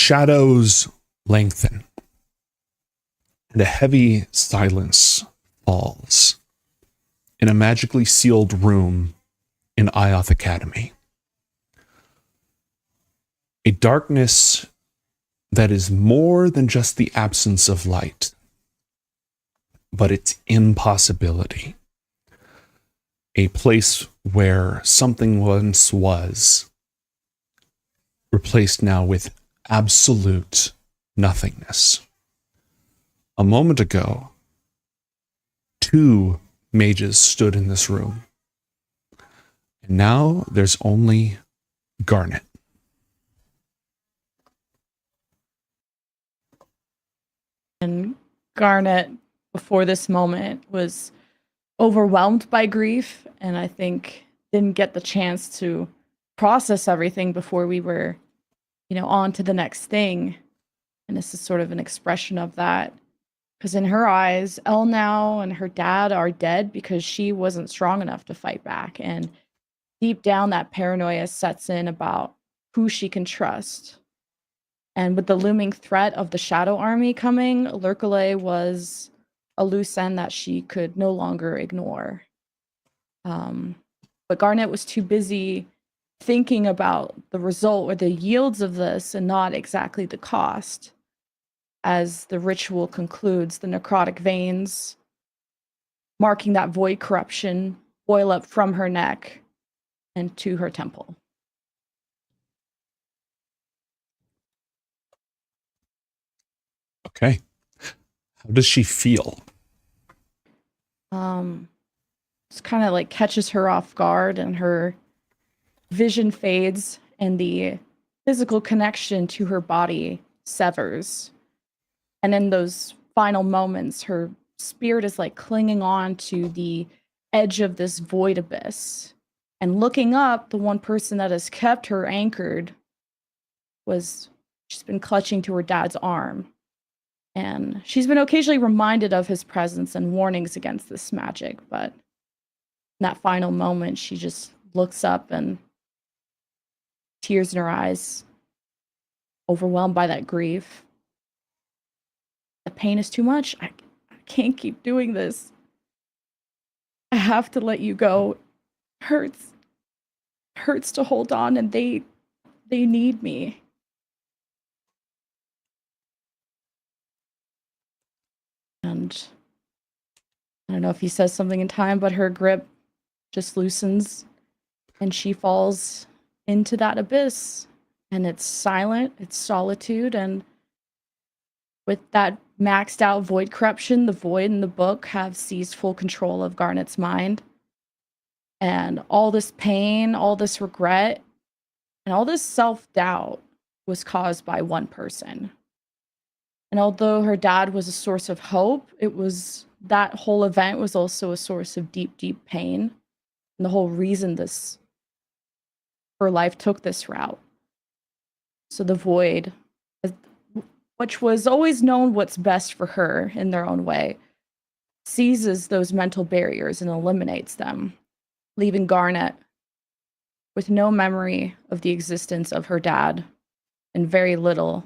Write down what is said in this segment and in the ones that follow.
shadows lengthen, and a heavy silence falls in a magically sealed room in Ioth Academy. A darkness that is more than just the absence of light, but its impossibility. A place where something once was, replaced now with absolute nothingness. A moment ago, 2 mages stood in this room, and now there's only Garnet. And Garnet, before this moment, was overwhelmed by grief, and I think didn't get the chance to process everything before we were, on to the next thing. And this is sort of an expression of that. Because in her eyes, Elle now and her dad are dead because she wasn't strong enough to fight back. And deep down, that paranoia sets in about who she can trust. And with the looming threat of the Shadow Army coming, Lurkale was a loose end that she could no longer ignore. But Garnet was too busy thinking about the result or the yields of this and not exactly the cost. As the ritual concludes, the necrotic veins, marking that void corruption, boil up from her neck and to her temple. Okay. How does she feel? It's kind of like catches her off guard, and her vision fades and the physical connection to her body severs. And in those final moments, her spirit is like clinging on to the edge of this void abyss. And looking up, the one person that has kept her anchored she's been clutching to her dad's arm. And she's been occasionally reminded of his presence and warnings against this magic. But in that final moment, she just looks up and tears in her eyes, overwhelmed by that grief. The pain is too much. I can't keep doing this. I have to let you go. It hurts. It hurts to hold on, and they need me. And I don't know if he says something in time, but her grip just loosens and she falls into that abyss. And it's silent, it's solitude, and with that maxed out void corruption, the void and the book have seized full control of Garnet's mind. And all this pain, all this regret, and all this self-doubt was caused by one person. And although her dad was a source of hope, that whole event was also a source of deep, deep pain. And the whole reason her life took this route. So the void, which was always known what's best for her in their own way, seizes those mental barriers and eliminates them, leaving Garnet with no memory of the existence of her dad and very little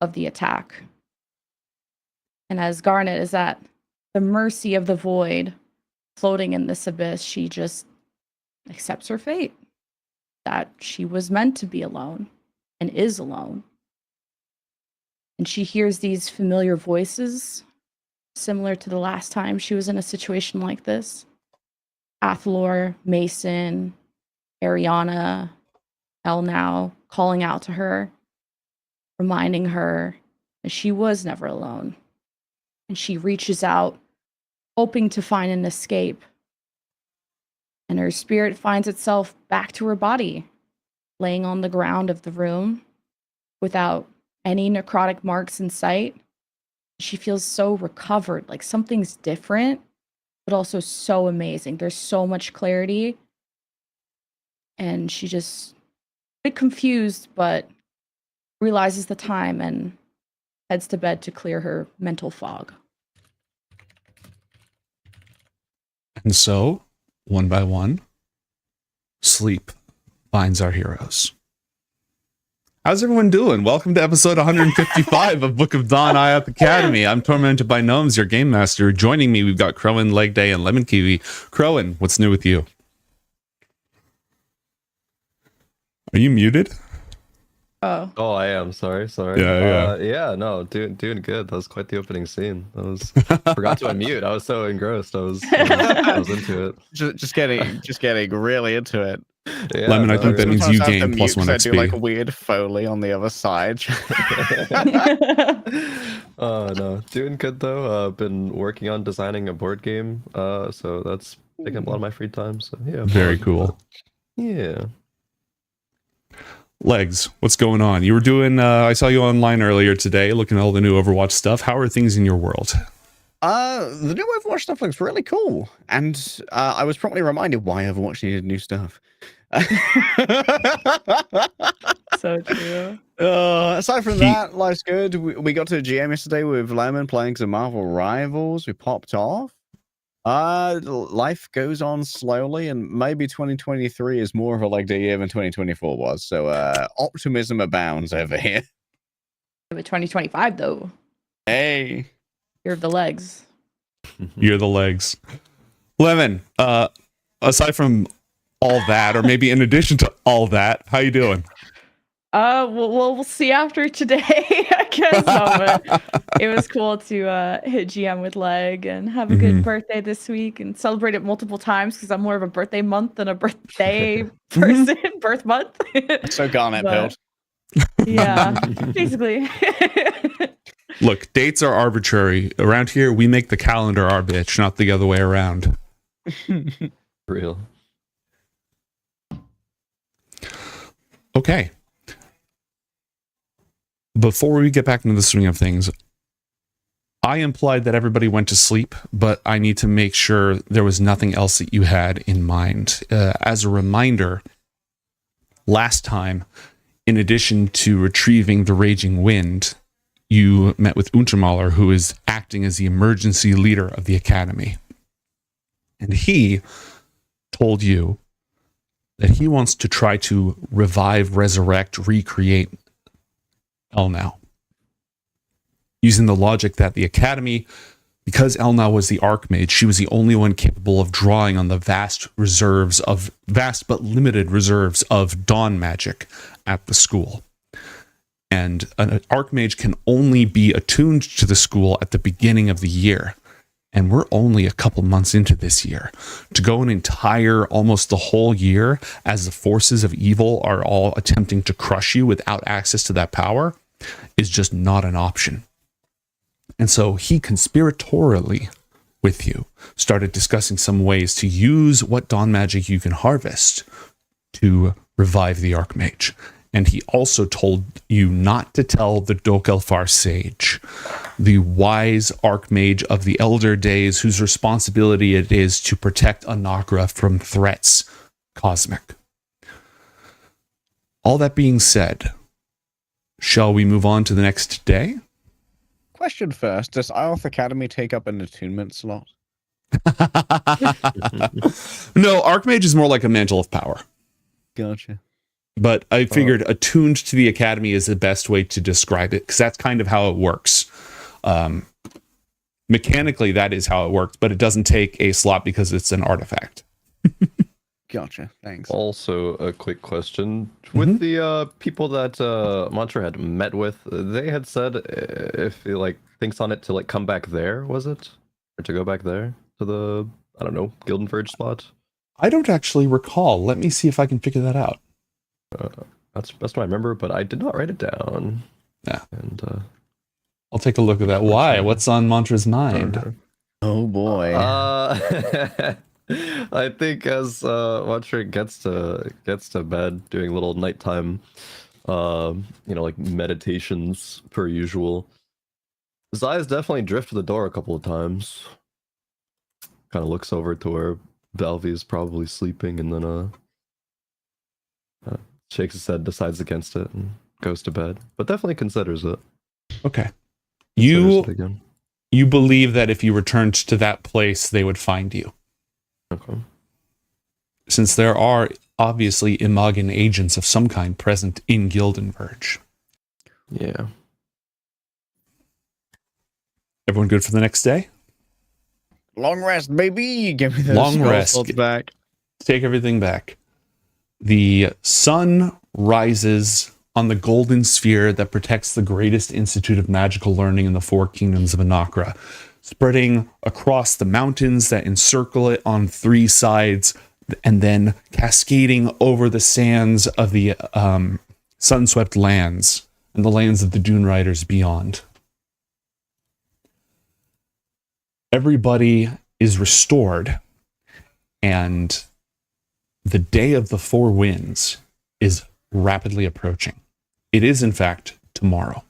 of the attack. And as Garnet is at the mercy of the void, floating in this abyss, she just accepts her fate, that she was meant to be alone and is alone. And she hears these familiar voices, similar to the last time she was in a situation like this. Athlor, Mason, Ariana, Elle now calling out to her, reminding her that she was never alone. And she reaches out, hoping to find an escape. And her spirit finds itself back to her body, laying on the ground of the room without any necrotic marks in sight. She feels so recovered, like something's different, but also so amazing. There's so much clarity. And she just a bit confused, but realizes the time and heads to bed to clear her mental fog. And so, one by one, sleep finds our heroes. How's everyone doing? Welcome to episode 155 of Book of Dawn Ioth Academy. I'm Tormented by Gnomes, your game master. Joining me, we've got Crowan, Leg Day, and Lemon Kiwi. Crowan, what's new with you? Are you muted? Oh, I am. Sorry. Yeah. No, doing good. That was quite the opening scene. Forgot to unmute. I was so engrossed. I was into it. Just getting really into it. Yeah, Lemon, I think that means you Sometimes I have to gain mute plus 1 'cause I do like XP. weird Foley on the other side. No, doing good though. Been working on designing a board game. So that's taking up a lot of my free time. So yeah. Very cool. Yeah. Legs, what's going on? You were doing, I saw you online earlier today looking at all the new Overwatch stuff. How are things in your world? The new Overwatch stuff looks really cool, and I was promptly reminded why Overwatch needed new stuff. so true. Aside from that, life's good. We got to GM yesterday with Lemon playing some Marvel Rivals. We popped off. Life goes on slowly, and maybe 2023 is more of a leg day year than 2024 was. So, optimism abounds over here. But 2025 though, Hey, year of the legs. You're the legs. Lemon, aside from all that, or maybe in addition to all that, how you doing? We'll see after today, I guess. But it was cool to hit GM with Leg and have a good birthday this week and celebrate it multiple times because I'm more of a birthday month than a birthday person, birth month. so Garnet build. Yeah, basically. Look, dates are arbitrary. Around here, we make the calendar our bitch, not the other way around. Real. Okay. Before we get back into the swing of things, I implied that everybody went to sleep, but I need to make sure there was nothing else that you had in mind. As a reminder, last time, in addition to retrieving the Raging Wind, you met with Untermaler, who is acting as the emergency leader of the Academy. And he told you that he wants to try to revive, resurrect, recreate Elnau, using the logic that the Academy, because Elnau was the Archmage, she was the only one capable of drawing on the vast but limited reserves of Dawn magic at the school. And an Archmage can only be attuned to the school at the beginning of the year. And we're only a couple months into this year. To go an entire, almost the whole year, as the forces of evil are all attempting to crush you without access to that power, is just not an option. And so he conspiratorially, with you, started discussing some ways to use what Dawn magic you can harvest to revive the Archmage. And he also told you not to tell the Dokelfar Sage, the wise Archmage of the Elder Days, whose responsibility it is to protect Anagra from threats cosmic. All that being said, shall we move on to the next day? Question first: does Ioth Academy take up an attunement slot? No, Archmage is more like a mantle of power. Gotcha. But I figured attuned to the Academy is the best way to describe it, because that's kind of how it works. Mechanically, that is how it works, but it doesn't take a slot because it's an artifact. Gotcha. Thanks. Also, a quick question. With the people that Mantra had met with, they had said if he thinks on it to come back there, was it? Or to go back there to the, I don't know, Gildenverge spot? I don't actually recall. Let me see if I can figure that out. That's what I remember, but I did not write it down. Yeah. And I'll take a look at that. Why? What's on Mantra's mind? Oh boy. I think as Mantra gets to bed, doing little nighttime, meditations per usual, his eyes definitely drift to the door a couple of times. Kind of looks over to where Valvi is probably sleeping, and then shakes his head, decides against it, and goes to bed. But definitely considers it. Okay. Considers it again. You believe that if you returned to that place, they would find you. Okay. Since there are obviously Imogen agents of some kind present in Gildenverge. Yeah. Everyone good for the next day? Long rest, baby. Give me those Long spell rest. slots back. Take everything back. The sun rises on the golden sphere that protects the greatest institute of magical learning in the four kingdoms of Anakra, spreading across the mountains that encircle it on three sides, and then cascading over the sands of the sun-swept lands and the lands of the Dune Riders beyond. Everybody is restored, and the day of the four winds is rapidly approaching. It is, in fact, tomorrow.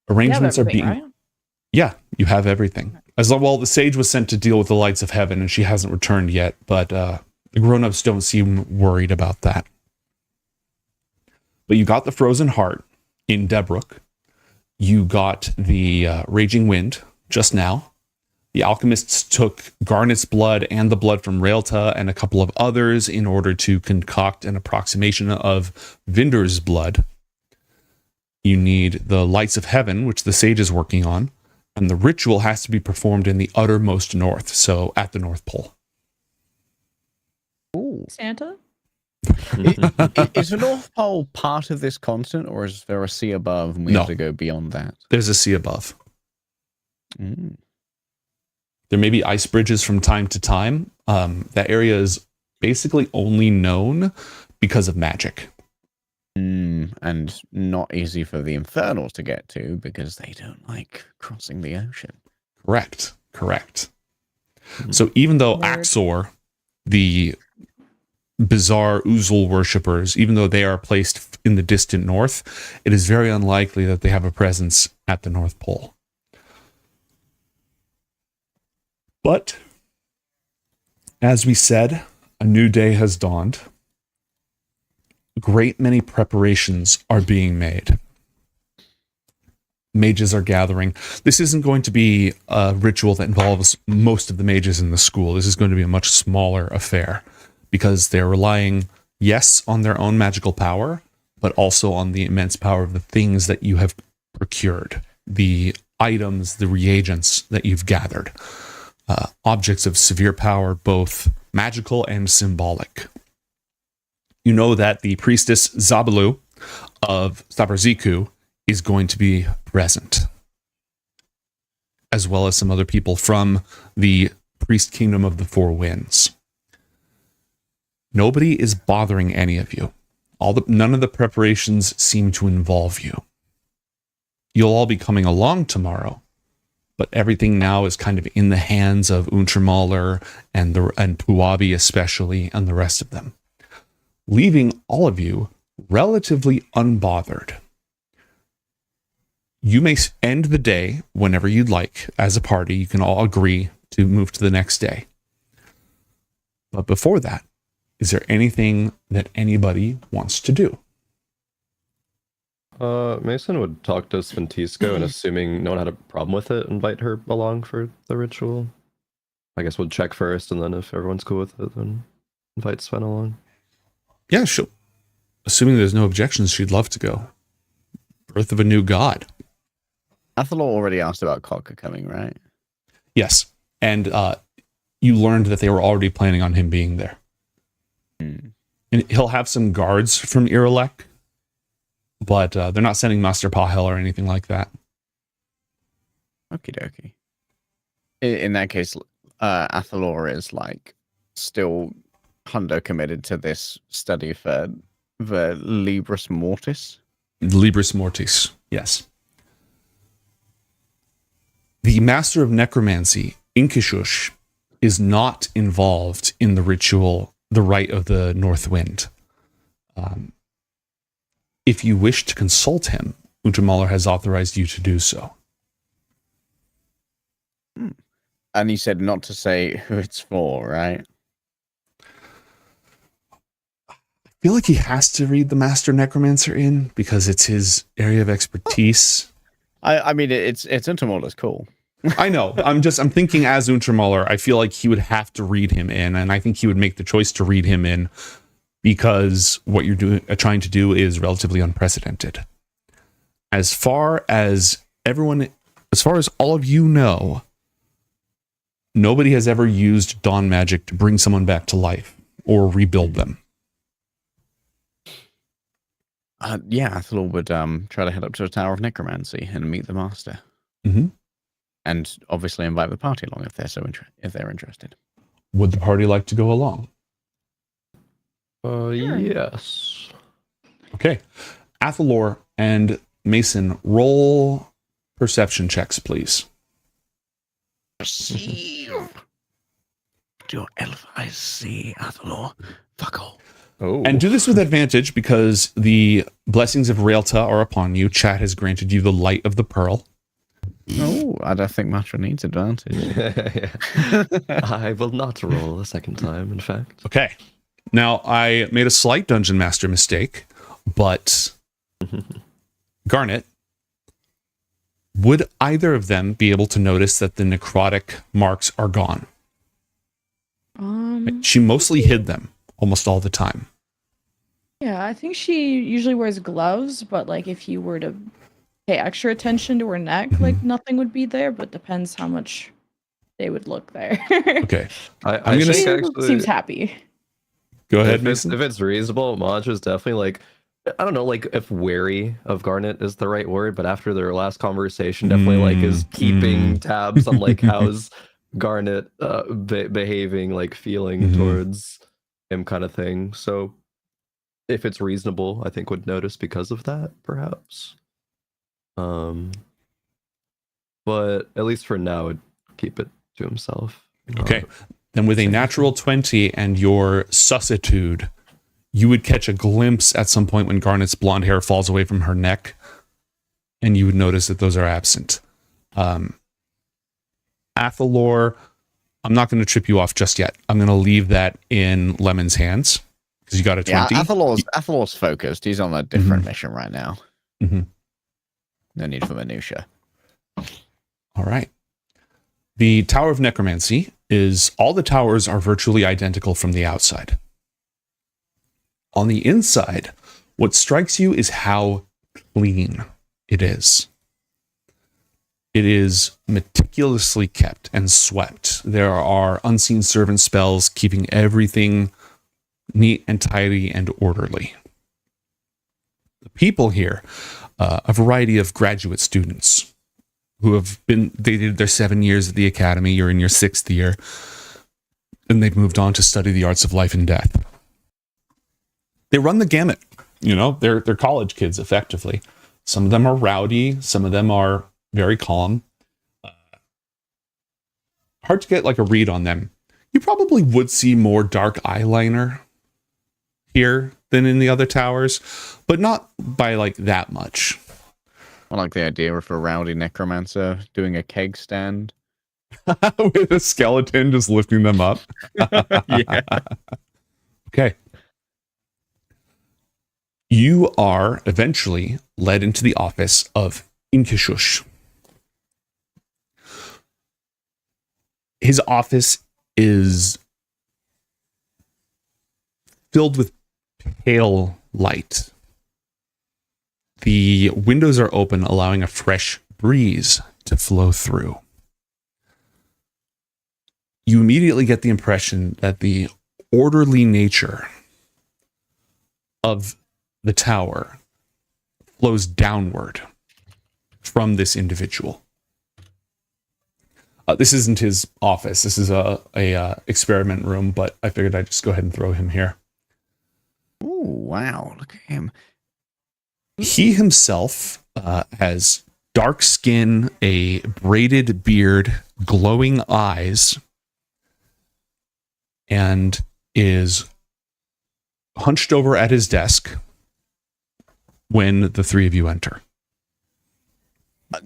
Arrangements are being... Right? Yeah, you have everything. As well, the sage was sent to deal with the lights of heaven, and she hasn't returned yet, but the grown-ups don't seem worried about that. But you got the frozen heart in Debrook. You got the raging wind just now. The alchemists took Garnet's blood and the blood from Raelta and a couple of others in order to concoct an approximation of Vinder's blood. You need the lights of heaven, which the sage is working on, and the ritual has to be performed in the uttermost north, so at the North Pole. Ooh. Santa? Is the North Pole part of this continent, or is there a sea above and we No. have to go beyond that? There's a sea above. Mm. There may be ice bridges from time to time. That area is basically only known because of magic. And not easy for the Infernals to get to because they don't like crossing the ocean. Correct. So even though Word. Axor, the bizarre Uzul worshippers, even though they are placed in the distant north, it is very unlikely that they have a presence at the North Pole. But, as we said, a new day has dawned. A great many preparations are being made. Mages are gathering. This isn't going to be a ritual that involves most of the mages in the school. This is going to be a much smaller affair because they're relying, yes, on their own magical power, but also on the immense power of the things that you have procured, the items, the reagents that you've gathered. Objects of severe power, both magical and symbolic. You know that the priestess Zabalu of Sabarziku is going to be present, as well as some other people from the priest kingdom of the Four Winds. Nobody is bothering any of you. None of the preparations seem to involve you. You'll all be coming along tomorrow, but everything now is kind of in the hands of Untermaler and Puabi especially, and the rest of them, leaving all of you relatively unbothered. You may end the day whenever you'd like. As a party, you can all agree to move to the next day. But before that, is there anything that anybody wants to do? Mason would talk to Sventisco, and assuming no one had a problem with it, invite her along for the ritual. I guess we'll check first, and then if everyone's cool with it, then invite Sven along. Yeah, sure. Assuming there's no objections, she'd love to go. Birth of a new god. Athalor already asked about Cocker coming, right? Yes. And you learned that they were already planning on him being there. Mm. And he'll have some guards from Irelek, but they're not sending Master Pahel or anything like that. Okie dokie. In that case, Athalor is like still hundo committed to this study for the Libris Mortis. Libris Mortis, yes. The Master of Necromancy, Inkishush, is not involved in the ritual, the Rite of the North Wind. If you wish to consult him, Untermaler has authorized you to do so. And he said not to say who it's for, right? I feel like he has to read the Master Necromancer in because it's his area of expertise. I mean, it's Untermaler's cool. I know. I'm thinking as Untermuller, I feel like he would have to read him in, and I think he would make the choice to read him in because what you're trying to do is relatively unprecedented. As far as all of you know, nobody has ever used dawn magic to bring someone back to life or rebuild them. Yeah, Athelor would try to head up to the Tower of Necromancy and meet the Master. Mm-hmm. And obviously invite the party along if they're interested. Would the party like to go along? Yes. Okay. Athelor and Mason, roll perception checks, please. Perceive. Your elf eyes see, Athelor. Fuck all. Oh. And do this with advantage because the blessings of Raelta are upon you. Chat has granted you the light of the pearl. No, I don't think Matra needs advantage. I will not roll a second time, in fact. Okay. Now, I made a slight Dungeon Master mistake, but Garnet, would either of them be able to notice that the necrotic marks are gone? She mostly hid them almost all the time. Yeah, I think she usually wears gloves, but like if you were to pay extra attention to her neck, like nothing would be there, but depends how much they would look there. Okay. I She think actually seems happy. Go ahead, if Mason. it's reasonable, Mantra's definitely like, I don't know, like if wary of Garnet is the right word, but after their last conversation, definitely like is keeping tabs on like how's Garnet behaving, like feeling towards him, kind of thing. So if it's reasonable, I think would notice because of that, perhaps. But at least for now, would keep it to himself. Okay. Then with a natural 20 and your sussitude, you would catch a glimpse at some point when Garnet's blonde hair falls away from her neck, and you would notice that those are absent. Athelor, I'm not going to trip you off just yet. I'm going to leave that in Lemon's hands because you got a 20. Yeah, Athelor's focused. He's on a different mission right now. Mm-hmm. No need for minutia. All right. The Tower of Necromancy is all the towers are virtually identical from the outside. On the inside, what strikes you is how clean it is. It is meticulously kept and swept. There are unseen servant spells keeping everything neat and tidy and orderly. The people here, a variety of graduate students who they did their 7 years at the academy. You're in your 6th year, and they've moved on to study the arts of life and death. They run the gamut. They're college kids effectively. Some of them are rowdy. Some of them are very calm. Hard to get like a read on them. You probably would see more dark eyeliner here than in the other towers, but not by like that much. I like the idea of a rowdy necromancer doing a keg stand. With a skeleton just lifting them up. Yeah. Okay. You are eventually led into the office of Inkishush. His office is filled with pale light. The windows are open, allowing a fresh breeze to flow through. You immediately get the impression that the orderly nature of the tower flows downward from this individual. This isn't his office. This is a experiment room, but I figured I'd just go ahead and throw him here. Ooh, wow. Look at him. He himself has dark skin, a braided beard, glowing eyes, and is hunched over at his desk when the three of you enter.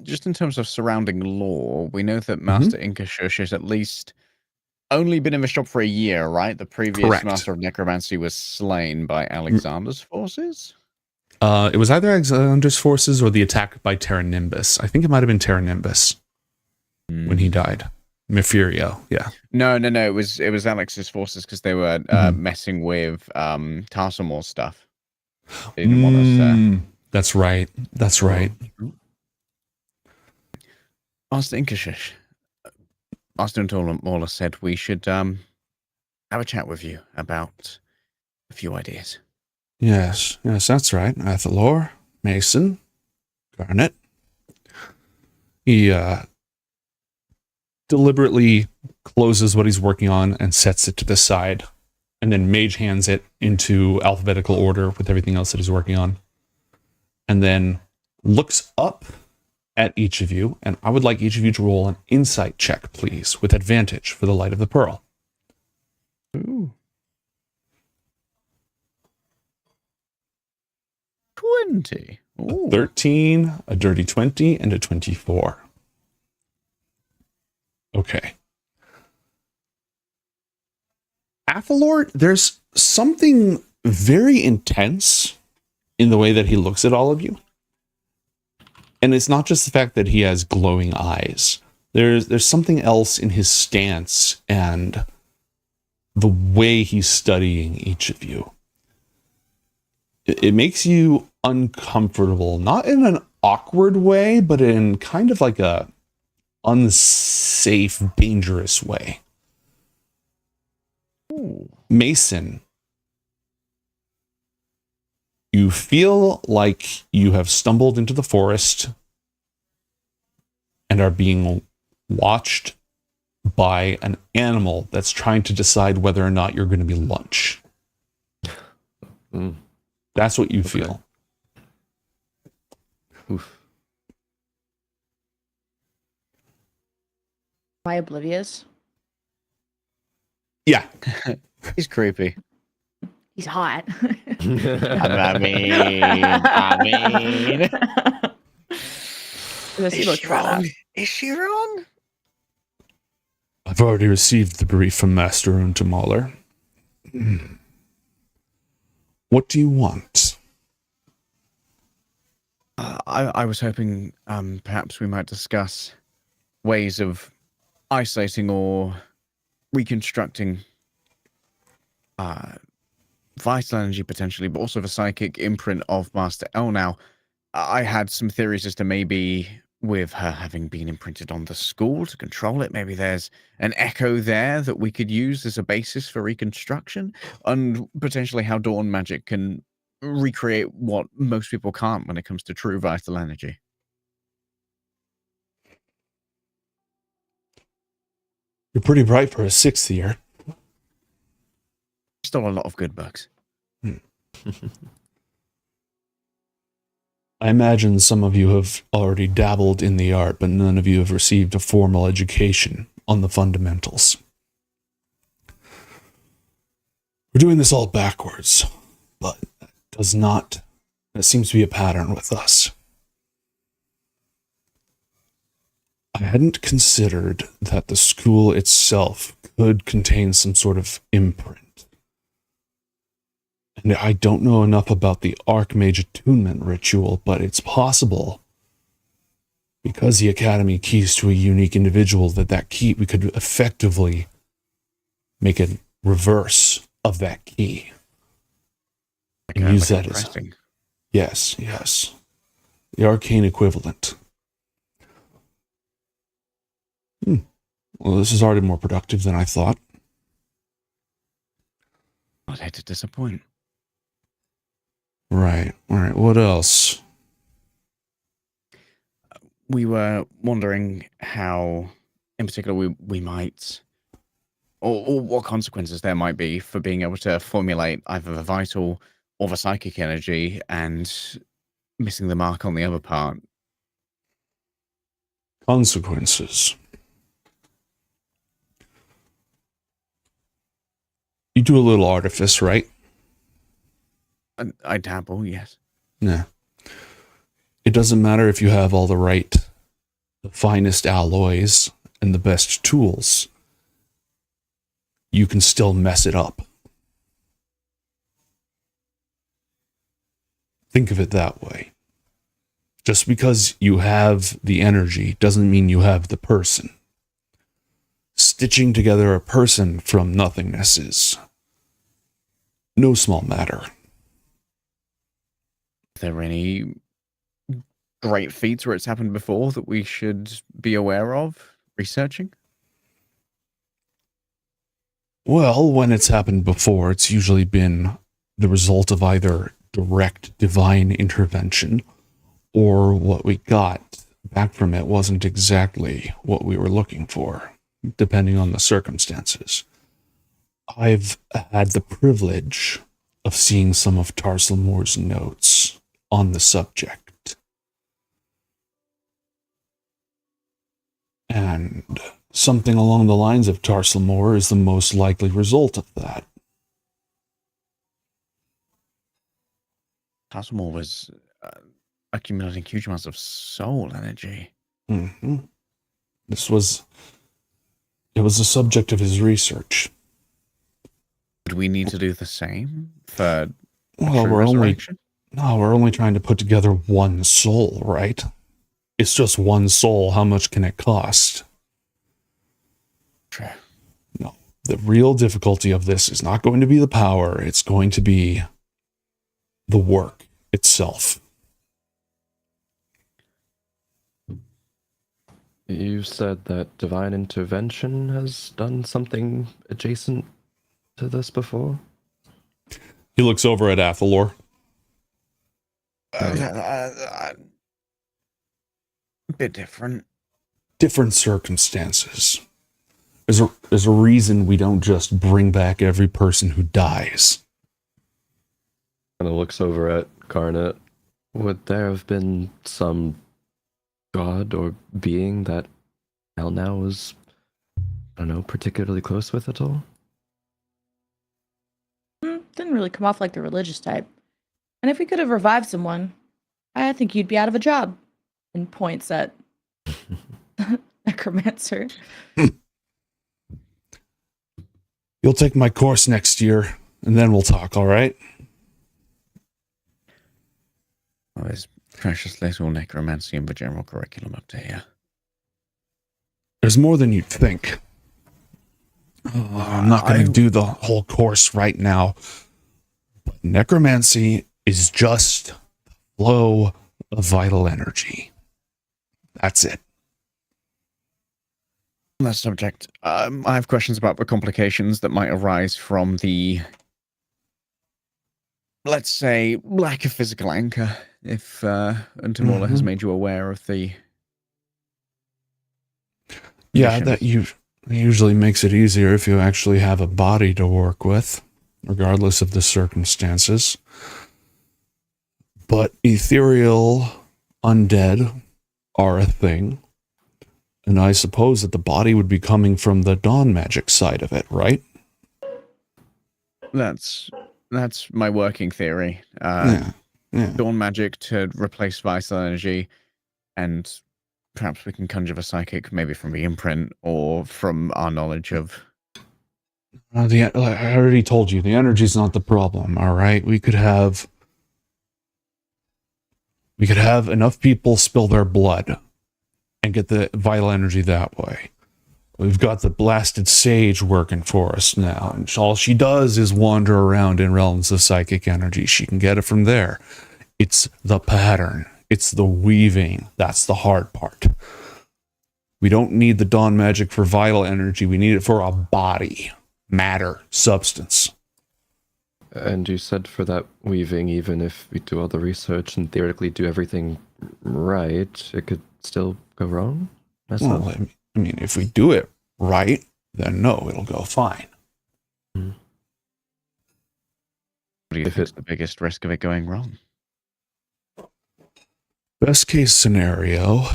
Just in terms of surrounding lore, we know that Master Inkishush has at least only been in the shop for a year, right? The previous Correct. Master of Necromancy was slain by Alexander's forces? It was either Alexander's forces or the attack by Terra Nimbus. I think it might have been Terra Nimbus. when he died. Mefirio, yeah. No. It was Alex's forces because they were messing with Tarsamor's stuff. They didn't want us there. That's right. That's right. Master Inkashish, Master Mauler said we should have a chat with you about a few ideas. Yes, that's right. Athalor, Mason, Garnet. He deliberately closes what he's working on and sets it to the side, and then mage hands it into alphabetical order with everything else that he's working on, and then looks up at each of you, and I would like each of you to roll an insight check, please, with advantage for the Light of the Pearl. Ooh. 20. Ooh. A 13, a dirty 20, and a 24. Okay. Athalor, there's something very intense in the way that he looks at all of you. And it's not just the fact that he has glowing eyes. There's something else in his stance and the way he's studying each of you. It makes you uncomfortable, not in an awkward way, but in kind of like a unsafe, dangerous way. Ooh. Mason, you feel like you have stumbled into the forest and are being watched by an animal that's trying to decide whether or not you're going to be lunch. That's what you feel. Oof. Am I oblivious? Yeah. He's creepy. He's hot. I mean. Does he look wrong? Is she wrong? I've already received the brief from Master Untamaler. What do you want? I was hoping perhaps we might discuss ways of isolating or reconstructing vital energy potentially, but also the psychic imprint of Master L. Now, I had some theories as to maybe with her having been imprinted on the school to control it, maybe there's an echo there that we could use as a basis for reconstruction, and potentially how Dawn magic can recreate what most people can't when it comes to true vital energy. You're pretty bright for a 6th year. Still a lot of good books. I imagine some of you have already dabbled in the art, but none of you have received a formal education on the fundamentals. We're doing this all backwards, but that seems to be a pattern with us. I hadn't considered that the school itself could contain some sort of imprint. And I don't know enough about the Archmage attunement ritual, but it's possible, because the Academy keys to a unique individual, that key, we could effectively make a reverse of that key. And use that as... Yes. The arcane equivalent. Well, this is already more productive than I thought. I'd hate to disappoint. Right. All right. What else? We were wondering how, in particular, we might, or what consequences there might be for being able to formulate either the vital or the psychic energy and missing the mark on the other part. Consequences. You do a little artifice, right? I dabble, yes. Yeah. It doesn't matter if you have all the finest alloys and the best tools. You can still mess it up. Think of it that way. Just because you have the energy doesn't mean you have the person. stitching together a person from nothingness is no small matter. Are there any great feats where it's happened before that we should be aware of researching? Well, when it's happened before, it's usually been the result of either direct divine intervention or what we got back from it wasn't exactly what we were looking for, depending on the circumstances. I've had the privilege of seeing some of Tarsal Moore's notes on the subject. And something along the lines of Tarsal Moore is the most likely result of that. Tasmore was accumulating huge amounts of soul energy. Mm-hmm. It was the subject of his research. Would we need to do the same for Well, true we're resurrection? only trying to put together one soul, right? It's just one soul. How much can it cost? True. No. The real difficulty of this is not going to be the power. It's going to be the work itself. You said that divine intervention has done something adjacent to this before? He looks over at Athalor. A bit different. Different circumstances. There's a reason we don't just bring back every person who dies. Kind of looks over at Garnet. Would there have been some god or being that Elnow was, I don't know, particularly close with at all? Didn't really come off like the religious type. And if we could have revived someone, I think you'd be out of a job. And points at Necromancer. You'll take my course next year, and then we'll talk, all right? Well, there's precious little necromancy in the general curriculum up to here. There's more than you'd think. I'm not going to do the whole course right now. But necromancy is just flow of vital energy. That's it. On that subject, I have questions about the complications that might arise from the, let's say, lack of physical anchor. If Untamola has made you aware of the Yeah, conditions. that usually makes it easier if you actually have a body to work with, regardless of the circumstances. But ethereal undead are a thing. And I suppose that the body would be coming from the dawn magic side of it, right? That's my working theory. Yeah. Dawn magic to replace vital energy, and perhaps we can conjure the psychic maybe from the imprint or from our knowledge of. I already told you, the energy's not the problem, all right? We could have enough people spill their blood and get the vital energy that way. We've got the blasted sage working for us now, and all she does is wander around in realms of psychic energy. She can get it from there. It's the pattern. It's the weaving. That's the hard part. We don't need the dawn magic for vital energy. We need it for a body, matter, substance. And you said for that weaving, even if we do all the research and theoretically do everything right, it could still go wrong? Well, I mean, if we do it right, then no, it'll go fine. What do you think is the biggest risk of it going wrong? Best case scenario,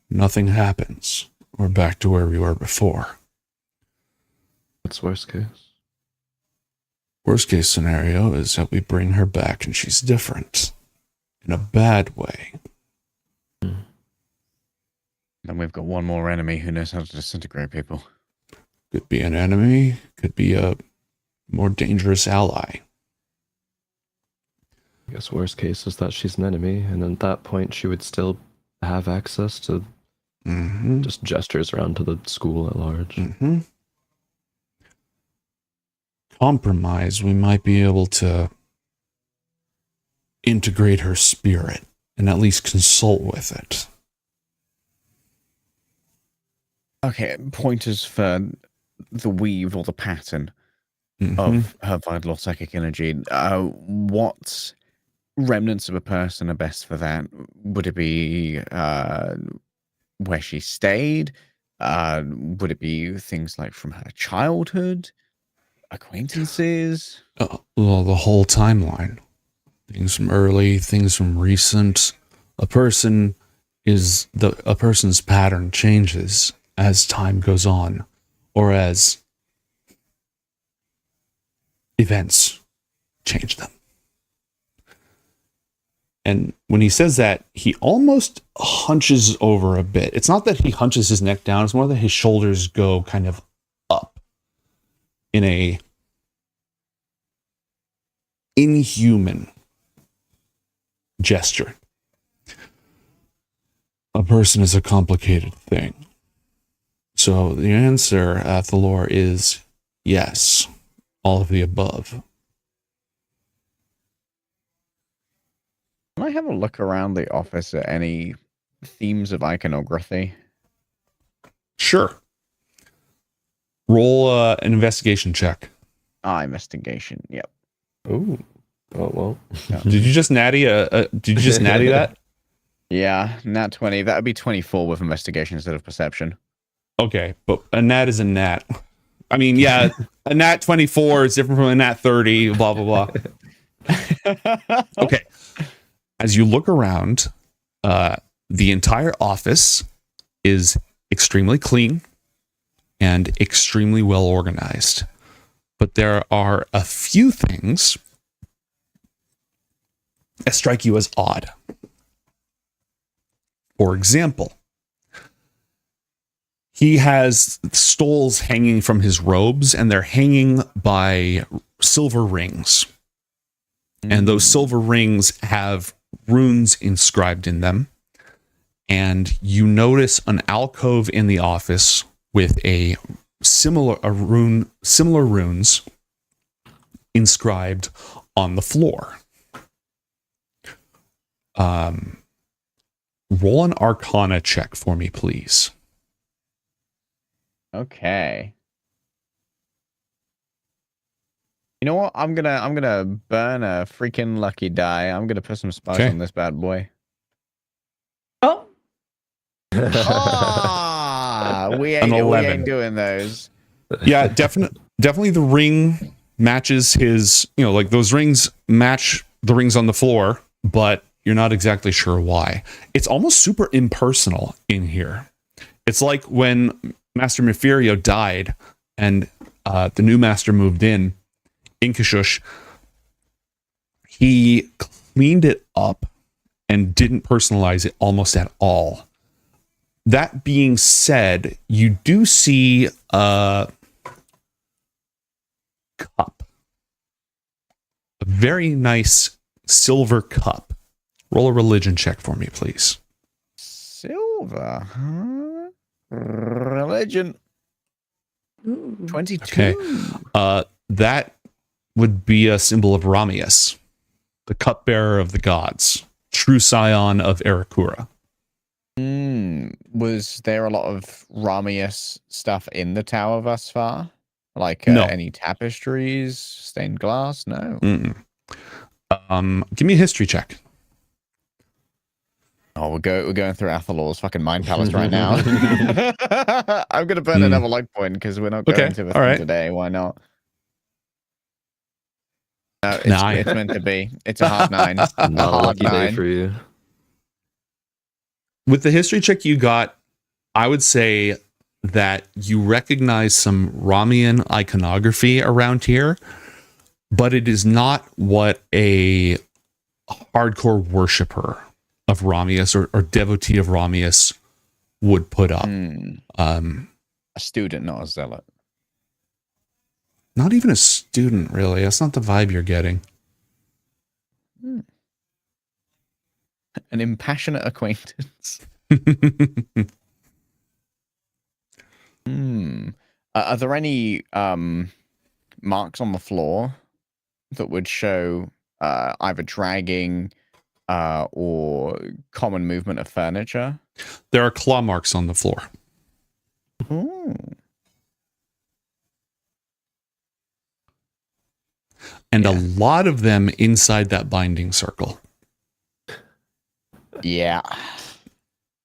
nothing happens. We're back to where we were before. What's worst case? Worst case scenario is that we bring her back and she's different. In a bad way. Then we've got one more enemy who knows how to disintegrate people. Could be an enemy, could be a more dangerous ally. I guess worst case is that she's an enemy, and at that point she would still have access to just gestures around to the school at large. compromise, we might be able to integrate her spirit and at least consult with it. Okay, pointers for the weave or the pattern Mhm. of her vital or psychic energy. What remnants of a person are best for that? Would it be where she stayed? Would it be things like from her childhood, acquaintances? Well, the whole timeline. Things from early, things from recent. A person's pattern changes as time goes on, or as events change them. And when he says that, he almost hunches over a bit. It's not that he hunches his neck down, it's more that his shoulders go kind of up in a inhuman gesture. A person is a complicated thing. So the answer, Athalor, is yes. All of the above. Can I have a look around the office at any themes of iconography? Sure. Roll an investigation check. Investigation. Yep. Ooh. Oh well. Did you just natty that? Yeah, nat 20. That would be 24 with investigation instead of perception. Okay, but a nat is a nat. I mean, yeah, a nat 24 is different from a nat 30, blah, blah, blah. Okay. As you look around, the entire office is extremely clean and extremely well organized. But there are a few things that strike you as odd. For example, he has stoles hanging from his robes, and they're hanging by silver rings. And those silver rings have runes inscribed in them. And you notice an alcove in the office with similar runes inscribed on the floor. Roll an Arcana check for me, please. Okay. You know what? I'm gonna burn a freaking lucky die. I'm gonna put some spice Okay. on this bad boy. Oh, We An ain't 11. doing those. Yeah, definitely the ring matches his, like those rings match the rings on the floor, but you're not exactly sure why. It's almost super impersonal in here. It's like when Master Mifirio died and the new master moved in Kashush, he cleaned it up and didn't personalize it almost at all. That being said, you do see a cup. A very nice silver cup. Roll a religion check for me, please. Silver, huh? Religion. ooh. 22. Okay. That would be a symbol of Ramius, the cupbearer of the gods, true scion of Arakura. Was there a lot of Ramius stuff in the tower thus far? Like No. any tapestries, stained glass? No. Mm-mm. Give me a history check. Oh, we're going through Athalor's fucking mind palace right now. I'm gonna burn another luck point because we're not Okay, going to the all thing right. today. Why not? No, it's, 9. it's meant to be. It's a hard 9. Not a hard lucky day 9. for you. With the history check you got, I would say that you recognize some Ramian iconography around here, but it is not what a hardcore worshiper of Ramius or devotee of Ramius would put up. A student, not a zealot. Not even a student, really. That's not the vibe you're getting. An impassionate acquaintance. Are there any marks on the floor that would show either dragging or common movement of furniture? There are claw marks on the floor. Ooh. And Yeah. a lot of them inside that binding circle. Yeah.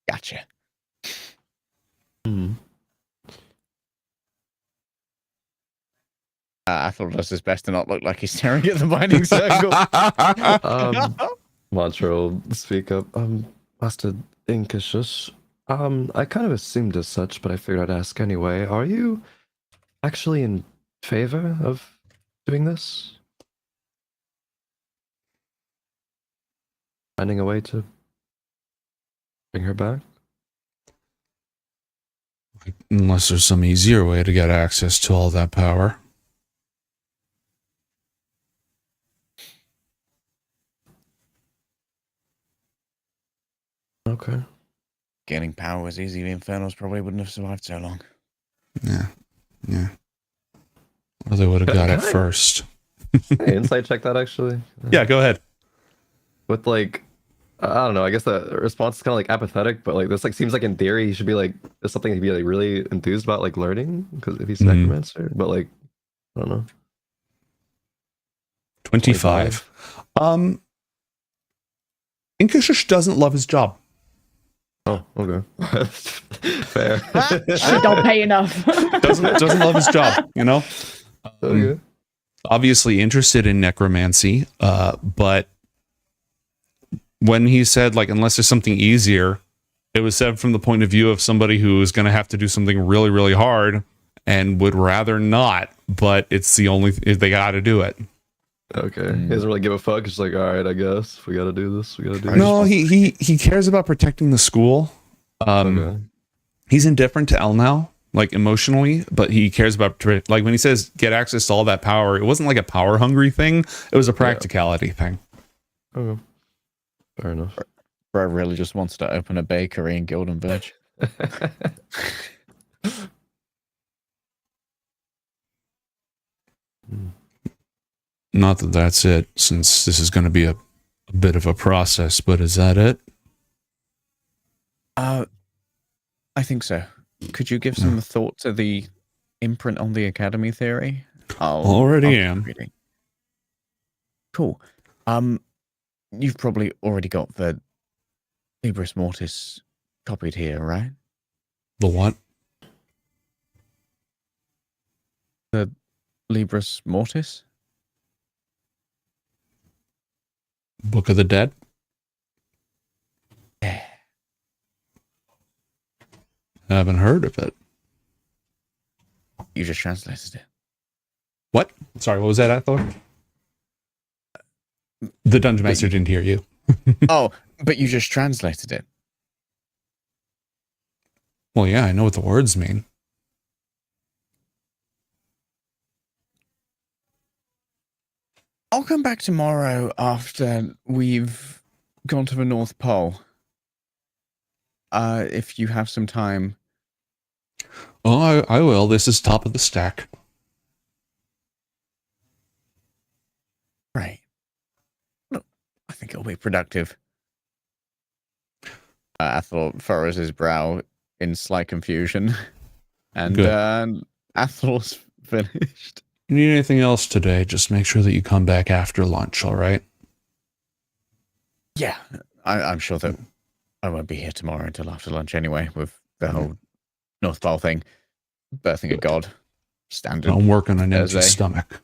Gotcha. Hmm. Athel does his best to not look like he's staring at the binding circle. Mantra will speak up. Master Inkishus, I kind of assumed as such, but I figured I'd ask anyway. Are you actually in favor of doing this? Finding a way to bring her back? Unless there's some easier way to get access to all that power. Okay. Getting power was easy. The Infernals probably wouldn't have survived so long. Yeah. Or they would have got it Can I- first. Hey, insight check that actually. Yeah, go ahead. With like, I don't know. I guess the response is kind of like apathetic, but like this like seems like in theory he should be like there's something he'd be like really enthused about like learning because if he's Mhm. necromancer, but like I don't know. 25. Inkishish doesn't love his job. Oh, okay. Fair. Don't pay enough. Doesn't love his job, you know? Okay. Obviously interested in necromancy, but when he said, like, unless there's something easier, it was said from the point of view of somebody who is going to have to do something really, really hard and would rather not, but it's the only, they got to do it. Okay. He doesn't really give a fuck. It's like, all right, I guess if we got to do this. We got to do No, this. he cares about protecting the school. Okay. He's indifferent to El now, like emotionally, but he cares about, like when he says get access to all that power, it wasn't like a power hungry thing. It was a practicality thing. Okay. Fair enough. Bro really just wants to open a bakery in Gilden Verge. Not that that's it, since this is going to be a bit of a process, but is that it? I think so. Could you give some thought to the imprint on the Academy theory? Already keep am. reading. Cool. You've probably already got the Libris Mortis copied here, right? The what? The Libris Mortis? Book of the Dead? Yeah. Haven't heard of it. You just translated it. What? Sorry, what was that, Athor? The Dungeon Master didn't hear you. Oh, but you just translated it. Well, yeah, I know what the words mean. I'll come back tomorrow after we've gone to the North Pole. If you have some time. Oh, I will. This is top of the stack. Right. Look, I think it'll be productive. Athel furrows his brow in slight confusion. And Good. Athel's finished. You need anything else today, just make sure that you come back after lunch, all right? Yeah, I'm sure that I won't be here tomorrow until after lunch anyway, with the whole North Pole thing. Birthing a god. Standard. I'm working on an empty Thursday. stomach.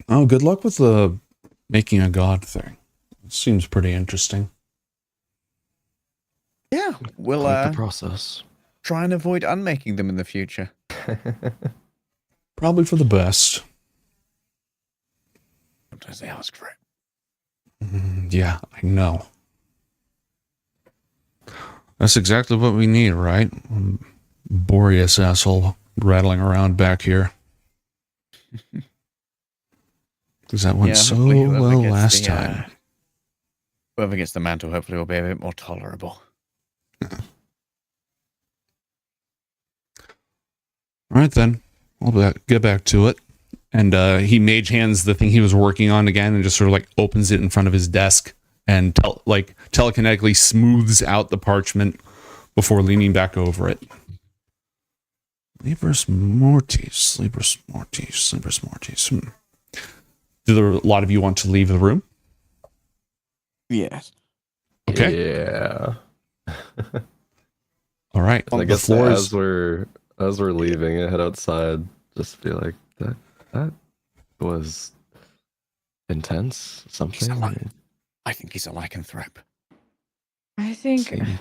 Oh, good luck with the making a god thing. It seems pretty interesting. Yeah, we'll Quite the process. try and avoid unmaking them in the future. Probably for the best. Sometimes they ask for it. Yeah, I know. That's exactly what we need, right? Boreas asshole rattling around back here. Because that went so hopefully whoever well gets last the, time. Whoever gets the mantle hopefully will be a bit more tolerable. All right, then. I'll get back to it. And he mage hands the thing he was working on again and just sort of like opens it in front of his desk and telekinetically smooths out the parchment before leaning back over it. Libris Mortis. Do a lot of you want to leave the room? Yes. Okay. Yeah. All right. I The guess floor as is... we're leaving, I head outside. Just be like, that was intense. Something. I think he's a lycanthrope. I think Seemed-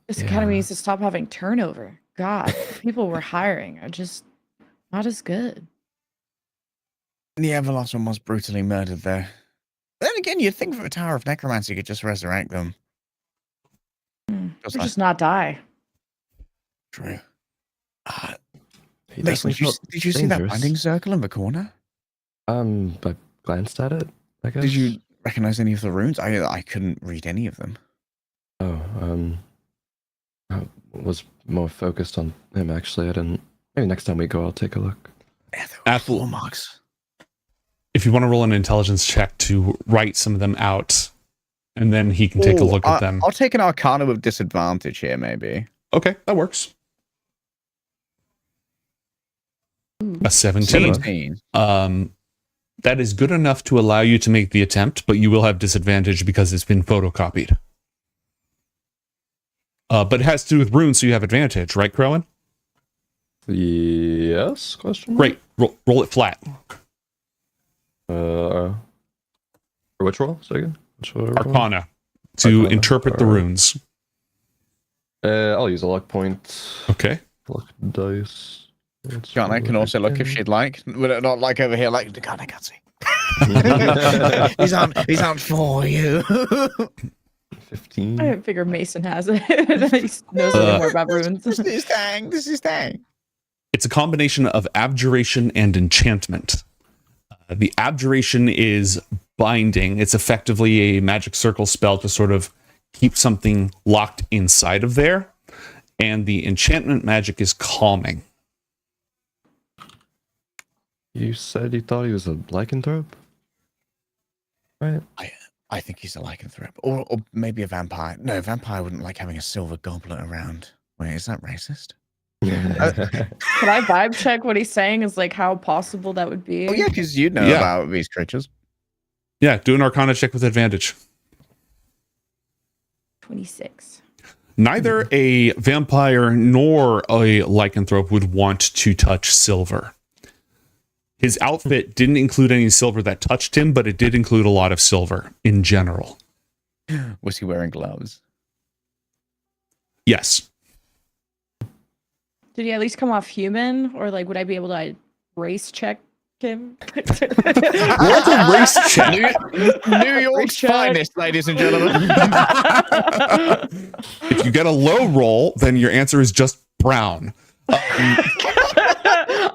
this yeah. academy needs to stop having turnover. God, the people we're hiring are just not as good. The Everlast one was brutally murdered there. Then again, you'd think for a Tower of Necromancy you could just resurrect them. Or just not die. True. He Mason, definitely felt did you see that dangerous. binding circle in the corner? I glanced at it, I guess. Did you recognize any of the runes? I couldn't read any of them. Oh, I was more focused on him, actually. I didn't... Maybe next time we go, I'll take a look. Yeah, there were Apple. claw marks. If you want to roll an intelligence check to write some of them out, and then he can take a look at them. I'll take an Arcana with disadvantage here, maybe. Okay, that works. A 17. That is good enough to allow you to make the attempt, but you will have disadvantage because it's been photocopied. But it has to do with runes, so you have advantage, right, Crowan? Yes? Question mark? Great. Roll it flat. For which roll? Second? Arcana. To Arcana. interpret the Alright. runes. I'll use a luck point. Okay. Luck dice. Garnet can also look if she'd like. Would it not like over here? Like the Garnet can't see. These aren't for you. 15. I figure Mason has it. He knows a little more about runes. This is dang. It's a combination of abjuration and enchantment. The abjuration is binding. It's effectively a magic circle spell to sort of keep something locked inside of there. And the enchantment magic is calming. You said you thought he was a lycanthrope? Right? I think he's a lycanthrope. Or maybe a vampire. No, vampire wouldn't like having a silver goblet around. Wait, is that racist? Can I vibe check what he's saying? Is like how possible that would be? Oh yeah, because you know Yeah. about these creatures. Yeah, do an Arcana check with advantage. 26. Neither a vampire nor a lycanthrope would want to touch silver. His outfit didn't include any silver that touched him, but it did include a lot of silver in general. Was he wearing gloves? Yes. Did he at least come off human? Or like would I be able to race check him? Roll the race check. New York's Race check. finest, ladies and gentlemen. If you get a low roll, then your answer is just brown.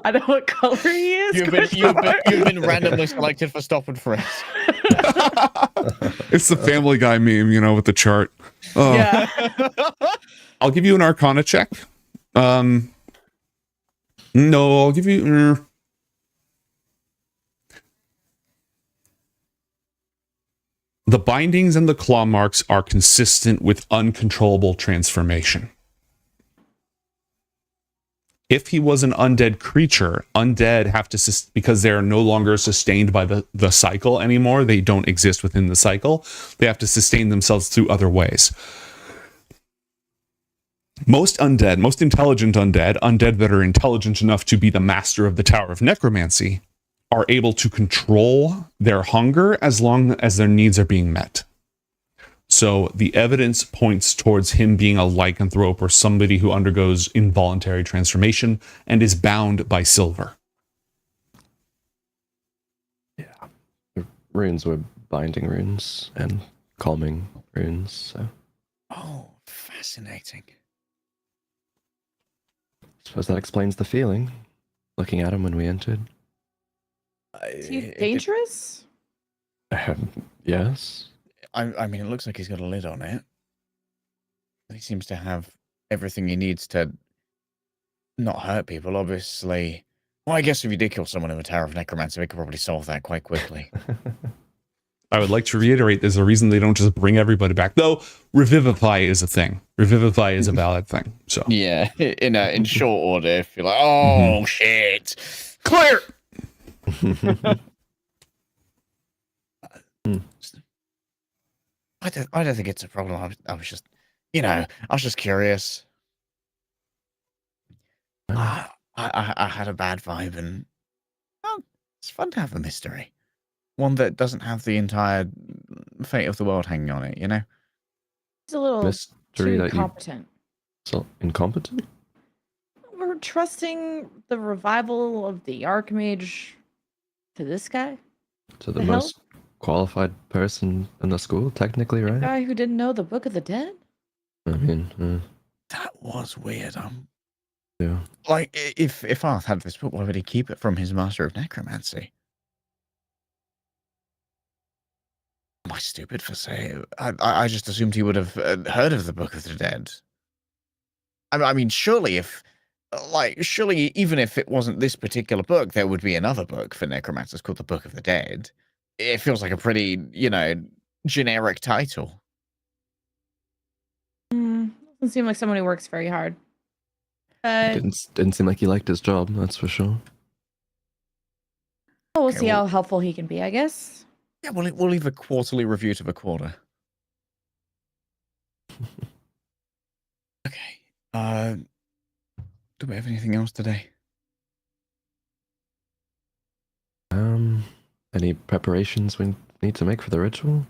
I know what color he is. You've been randomly selected for stop and frisk. It's the Family Guy meme, with the chart. Yeah. I'll give you an Arcana check. No, I'll give you... The bindings and the claw marks are consistent with uncontrollable transformation. If he was an undead creature, undead have to, because they're no longer sustained by the cycle anymore, they don't exist within the cycle, they have to sustain themselves through other ways. Most intelligent undead that are intelligent enough to be the master of the Tower of Necromancy, are able to control their hunger as long as their needs are being met. So the evidence points towards him being a lycanthrope or somebody who undergoes involuntary transformation and is bound by silver. Yeah. The runes were binding runes and calming runes, so Oh, fascinating. I suppose that explains the feeling. Looking at him when we entered. Is he dangerous? Yes. I mean, it looks like he's got a lid on it. He seems to have everything he needs to not hurt people, obviously. Well, I guess if you did kill someone in a tower of necromancy, we could probably solve that quite quickly. I would like to reiterate there's a reason they don't just bring everybody back. Though revivify is a thing. Revivify is a valid thing. So Yeah, in short order, if you're like, oh shit, clear. I don't think it's a problem. I was just, I was just curious. I had a bad vibe, and it's fun to have a mystery, one that doesn't have the entire fate of the world hanging on it. He's a little Mystery too that you competent. so incompetent. We're trusting the revival of the Archmage to this guy? To the The hell? most qualified person in the school, technically, right? Guy who didn't know the Book of the Dead? I mean, That was weird. yeah. Like, if Arth had this book, why would he keep it from his master of necromancy? Am I stupid for saying? I just assumed he would have heard of the Book of the Dead. I mean, surely even if it wasn't this particular book, there would be another book for necromancers called the Book of the Dead. It feels like a pretty, generic title. Doesn't seem like someone who works very hard. Didn't seem like he liked his job, that's for sure. We'll Okay, see well- how helpful he can be, I guess. Yeah, we'll leave a quarterly review to the quarter. Okay. Do we have anything else today? Any preparations we need to make for the ritual?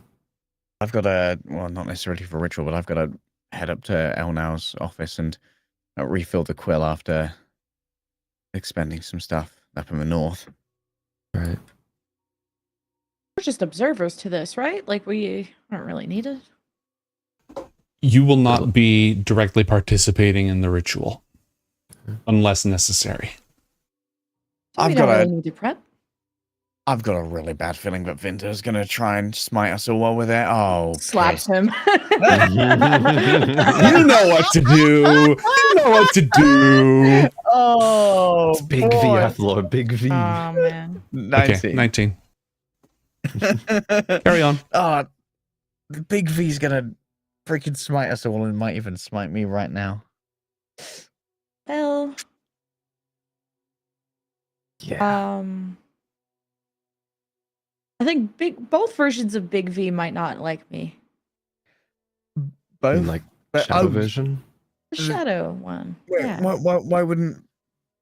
I've got not necessarily for ritual, but I've got to head up to Elnau's office and refill the quill after expending some stuff up in the north. Right. We're just observers to this, right? Like, we aren't really needed. you will not be directly participating in the ritual unless necessary. So we I've don't got a- really need to prep. I've got a really bad feeling that Vinter's going to try and smite us all while we're there. Oh, Slaps piss. him. You know what to do. You know what to do. Oh, It's Big V, Athlor, Big V. Oh, man. 19. Okay, 19. Carry on. Oh, the Big V's going to freaking smite us all and might even smite me right now. Well, Yeah. I think both versions of Big V might not like me. Both? And like But- shadow oh, vision. The Is it- shadow one. Wait, Yeah. why wouldn't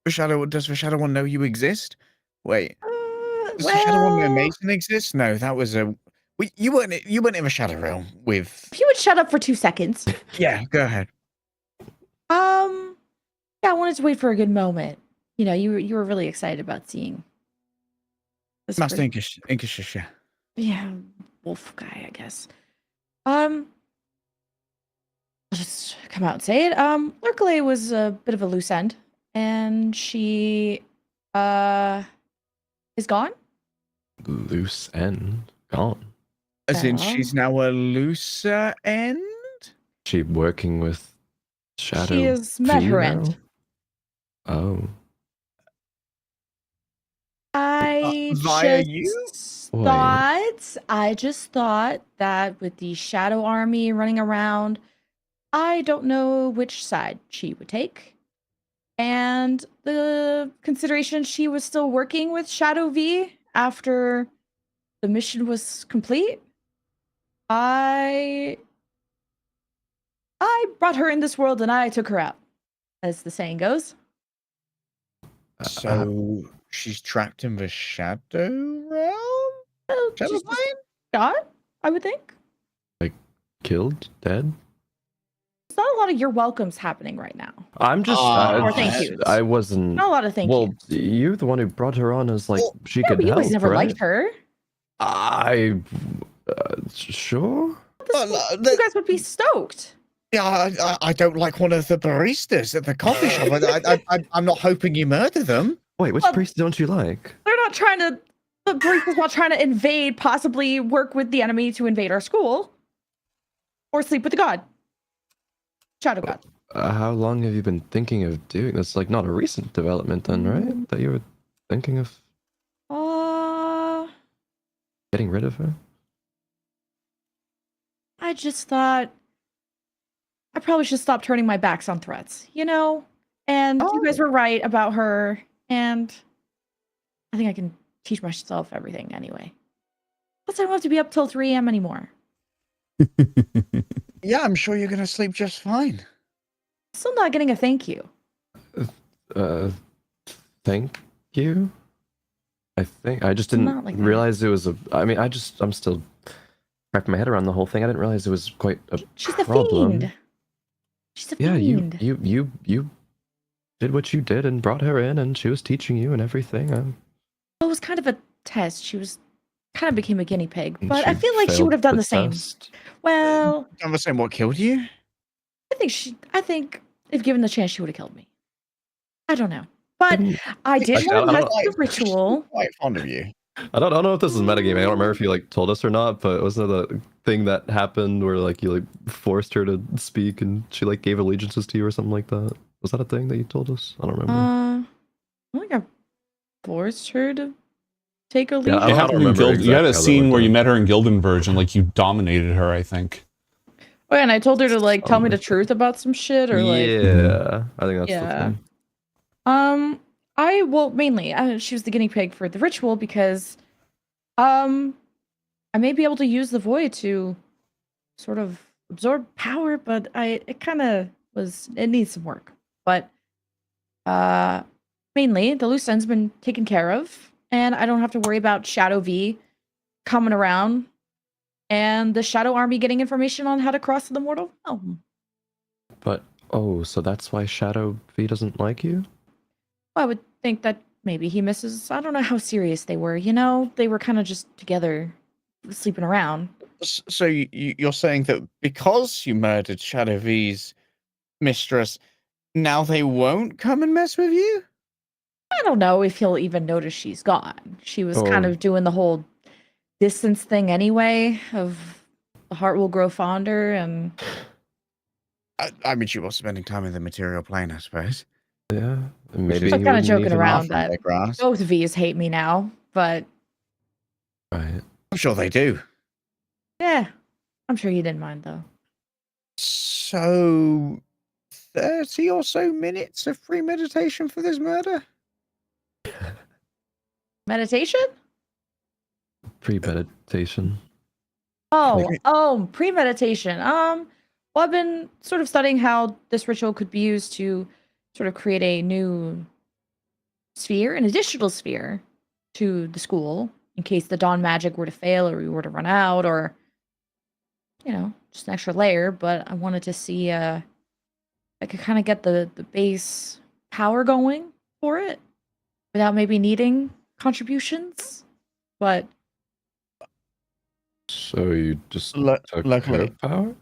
the Shadow? Does the Shadow One know you exist? Wait, does the Shadow One know Well, Mason exists? No, that was a. You weren't in the Shadow Realm with. if you would shut up for 2 seconds. Yeah, go ahead. Yeah, I wanted to wait for a good moment. You know, you were really excited about seeing this Master person. Inkish. Yeah, wolf guy, I guess. I'll just come out and say it. Lurkle was a bit of a loose end, and she is gone. Loose end. Gone. As in, Well. she's now a looser end. She working with Shadow. She has met V her now? end. Oh. I via just you? Wait. I just thought that with the Shadow Army running around, I don't know which side she would take. And the consideration she was still working with Shadow V after the mission was complete, I brought her in this world and I took her out, as the saying goes. So she's trapped in the Shadow Realm. Well, Shadow she's just Plane? gone, I would think. Killed? Dead? There's not a lot of you're welcomes happening right now. I'm just. Or thank yous. I wasn't. Not a lot of thank well, yous. you're the one who brought her on as like she Yeah, could but you help. guys never right? liked her. Sure. You guys would be stoked. Yeah, I don't like one of the baristas at the coffee shop. I'm not hoping you murder them. Wait, which Well- priest don't you like? They're not trying to. The Barista's not trying to invade, possibly work with the enemy to invade our school, or sleep with the god, Shadow God. how long have you been thinking of doing this? Like, not a recent development, then, right? That you were thinking of getting rid of her? I just thought I probably should stop turning my backs on threats, you know? And you guys were right about her, and I think I can teach myself everything anyway. Plus, I don't have to be up till 3 a.m. anymore. Yeah, I'm sure you're going to sleep just fine. Still not getting a thank you. Thank you? I think I just Not didn't like that. realize it was a. I mean, I'm still wrapping my head around the whole thing. I didn't realize it was quite a She's a problem. fiend. She's a Yeah, fiend. you did what you did and brought her in, and she was teaching you and everything. It was kind of a test. She was kind of became a guinea pig, And but I she feel like she failed would have done the the same. test. Well, I'm saying what killed you? I think if given the chance, she would have killed me. I don't know, but I did Actually, I learn don't how know. to do ritual. Quite fond of you. I don't know if this is metagaming. I don't remember if you like told us or not, but wasn't it the thing that happened where like you like forced her to speak and she like gave allegiances to you or something like that? Was that a thing that you told us? I don't remember. I think I forced her to take a lead. I It don't happened in remember Guild. You had exactly a how that scene worked where you out. met her in Gildenverge and like you dominated her, I think. Oh, and I told her to like tell me the Something. truth about some shit or like Yeah, I think that's the Yeah. thing. Mainly she was the guinea pig for the ritual because I may be able to use the void to sort of absorb power, but it kind of it needs some work. But mainly the loose end's been taken care of, and I don't have to worry about Shadow V coming around and the Shadow Army getting information on how to cross the mortal realm. But so that's why Shadow V doesn't like you? I would think that maybe he misses. I don't know how serious they were. You know, they were kind of just together, sleeping around. So you're saying that because you murdered Shadow V's mistress, now they won't come and mess with you? I don't know if he'll even notice she's gone. She was kind Oh. of doing the whole distance thing anyway. Of the heart will grow fonder, and I mean, she was spending time in the material plane, I suppose. Yeah, maybe Which he is I'm kind of wouldn't joking even around offer- that Their grasp. both V's hate me now. But Right. I'm sure they do. yeah, I'm sure he didn't mind though. So, 30 or so minutes of premeditation for this murder? Meditation? Premeditation. Premeditation. Well, I've been sort of studying how this ritual could be used to sort of create a new sphere, an additional sphere to the school in case the dawn magic were to fail or we were to run out or, you know, just an extra layer. But I wanted to see I could kind of get the base power going for it without maybe needing contributions. But So you just took luckily- her power?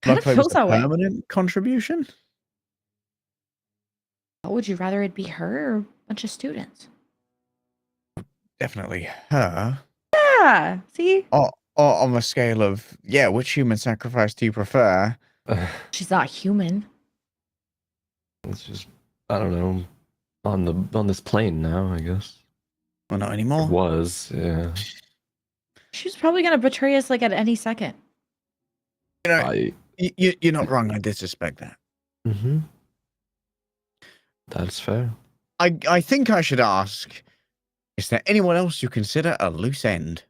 kind of Luckily, it feels was a that way. permanent contribution. Would you rather it be her or a bunch of students? Definitely her. Yeah, see? Or on a scale of, yeah, which human sacrifice do you prefer? She's not human. It's just I don't know. On this plane now, I guess. Well, not It anymore. was, yeah. She's probably gonna betray us like at any second. You know, you're not wrong. I did suspect that. Mm-hmm. That's fair. I think I should ask, is there anyone else you consider a loose end?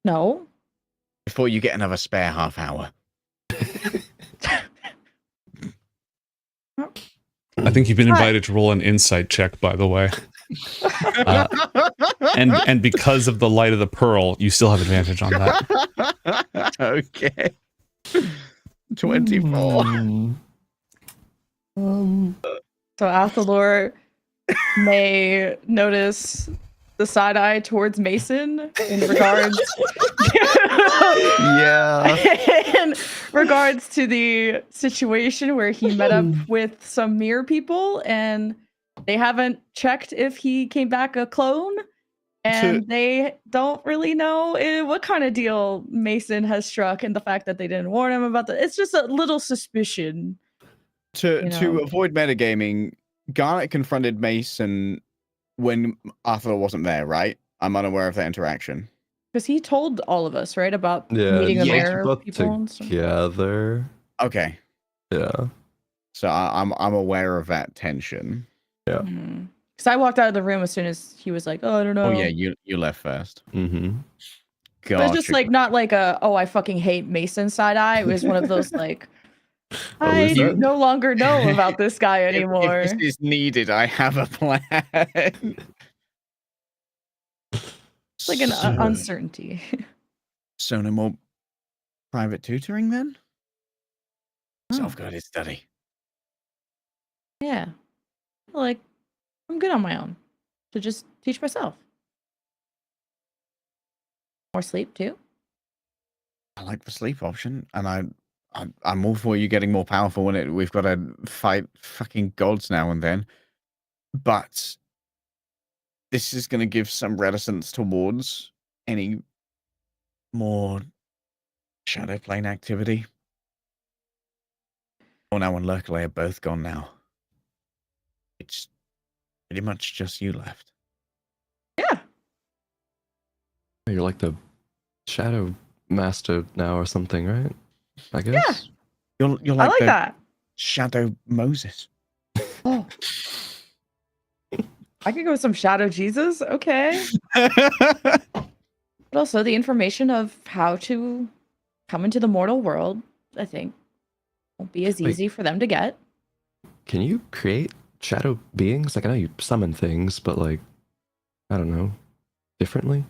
No. Before you get another spare half hour. I think you've been invited to roll an insight check, by the way. And because of the light of the pearl, you still have advantage on that. Okay. 24. So Athalor may notice the side eye towards Mason in regards Yeah. in regards to the situation where he met up with some mirror people and they haven't checked if he came back a clone And they don't really know what kind of deal Mason has struck, and the fact that they didn't warn him about that. It's just a little suspicion. To avoid metagaming, Garnet confronted Mason when Arthur wasn't there, right? I'm unaware of that interaction. Because he told all of us, right, about Yeah, meeting the yeah. mayor both people and stuff. together. Okay, Yeah. so I'm aware of that tension. Yeah. Because I walked out of the room as soon as he was like, "Oh, I don't know." Oh yeah, you left first. Mm-hmm. But it's just like not like a I fucking hate Mason side eye. It was one of those like I loose end? no longer know about this guy anymore. If this is needed, I have a plan. It's like an uncertainty. So no more private tutoring then? Oh. Self-guided study. Yeah. Like I'm good on my own to just teach myself. More sleep too. I like the sleep option, and I'm all for you getting more powerful when we've got to fight fucking gods now and then. But this is going to give some reticence towards any more shadow plane activity. Now and Lurkley are both gone now. It's pretty much just you left. Yeah. You're like the shadow master now or something, right? I guess. You're I like like the that. Shadow Moses. Oh. I could go with some Shadow Jesus. Okay. But also the information of how to come into the mortal world, I think, won't be as Wait. easy for them to get. Can you create shadow beings? Like I know you summon things, but like I don't know, differently.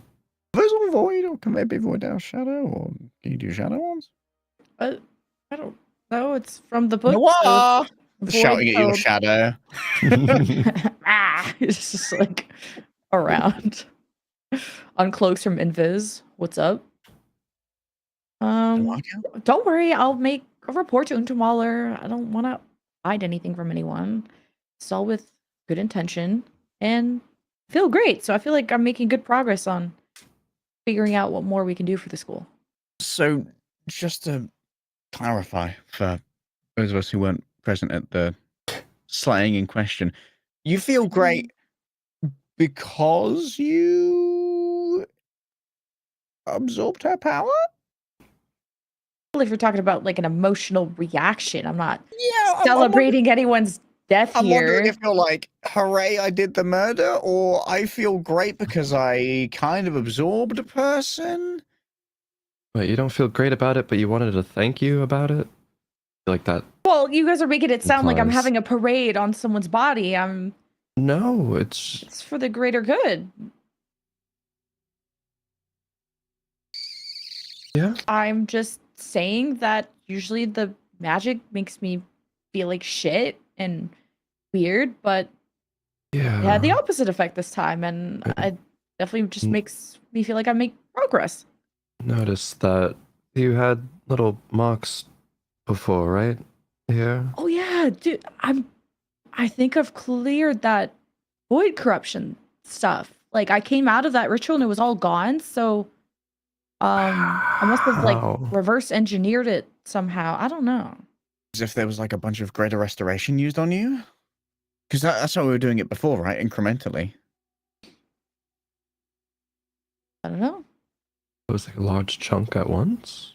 Those all void, or can they be void out of shadow, or can you do shadow ones? I don't know. It's from the book. Noah! Void Shouting at your code. shadow. Ah, it's just like around. Uncloaks from Invis. What's up? Don't worry. I'll make a report to Untermaler. I don't want to hide anything from anyone. It's all with good intention and feel great. So I feel like I'm making good progress on figuring out what more we can do for the school. So, just to clarify for those of us who weren't present at the slaying in question, you feel great because you absorbed her power? If you're talking about like an emotional reaction, I'm not Yeah, celebrating anyone's death I'm here. wondering if you're like, hooray, I did the murder, or I feel great because I kind of absorbed a person. Wait, you don't feel great about it, but you wanted to thank you about it? Like that? Well, you guys are making it sound like I'm Implies- having a parade on someone's body. No, it's It's for the greater good. yeah. I'm just saying that usually the magic makes me feel like shit and weird, but Yeah. it had the opposite effect this time, and it definitely just makes me feel like I make progress. Noticed that you had little marks before, right? Here. Oh yeah, dude, I think I've cleared that void corruption stuff. Like I came out of that ritual and it was all gone, so I must have like Wow. reverse engineered it somehow. I don't know. As if there was like a bunch of greater restoration used on you? Because that's how we were doing it before, right? Incrementally. I don't know. It was like a large chunk at once.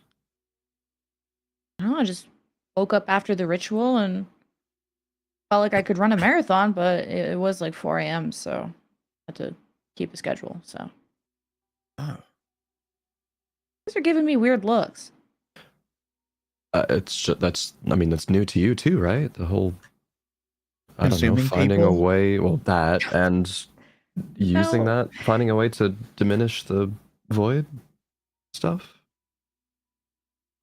I don't know. I just woke up after the ritual and felt like I could run a marathon, but it was like 4 a.m. So I had to keep a schedule. So Oh. these are giving me weird looks. It's just, that's new to you too, right? The whole I don't know, Consuming finding a people? way. Well, that and using No. that, finding a way to diminish the void stuff.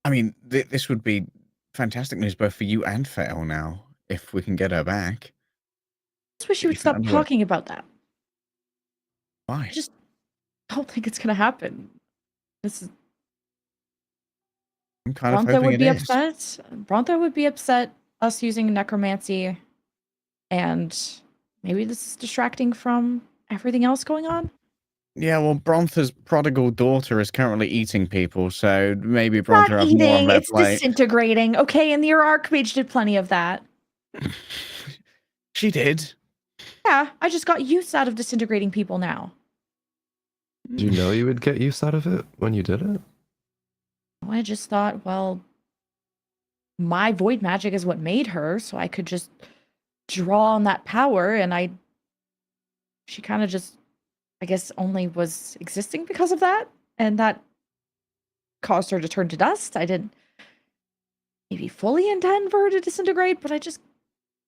I mean, this would be fantastic news both for you and for Elle now, if we can get her back. I just wish you would stop found what? talking about that. Why? I just don't think it's gonna happen. This is I'm kind of Brontha hoping would it be is. upset. Brontha would be upset us using necromancy, and maybe this is distracting from everything else going on. Yeah, well, Brontha's prodigal daughter is currently eating people, so maybe Not Brontha have more on eating, their it's plate. disintegrating. Okay, and your archmage did plenty of that. She did. Yeah, I just got use out of disintegrating people now. Did you know you would get use out of it when you did it? I just thought, well, my void magic is what made her, so I could just draw on that power, and she kind of just, I guess, only was existing because of that, and that caused her to turn to dust. I didn't maybe fully intend for her to disintegrate, but I just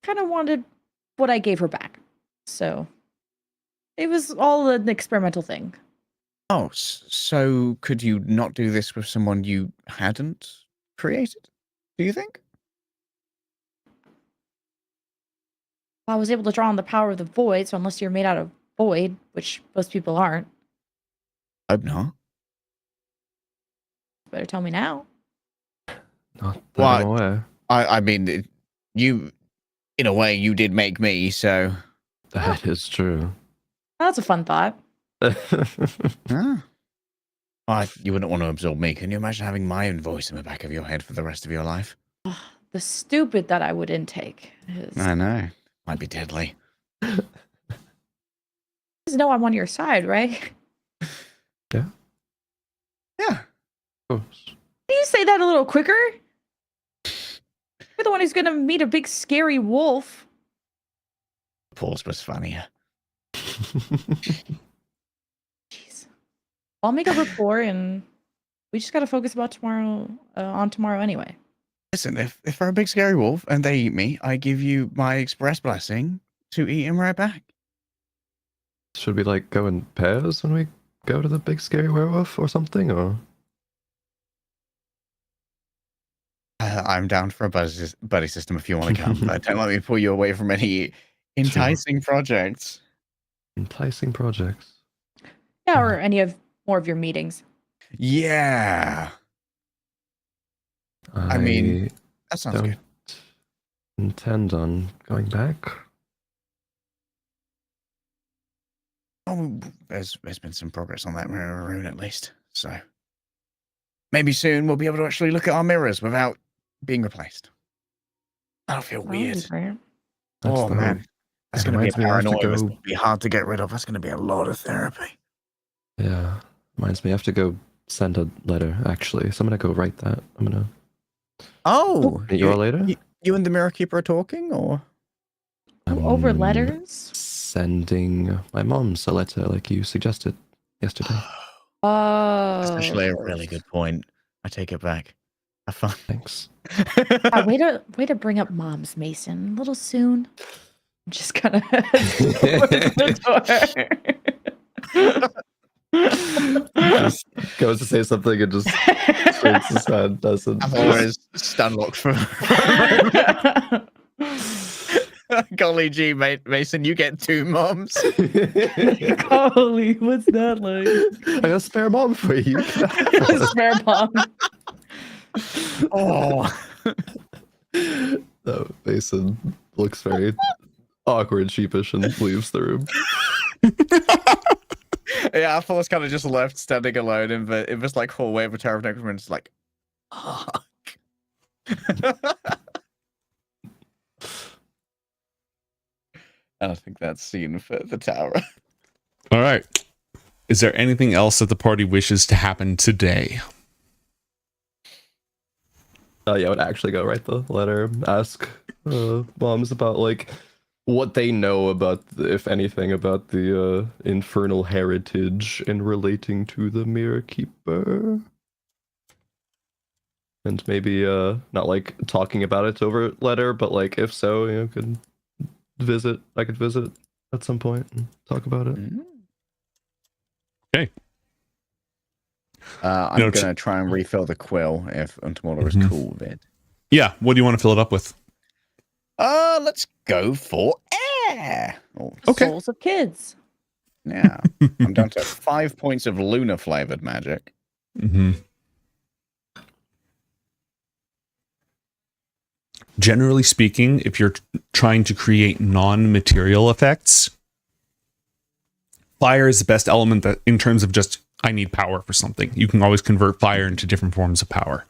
kind of wanted what I gave her back. So it was all an experimental thing. Oh, so could you not do this with someone you hadn't created? Do you think? I was able to draw on the power of the void, so unless you're made out of void, which most people aren't, Hope not. better tell me now. Not that Well, I'm aware. I mean, you, in a way, you did make me, so. That is true. That's a fun thought. Huh? You wouldn't want to absorb me. Can you imagine having my own voice in the back of your head for the rest of your life? The stupid that I would intake is. I know. Might be deadly. Just know I'm on your side, right? Yeah. Of course. Can you say that a little quicker? You're the one who's gonna meet a big scary wolf. Pause was funnier. Jeez. I'll make a rapport, and we just gotta focus about tomorrow on tomorrow anyway. Listen, if they're a big scary wolf and they eat me, I give you my express blessing to eat him right back. Should we like go in pairs when we go to the big scary werewolf or something? Or I'm down for a buddy system if you want to come, but don't let me pull you away from any enticing projects. enticing projects? Yeah, or any of more of your meetings. Yeah, I mean, that sounds don't good. intend on going back. Oh, there's been some progress on that rune at least, so maybe soon we'll be able to actually look at our mirrors without being replaced. That'll feel weird. Right? That's Oh the man, hope. that's It going to be a reminds me I have to paranoia that's go- going to be hard to get rid of. That's going to be a lot of therapy. Yeah, reminds me I have to go send a letter. Actually, so I'm gonna go write that. I'm gonna Oh, meet you all later. you and the mirror keeper are talking, or? Over letters? Sending my mom's a letter like you suggested yesterday. Oh. That's actually a really good point. I take it back. Have fun. Thanks. Way to bring up moms, Mason. A little soon. I'm just gonna Just goes to say something and just shakes his head, doesn't. I've always stunlocked for. Golly gee, mate, Mason, you get 2 moms. Holy, what's that like? I got a spare mom for you. Spare mom. Oh, No, Mason looks very awkward, sheepish, and leaves the room. yeah. I was kind of just left standing alone in this like hallway of a tower of necromants, like, fuck. I think that's scene for the tower. All right. Is there anything else that the party wishes to happen today? Yeah, I would actually go write the letter, ask moms about like what they know about, if anything, about the infernal heritage in relating to the Mirror Keeper. And maybe not like talking about it over letter, but like if so, I could visit at some point and talk about it. Okay. I'm No, gonna try and refill the quill if Untomorrow is cool with it. Yeah. What do you want to fill it up with? Let's go for air. Oh, Okay. Souls of kids. yeah. I'm down to 5 points of lunar flavored magic. Mm-hmm. Generally speaking, if you're trying to create non-material effects, Fire is the best element that in terms of just, I need power for something. You can always convert fire into different forms of power.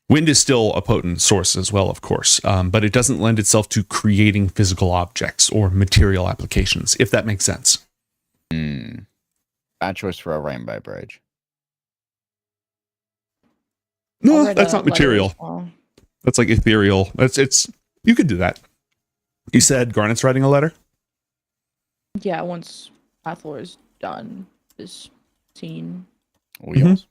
Wind is still a potent source as well, of course, but it doesn't lend itself to creating physical objects or material applications, if that makes sense. Bad choice for a rainbow bridge. No, I'll write that's a not letter material. as well. That's like ethereal. It's you could do that. You said Garnet's writing a letter? Yeah, once Athor is done this scene, All yours.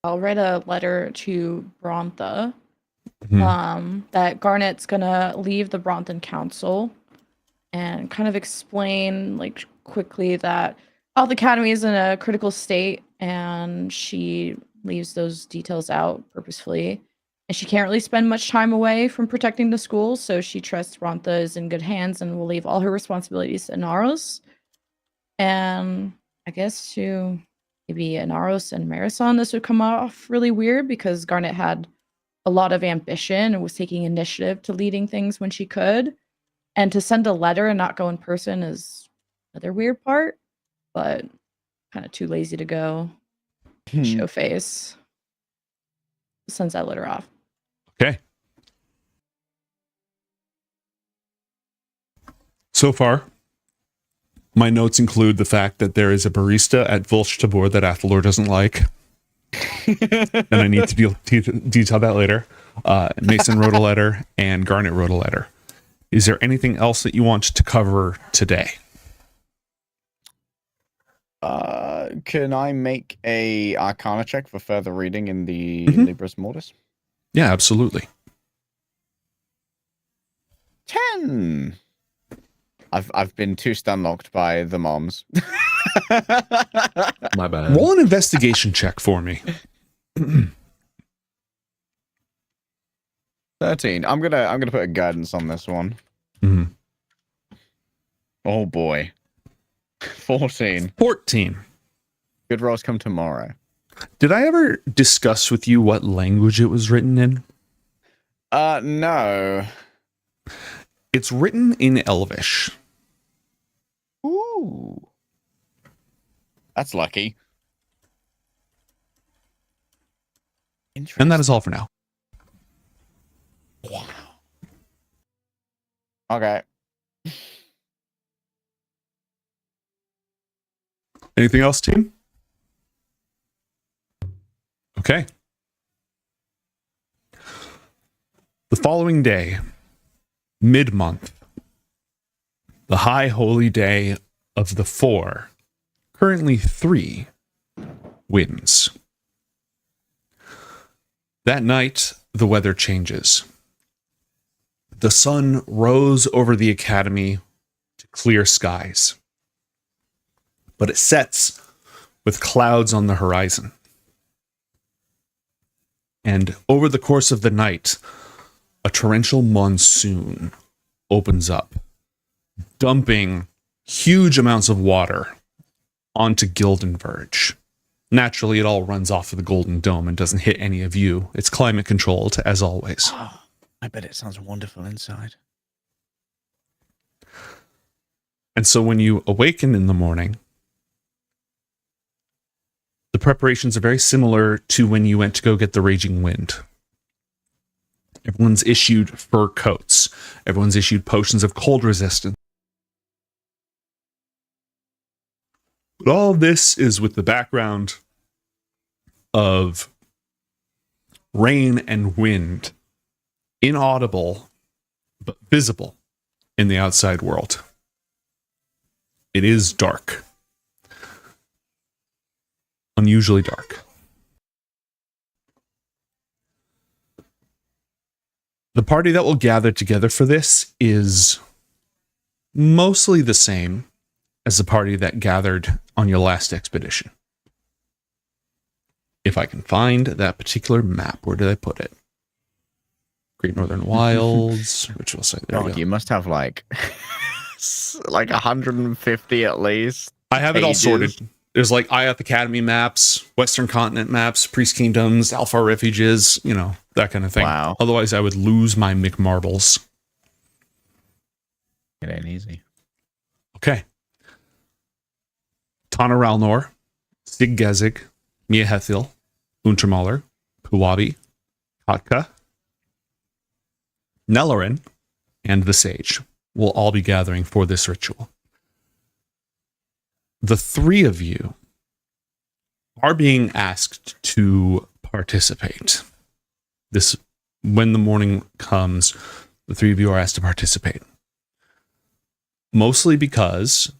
I'll write a letter to Brontha. Mhm. That Garnet's gonna leave the Bronthan Council and kind of explain, like, quickly that Ioth Academy is in a critical state, and she leaves those details out purposefully. And she can't really spend much time away from protecting the school, so she trusts Brontha is in good hands and will leave all her responsibilities to Inaros. And I guess to maybe Inaros and Marisol, this would come off really weird because Garnet had a lot of ambition and was taking initiative to leading things when she could. And to send a letter and not go in person is another weird part, but kind of too lazy to go show face. Sends that letter off. Okay. So far, my notes include the fact that there is a barista at Volch Tabor that Athalor doesn't like. And I need to detail that later. Mason wrote a letter and Garnet wrote a letter. Is there anything else that you want to cover today? Can I make a Arcana check for further reading in the Libris Mortis? Yeah, absolutely. 10. I've been too stun locked by the moms. My bad. Roll an investigation check for me. 13. I'm gonna put a guidance on this one. Mhm. Oh boy. 14. 14. Good rolls come tomorrow. Did I ever discuss with you what language it was written in? No. It's written in Elvish. Ooh. That's lucky. Interesting. And that is all for now. Wow. Okay. Anything else, team? Okay. The following day, mid-month, the high holy day of the 4, currently 3, winds. That night, the weather changes. The sun rose over the academy to clear skies, but it sets with clouds on the horizon. And over the course of the night, a torrential monsoon opens up, dumping huge amounts of water onto Gilden Verge. Naturally, it all runs off of the Golden Dome and doesn't hit any of you. It's climate controlled, as always. Oh, I bet it sounds wonderful inside. And so when you awaken in the morning, the preparations are very similar to when you went to go get the Raging Wind. Everyone's issued fur coats. Everyone's issued potions of cold resistance. But all of this is with the background of rain and wind, inaudible but visible in the outside world. It is dark. Unusually dark. The party that will gather together for this is mostly the same as the party that gathered on your last expedition. If I can find that particular map, where did I put it? Great Northern Wilds, which will say there we God, go. you must have like 150 at least. I have it all pages. sorted. There's like Ioth Academy maps, Western Continent maps, Priest Kingdoms, Alpha Refuges, you know, that kind of thing. Wow. Otherwise, I would lose my McMarbles. It ain't easy. Okay. Tana Ralnor, Sig Gezig, Miehethil, Untermaler, Puwabi, Katka, Nelorin, and the Sage will all be gathering for this ritual. The three of you are being asked to participate. This, when the morning comes, the three of you are asked to participate. Mostly because,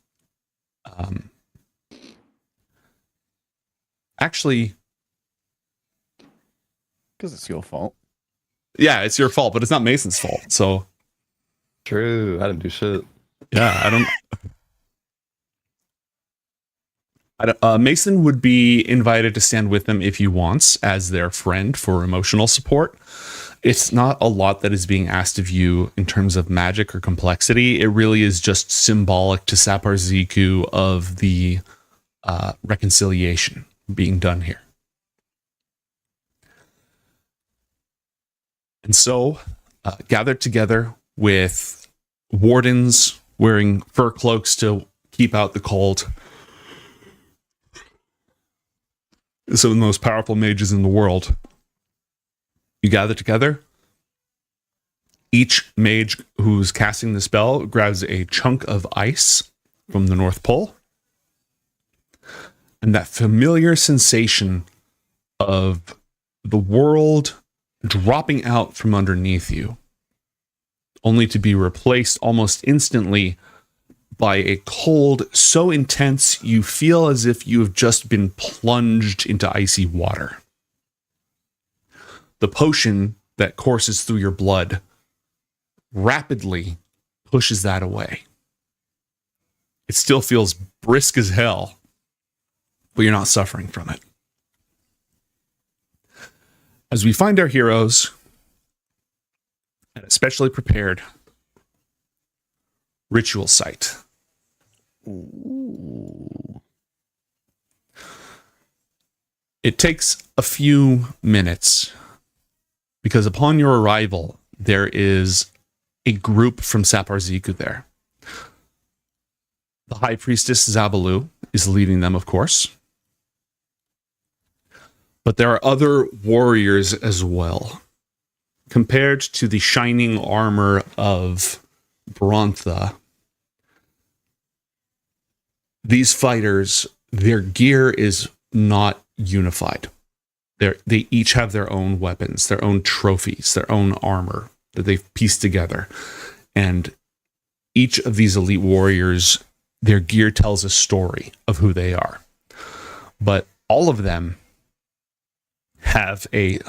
actually, Because it's your fault. yeah, it's your fault, but it's not Mason's fault. So, True. I didn't do shit. yeah, Mason would be invited to stand with them if he wants as their friend for emotional support. It's not a lot that is being asked of you in terms of magic or complexity. It really is just symbolic to Sapar Ziku of the reconciliation being done here. And so, gathered together with wardens wearing fur cloaks to keep out the cold, some of the most powerful mages in the world. You gather together. Each mage who's casting the spell grabs a chunk of ice from the North Pole. And that familiar sensation of the world dropping out from underneath you, only to be replaced almost instantly by a cold so intense you feel as if you have just been plunged into icy water. The potion that courses through your blood rapidly pushes that away. It still feels brisk as hell, but you're not suffering from it. As we find our heroes, at a specially prepared ritual site. Ooh. It takes a few minutes because upon your arrival, there is a group from Sapar Ziku there. The High Priestess Zabalu is leading them, of course. But there are other warriors as well. Compared to the shining armor of Brontha, these fighters, their gear is not unified. They each have their own weapons, their own trophies, their own armor that they've pieced together. And each of these elite warriors, their gear tells a story of who they are. But all of them have a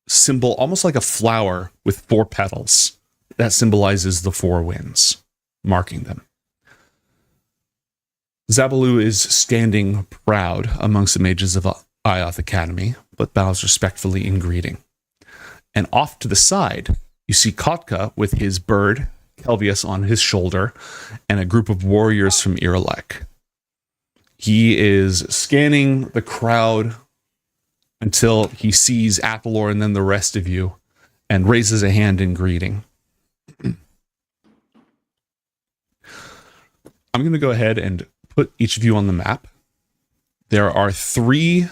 symbol, almost like a flower with 4 petals, that symbolizes the 4 winds, marking them. Zabalu is standing proud amongst the mages of Ioth Academy, but bows respectfully in greeting. And off to the side, you see Kotka with his bird, Kelvius, on his shoulder, and a group of warriors from Irelek. He is scanning the crowd until he sees Athalor and then the rest of you, and raises a hand in greeting. I'm going to go ahead and put each of you on the map. There are 3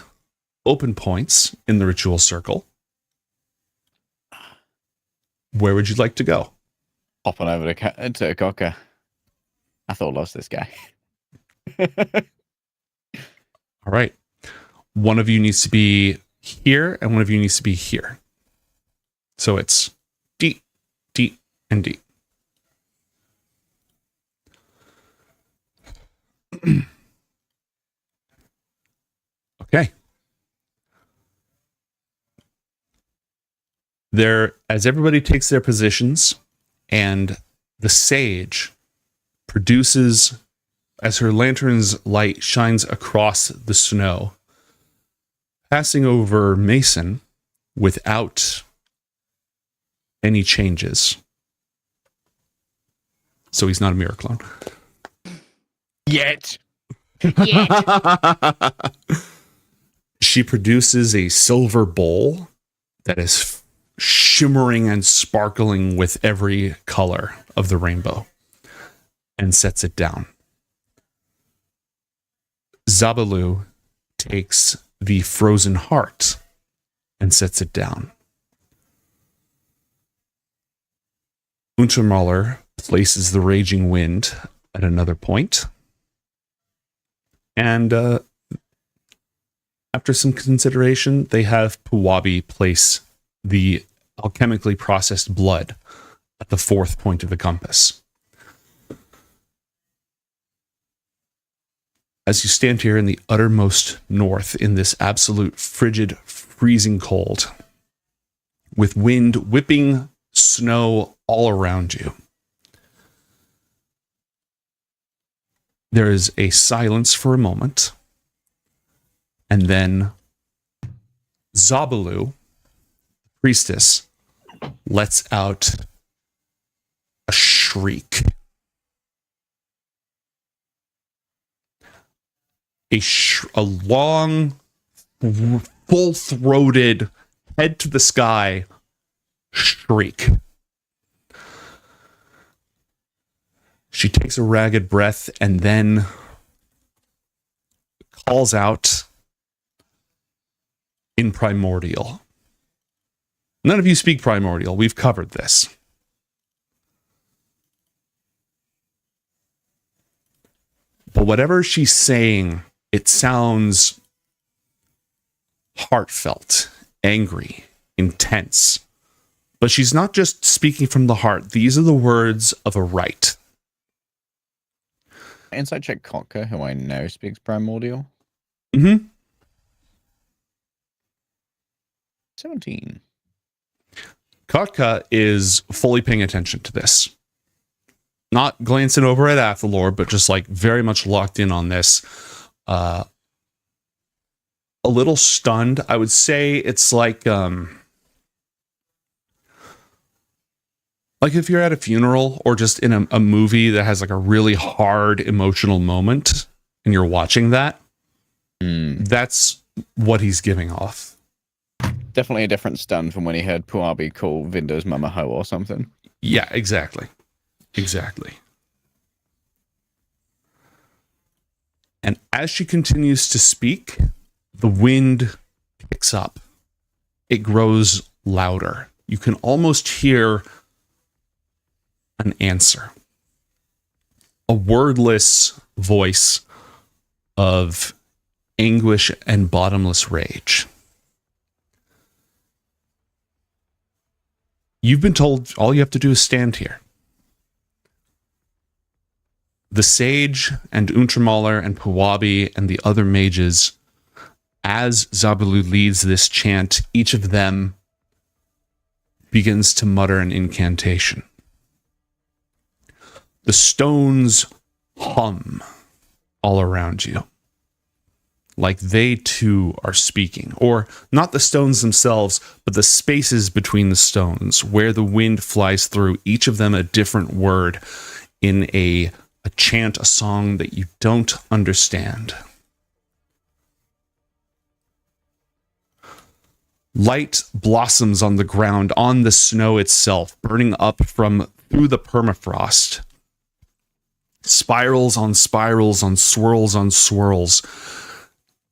open points in the ritual circle. Where would you like to go? Hop on over to Cocker. I thought lost this guy. All right. One of you needs to be here, and one of you needs to be here. So it's D, D, and D. Okay. As everybody takes their positions, and the sage produces, as her lantern's light shines across the snow, passing over Mason without any changes. So he's not a mirror clone. Yet. She produces a silver bowl that is shimmering and sparkling with every color of the rainbow. and sets it down. Zabalu takes the frozen heart and sets it down. Untermaler places the raging wind at another point. And after some consideration, they have Puwabi place the alchemically processed blood at the fourth point of the compass. As you stand here in the uttermost north in this absolute frigid, freezing cold, with wind whipping snow all around you, there is a silence for a moment, and then Zabalu, priestess, lets out a shriek. A long, full-throated, head to the sky shriek. She takes a ragged breath and then calls out in Primordial. None of you speak Primordial. We've covered this. But whatever she's saying, it sounds heartfelt, angry, intense. But she's not just speaking from the heart. These are the words of a rite. Insight check Kotka, who I know speaks Primordial. Mm-hmm. 17. Kotka is fully paying attention to this. Not glancing over at Athalor, but just like very much locked in on this. A little stunned. I would say it's like if you're at a funeral or just in a movie that has like a really hard emotional moment and you're watching that. That's what he's giving off. Definitely a different stun from when he heard Puabi call Vindo's mama ho or something. Yeah, exactly. Exactly. And as she continues to speak, the wind picks up. It grows louder. You can almost hear an answer. A wordless voice of anguish and bottomless rage. You've been told all you have to do is stand here. The sage and Untermaler and Puwabi and the other mages, as Zabalu leads this chant, each of them begins to mutter an incantation. The stones hum all around you, like they too are speaking. Or not the stones themselves, but the spaces between the stones, where the wind flies through, each of them a different word in a chant, a song that you don't understand. Light blossoms on the ground, on the snow itself, burning up from through the permafrost. Spirals on swirls on swirls,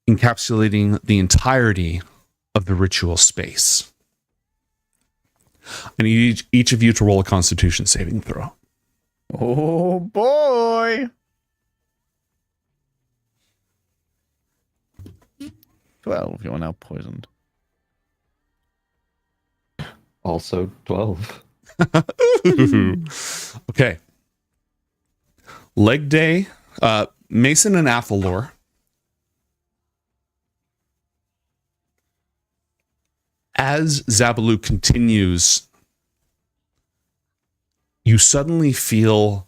encapsulating the entirety of the ritual space. I need each of you to roll a Constitution saving throw. Oh boy! 12. You are now poisoned. Also 12. Okay. Leg day. Mason and Athalor. As Zabalu continues, you suddenly feel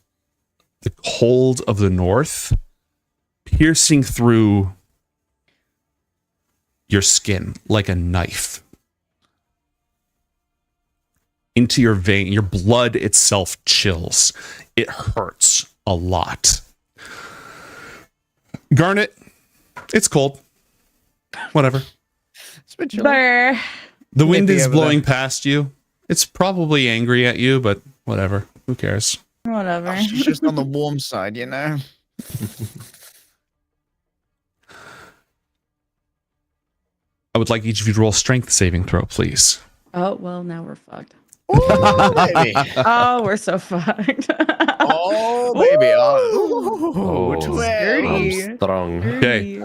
the cold of the north piercing through your skin like a knife into your vein. Your blood itself chills. It hurts a lot. Garnet, it's cold. Whatever. It's been chilly. Brr. The wind Maybe is over blowing there. past you. It's probably angry at you, but whatever. Who cares? Oh, Whatever. She's just on the warm side, you know? I would like each of you to roll strength saving throw, please. Oh, well, now we're fucked. Ooh, baby. Oh, we're so fucked. Oh, baby. Oh, 12. Dirty. strong. Okay.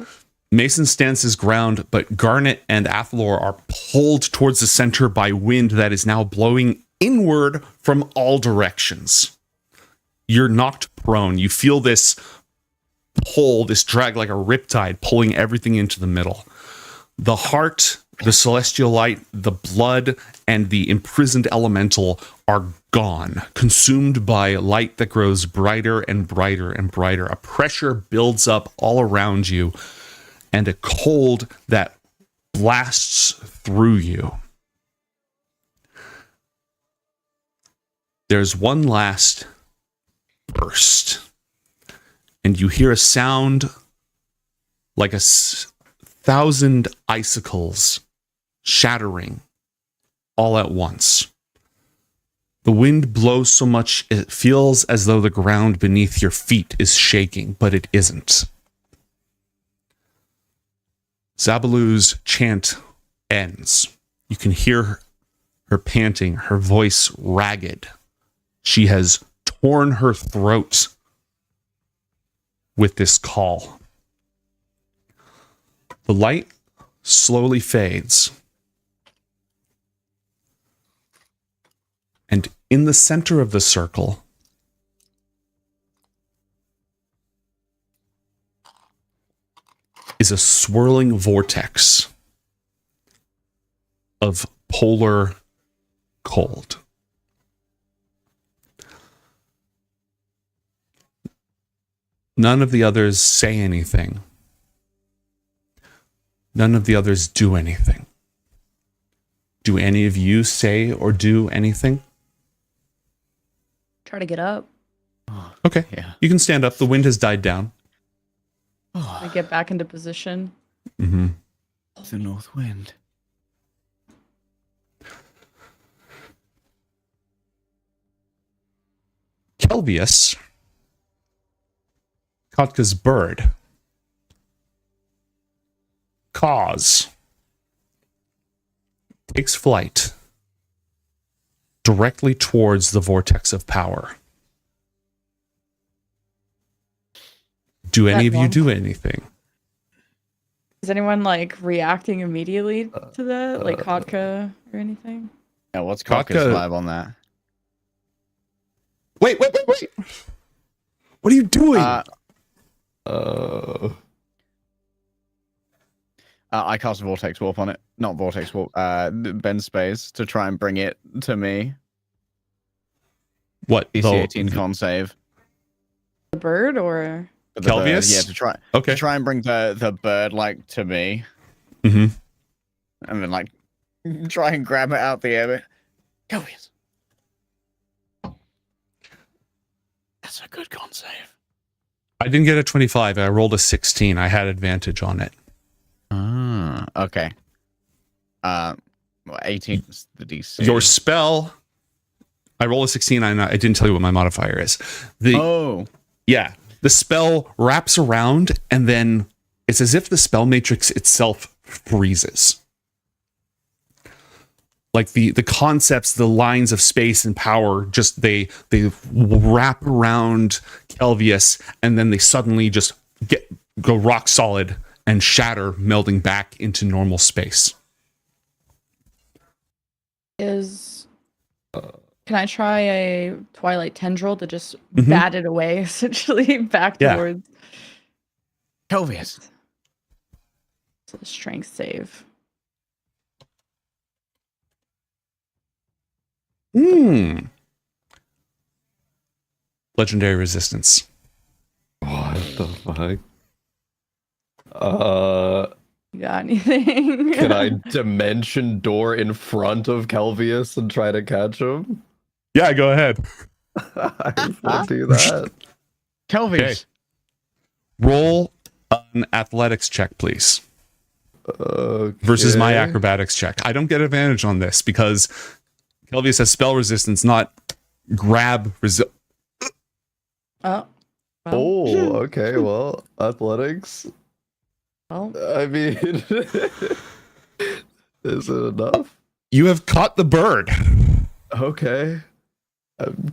Mason stands his ground, but Garnet and Athalor are pulled towards the center by wind that is now blowing inward from all directions. You're knocked prone. You feel this pull, this drag like a riptide pulling everything into the middle. The heart, the celestial light, the blood, and the imprisoned elemental are gone, consumed by light that grows brighter and brighter and brighter. A pressure builds up all around you, and a cold that blasts through you. There's one last burst, and you hear a sound like 1,000 icicles shattering all at once. The wind blows so much it feels as though the ground beneath your feet is shaking, but it isn't. Zabalu's chant ends. You can hear her panting, her voice ragged. She has torn her throat with this call. The light slowly fades. And in the center of the circle is a swirling vortex of polar cold. None of the others say anything. None of the others do anything. Do any of you say or do anything? Try to get up. Okay. Yeah. You can stand up. The wind has died down. I get back into position. Mm-hmm. The north wind. Kelvius, Kotka's bird, Cause, takes flight directly towards the vortex of power. Do any of you do anything? Is anyone like reacting immediately to that? Like Kotka or anything? Yeah, what's Kotka- Kotka's vibe on that? Wait. What are you doing? I cast a Vortex Warp on it. Not Vortex Warp, bend space to try and bring it to me. What? DC 18 con save. The bird or For the bird. Kelvius? Yeah, Okay. to try and bring the bird like to me. Mm-hmm. And then like try and grab it out the air. Kelvius. That's a good con save. I didn't get a 25. I rolled a 16. I had advantage on it. Ah, okay. 18 is the DC. Your spell, I roll a 16. I didn't tell you what my modifier is. Yeah, the spell wraps around, and then it's as if the spell matrix itself freezes. Like the concepts, the lines of space and power, just they wrap around Kelvius, and then they suddenly just go rock solid and shatter, melding back into normal space. Can I try a Twilight Tendril to just bat it away, essentially, back Yeah. towards Kelvius. the strength save? Legendary resistance. What the fuck? You got anything? Can I dimension door in front of Kelvius and try to catch him? Yeah, go ahead. I will do that. Kelvius. Okay. Roll an athletics check, please. Versus my Okay. acrobatics check. I don't get advantage on this because Kelvius has spell resistance, not grab Oh. Well, Oh, okay. Well, athletics. well, I mean, is it enough? You have caught the bird. Okay.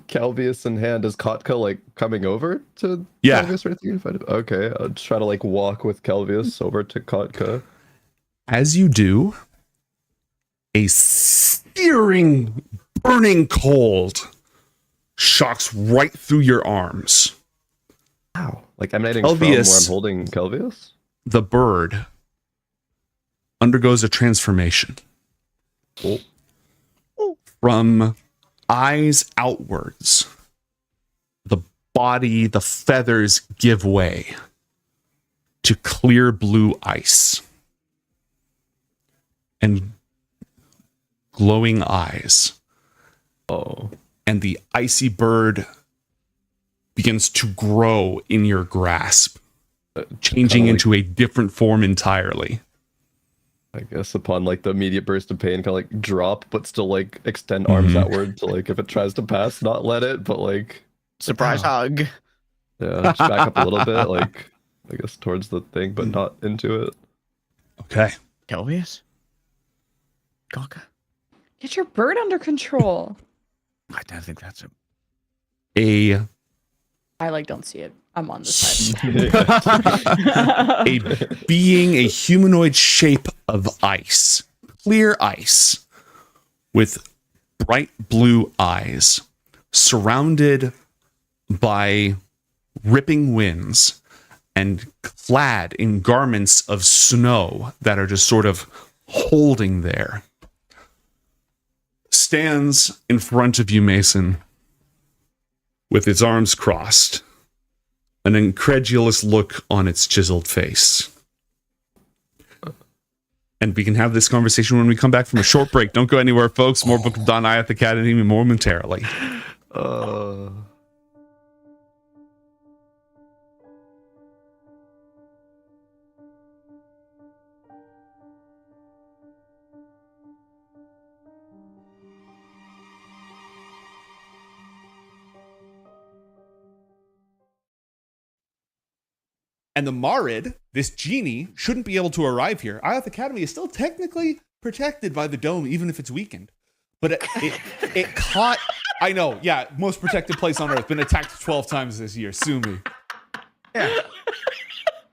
Calvius in hand. Is Kotka like coming over to Yeah. Calvius or anything? Okay, I'll just try to like walk with Calvius over to Kotka. As you do, a searing, burning cold shocks right through your arms. Wow. Like emanating from where I'm holding Calvius? The bird undergoes a transformation. Oh. From eyes outwards, the body, the feathers give way to clear blue ice and glowing eyes. Oh. And the icy bird begins to grow in your grasp, changing into a different form entirely. I guess upon like the immediate burst of pain, kind of like drop, but still like extend arms outward to like if it tries to pass, not let it, but like Surprise hug. yeah, just back up a little bit, like I guess towards the thing, but not into it. Okay. Kelvius? Gawker? get your bird under control. I don't think that's a... I like don't see it. I'm on this side. a being, a humanoid shape of ice, clear ice, with bright blue eyes, surrounded by ripping winds and clad in garments of snow that are just sort of holding there, stands in front of you, Mason, with its arms crossed, an incredulous look on its chiseled face. And we can have this conversation when we come back from a short break. Don't go anywhere, folks. More Book of Dawn, Ioth Academy momentarily. And the Marid, this genie, shouldn't be able to arrive here. Ioth Academy is still technically protected by the dome, even if it's weakened. But it caught... I know, yeah, most protected place on Earth. Been attacked 12 times this year. Sue me. Yeah.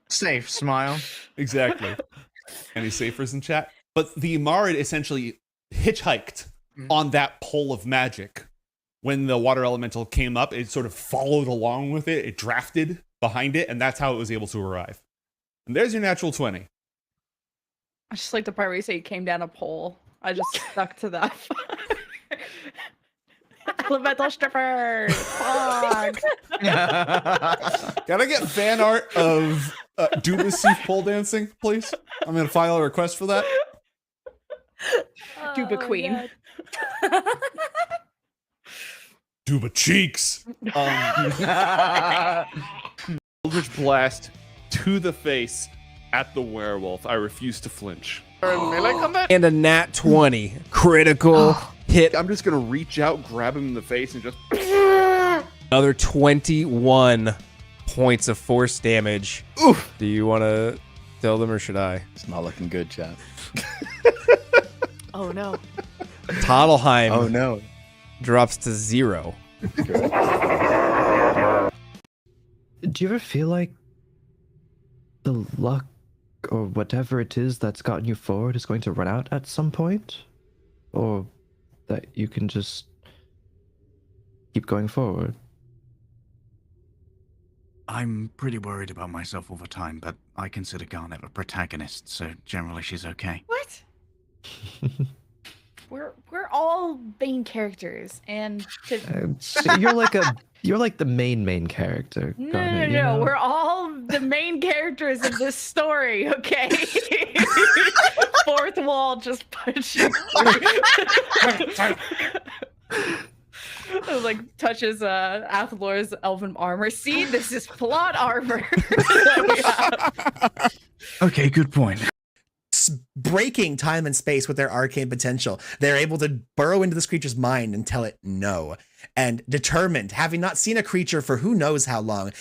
Safe, smile. Exactly. Any safers in chat? But the Marid essentially hitchhiked on that pole of magic. When the water elemental came up, it sort of followed along with it. It drafted behind it, and that's how it was able to arrive. And there's your natural 20. I just like the part where you say you came down a pole. I just stuck to that. Elemental stripper! Fuck! Can I get fan art of Duba Seif pole dancing, please? I'm going to file a request for that. Duba Queen. Duba cheeks! Eldritch Blast to the face at the werewolf. I refuse to flinch. And a nat 20. Critical hit. I'm just going to reach out, grab him in the face, and just... Another 21 points of force damage. Oof. Do you want to tell them or should I? It's not looking good, chat. Oh no. Toddleheim Oh no. drops to 0. Do you ever feel like the luck or whatever it is that's gotten you forward is going to run out at some point? Or that you can just keep going forward? I'm pretty worried about myself all the time, but I consider Garnet a protagonist, so generally she's okay. What? We're all main characters, and So you're like the main character. Garnet, you know? we're all the main characters in this story, okay? Fourth wall just punching. Like touches Athlor's elven armor. See, this is plot armor. Okay, good point. Breaking time and space with their arcane potential. They're able to burrow into this creature's mind and tell it no. and determined, having not seen a creature for who knows how long.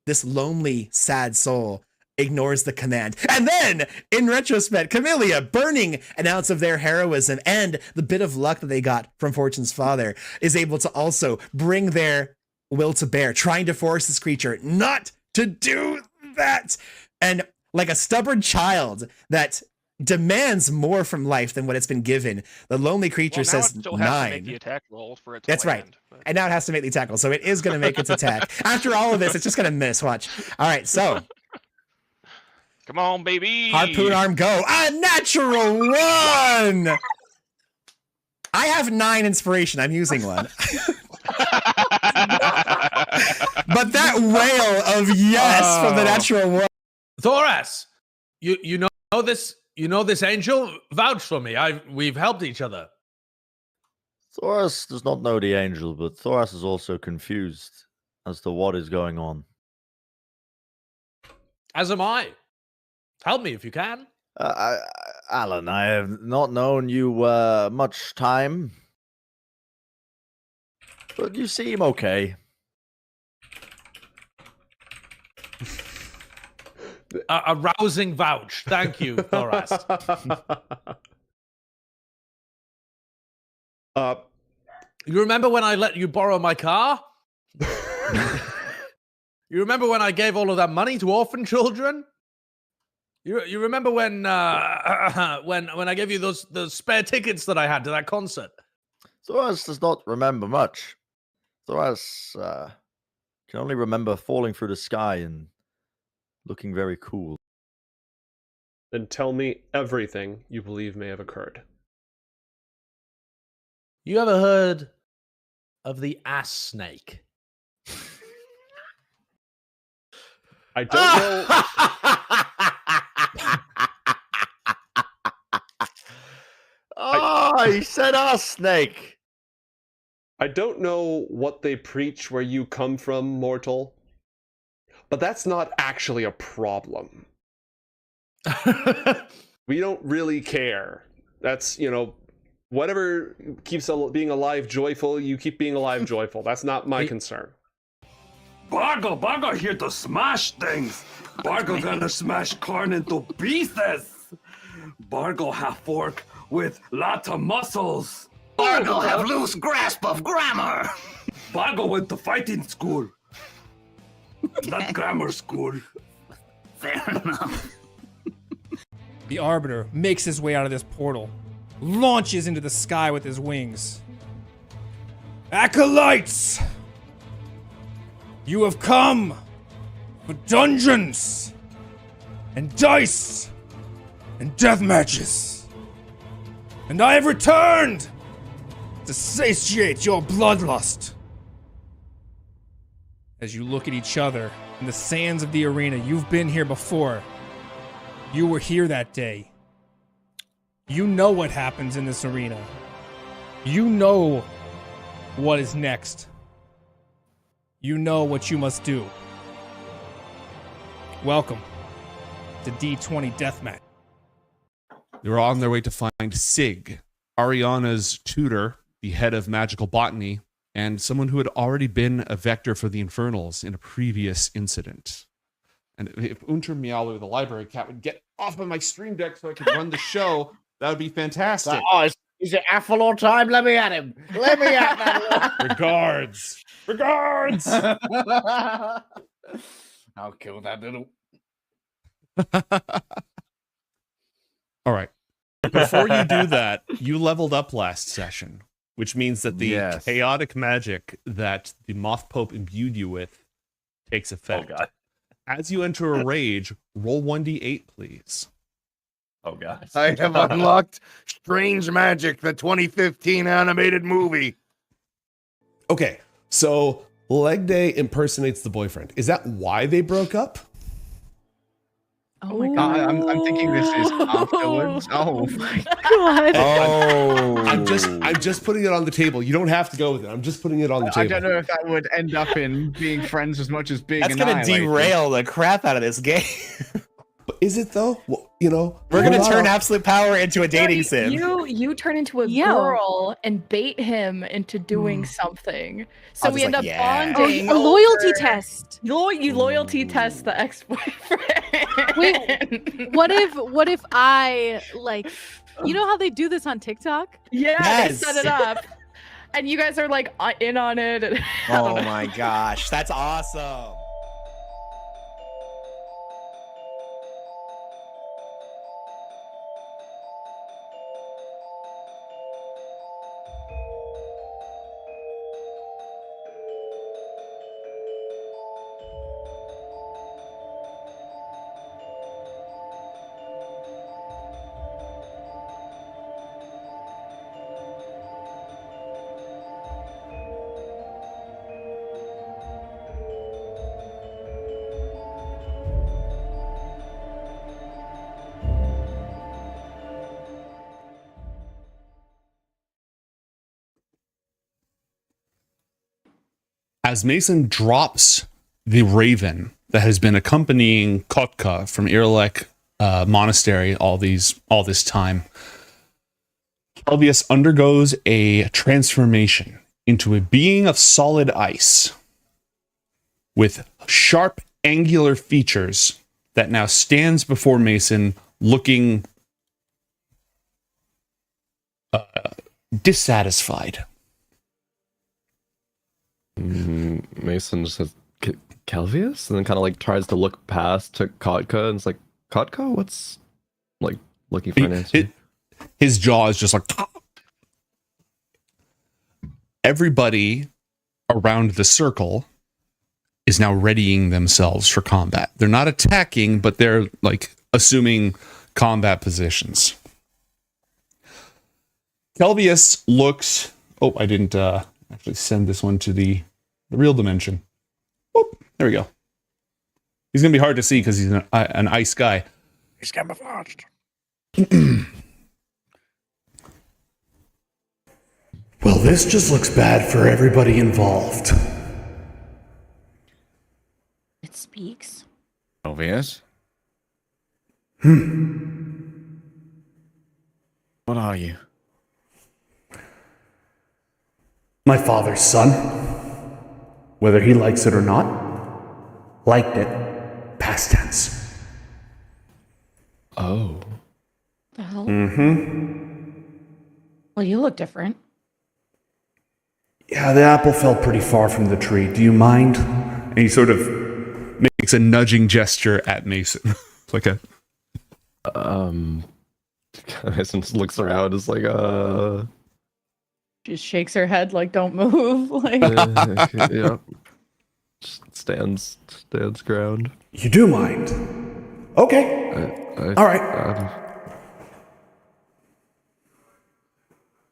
This lonely, sad soul ignores the command. And then, in retrospect, Camellia, burning an ounce of their heroism and the bit of luck that they got from Fortune's father, is able to also bring their will to bear, trying to force this creature not to do that. And like a stubborn child that demands more from life than what it's been given, the lonely creature says it still has to make 9. the attack roll for it to That's right. land, but- And now it has to make the tackle, so it is going to make its attack. After all of this, it's just going to miss. Watch. All right, so Come on, baby. harpoon arm go. A natural 1. I have 9 inspiration. I'm using one. But that wail of yes from the natural 1. Thoras, you know this angel? Vouch for me. We've helped each other. Thoras does not know the angel, but Thoras is also confused as to what is going on. As am I. Help me if you can. Alan, I have not known you much time, but you seem okay. A rousing vouch. Thank you, Thoras. You remember when I let you borrow my car? You remember when I gave all of that money to orphan children? You remember when when I gave you those spare tickets that I had to that concert? Thoras does not remember much. Thoras can only remember falling through the sky and looking very cool. Then tell me everything you believe may have occurred. You ever heard of the ass snake? I don't know. Oh, he said ass snake. I don't know what they preach where you come from, mortal, but that's not actually a problem. We don't really care. That's, whatever keeps being alive joyful, you keep being alive joyful. That's not my concern. Bargo here to smash things. Bargo gonna smash corn into pieces. Bargo have fork with lots of muscles. Bargo have loose grasp of grammar. Bargo went to fighting school. Not grammar school. Fair enough. The Arbiter makes his way out of this portal, launches into the sky with his wings. Acolytes! You have come for dungeons and dice and death matches. And I have returned to satiate your bloodlust. As you look at each other in the sands of the arena, you've been here before. You were here that day. You know what happens in this arena. You know what is next. You know what you must do. Welcome to D20 Deathmatch. They were on their way to find Sig, Ariana's tutor, the head of magical botany, and someone who had already been a vector for the Infernals in a previous incident. And if Unter Mialu, the library cat, would get off of my stream deck so I could run the show, that would be fantastic. Is it Athlon time? Let me at him. Let me at that. Regards. Regards. I'll kill that little. All right. Before you do that, you leveled up last session, which means that the chaotic magic that the Moth Pope imbued you with takes effect. Oh, God. As you enter a rage, roll 1d8, please. Oh, God. I have unlocked Strange Magic, the 2015 animated movie. Okay, so Leg Day impersonates the boyfriend. Is that why they broke up? Oh my god. I'm thinking this is afterwards. Oh my god. Oh, I'm just putting it on the table. You don't have to go with it. I'm just putting it on the table. I don't know if that would end up in being friends as much as being. That's gonna derail the crap out of this game. But is it though? Well, You know, We're gonna turn absolute power into a dating sim. You turn into a girl and bait him into doing something. So I'll we just end like, up yeah. bonding. A loyalty test. You loyalty test the ex-boyfriend. Wait, what if I like? You know how they do this on TikTok? Yeah, they set it up, and you guys are like in on it. And I don't Oh know. my gosh, that's awesome. As Mason drops the raven that has been accompanying Kotka from Irlek Monastery all this time, Kelvius undergoes a transformation into a being of solid ice with sharp, angular features that now stands before Mason looking dissatisfied. Mason just says, Kelvius? And then kind of like tries to look past to Kotka and it's like, Kotka? What's like looking for an answer? His jaw is just like. Everybody around the circle is now readying themselves for combat. They're not attacking, but they're like assuming combat positions. Kelvius looks. Oh, I didn't actually send this one to the real dimension. Whoop, there we go. He's gonna be hard to see because he's an ice guy. He's camouflaged. Well, this just looks bad for everybody involved. It speaks. Obvious. What are you? My father's son, whether he likes it or not, liked it, past tense. Oh. The hell? Mm-hmm. Well, you look different. Yeah, the apple fell pretty far from the tree. Do you mind? And he sort of makes a nudging gesture at Mason. Like a Mason just looks around, is like Just shakes her head like, "Don't move." Like, yeah. Just stands ground. You do mind? Okay. All right.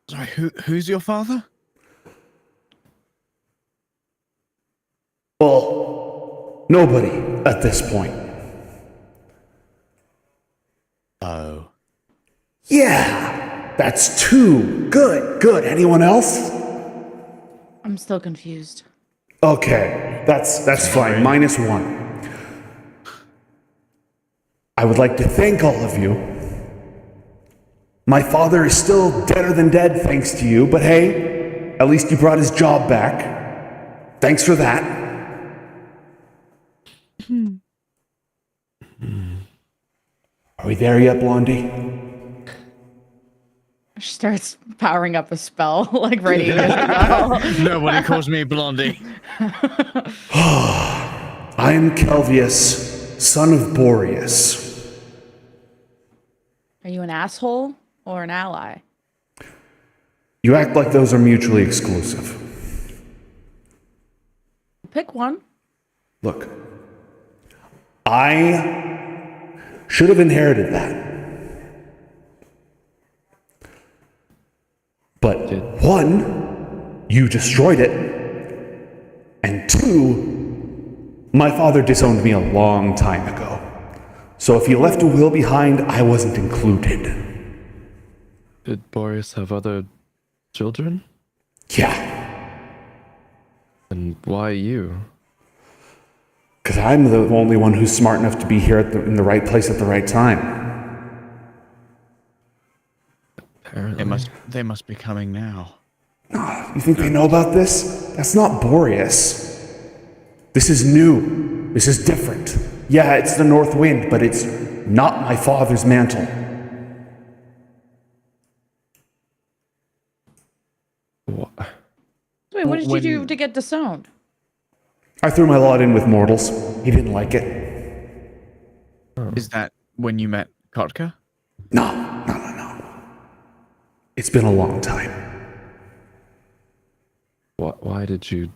Sorry, who's your father? Well, nobody at this point. Oh. Yeah, that's two. Good. Anyone else? I'm still confused. Okay, that's fine. -1. I would like to thank all of you. My father is still deader than dead thanks to you, but hey, at least you brought his job back. Thanks for that. Are we there yet, Blondie? She starts powering up a spell, like ready to go. Nobody calls me Blondie. I am Kelvius, son of Boreas. Are you an asshole or an ally? You act like those are mutually exclusive. Pick one. Look, I should have inherited that. But one, you destroyed it. And two, my father disowned me a long time ago. So if he left a will behind, I wasn't included. Did Boreas have other children? Yeah. And why you? Because I'm the only one who's smart enough to be here in the right place at the right time. Apparently. They must be coming now. You think they know about this? That's not Boreas. This is new. This is different. Yeah, it's the North Wind, but it's not my father's mantle. Wait, what did you do to get disowned? I threw my lot in with mortals. He didn't like it. Is that when you met Kotka? No. It's been a long time. Why did you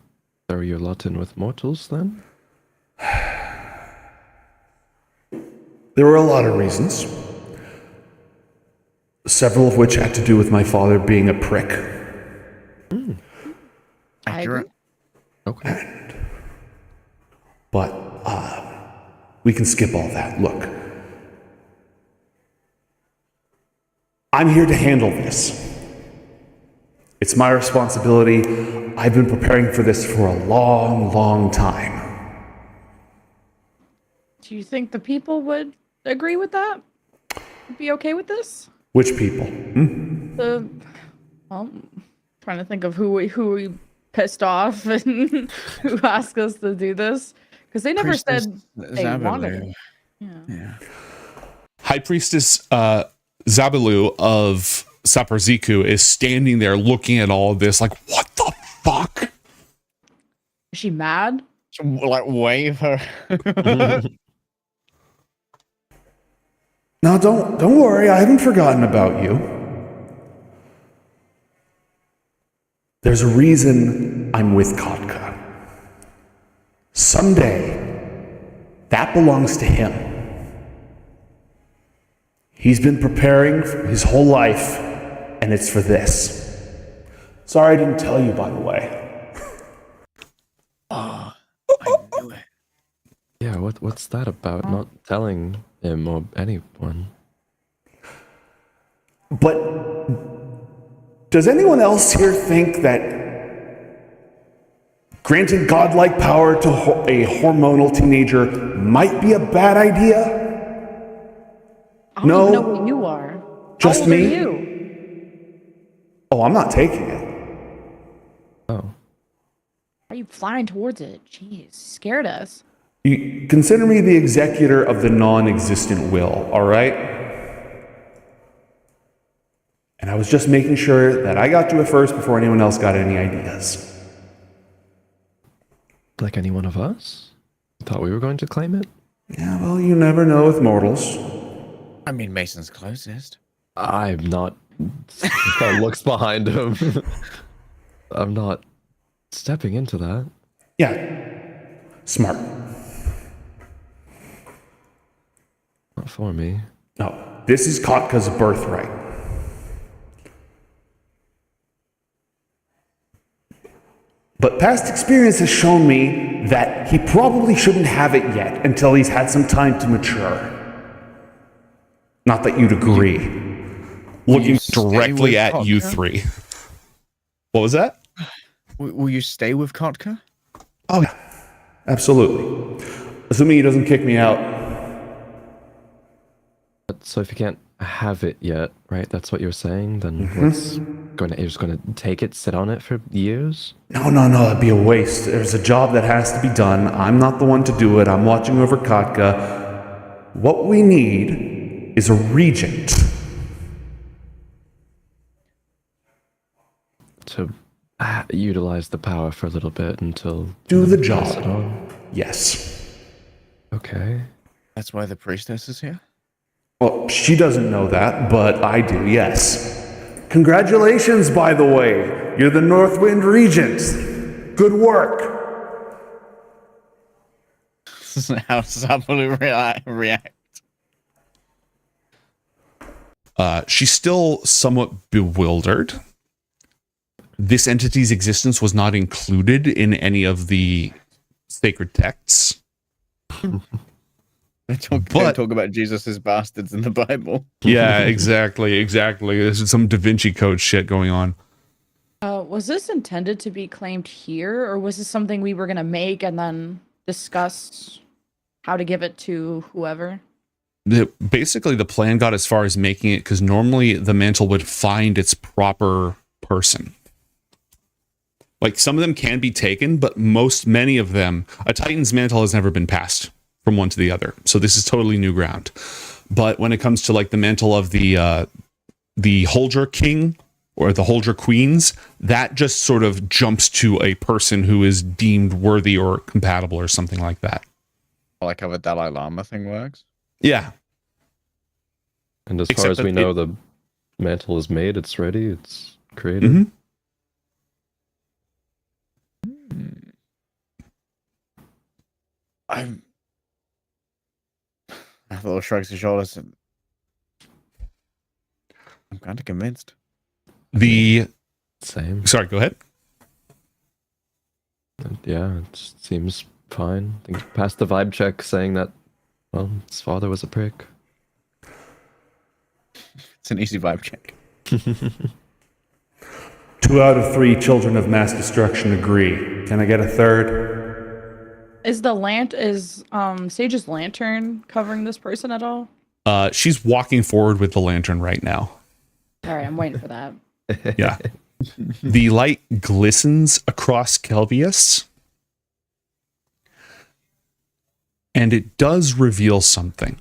throw your lot in with mortals then? There were a lot of reasons. Several of which had to do with my father being a prick. Accurate. Okay. But we can skip all that. Look, I'm here to handle this. It's my responsibility. I've been preparing for this for a long, long time. Do you think the people would agree with that? Be okay with this? Which people? Trying to think of who we pissed off and who asked us to do this, because they never said they wanted it. Yeah. High Priestess Zabalu of Saparziku is standing there looking at all of this like, what the fuck? Is she mad? Like wave her. No, don't worry. I haven't forgotten about you. There's a reason I'm with Kotka. Someday, that belongs to him. He's been preparing for his whole life, and it's for this. Sorry I didn't tell you, by the way. I knew it. Yeah, what's that about? Not telling him or anyone. But does anyone else here think that granting godlike power to a hormonal teenager might be a bad idea? I don't even know who you are. Just How old me? Are you? Oh, I'm not taking it. Oh. Why are you flying towards it? Jeez, scared us. You consider me the executor of the non-existent will, all right? And I was just making sure that I got to it first before anyone else got any ideas. Like any one of us? Thought we were going to claim it? Yeah, well, you never know with mortals. I mean, Mason's closest. I'm not. Kind of looks behind him. I'm not stepping into that. Yeah. Smart. Not for me. No, this is Kotka's birthright. But past experience has shown me that he probably shouldn't have it yet until he's had some time to mature. Not that you'd agree. Looking directly at you three. What was that? Will you stay with Kotka? Oh, yeah. Absolutely. Assuming he doesn't kick me out. But so if you can't have it yet, right? That's what you're saying. Then what's going to? You're just going to take it, sit on it for years? No, that'd be a waste. There's a job that has to be done. I'm not the one to do it. I'm watching over Kotka. What we need is a regent. To utilize the power for a little bit until... Do the pass it job. on? Yes. Okay. That's why the priestess is here? Well, she doesn't know that, but I do, yes. Congratulations, by the way. You're the Northwind Regent. Good work. This is how Zabalu react. She's still somewhat bewildered. This entity's existence was not included in any of the sacred texts. They talk about Jesus' bastards in the Bible. Yeah, exactly. There's some Da Vinci Code shit going on. Was this intended to be claimed here, or was this something we were gonna make and then discuss how to give it to whoever? basically the plan got as far as making it, because normally the mantle would find its proper person. Like, some of them can be taken, but many of them, a Titan's mantle has never been passed from one to the other. So this is totally new ground. But when it comes to like the mantle of the Holdra King or the Holdra Queens, that just sort of jumps to a person who is deemed worthy or compatible or something like that. I like how the Dalai Lama thing works. Yeah. And as Except far as that we know, the mantle is made, it's ready, it's created. Mhm. I little shrugs his shoulders. And I'm kind of convinced. Same. Sorry, go ahead. Yeah, it seems fine. I think he passed the vibe check saying that, well, his father was a prick. It's an easy vibe check. 2 out of 3 children of mass destruction agree. Can I get a third? Is Sage's lantern covering this person at all? She's walking forward with the lantern right now. All right, I'm waiting for that. Yeah. The light glistens across Kelvius, and it does reveal something.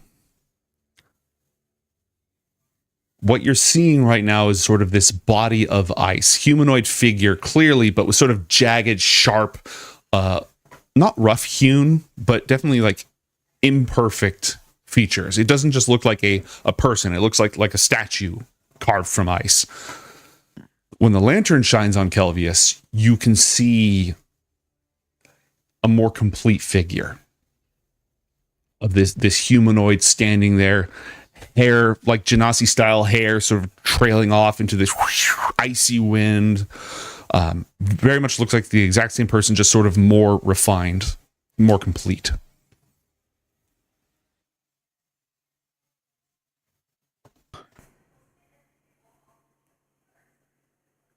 What you're seeing right now is sort of this body of ice, humanoid figure, clearly, but with sort of jagged, sharp, not rough hewn, but definitely like imperfect features. It doesn't just look like a person. It looks like a statue carved from ice. When the lantern shines on Kelvius, you can see a more complete figure of this humanoid standing there, hair like Genasi style hair sort of trailing off into this icy wind. Very much looks like the exact same person, just sort of more refined, more complete.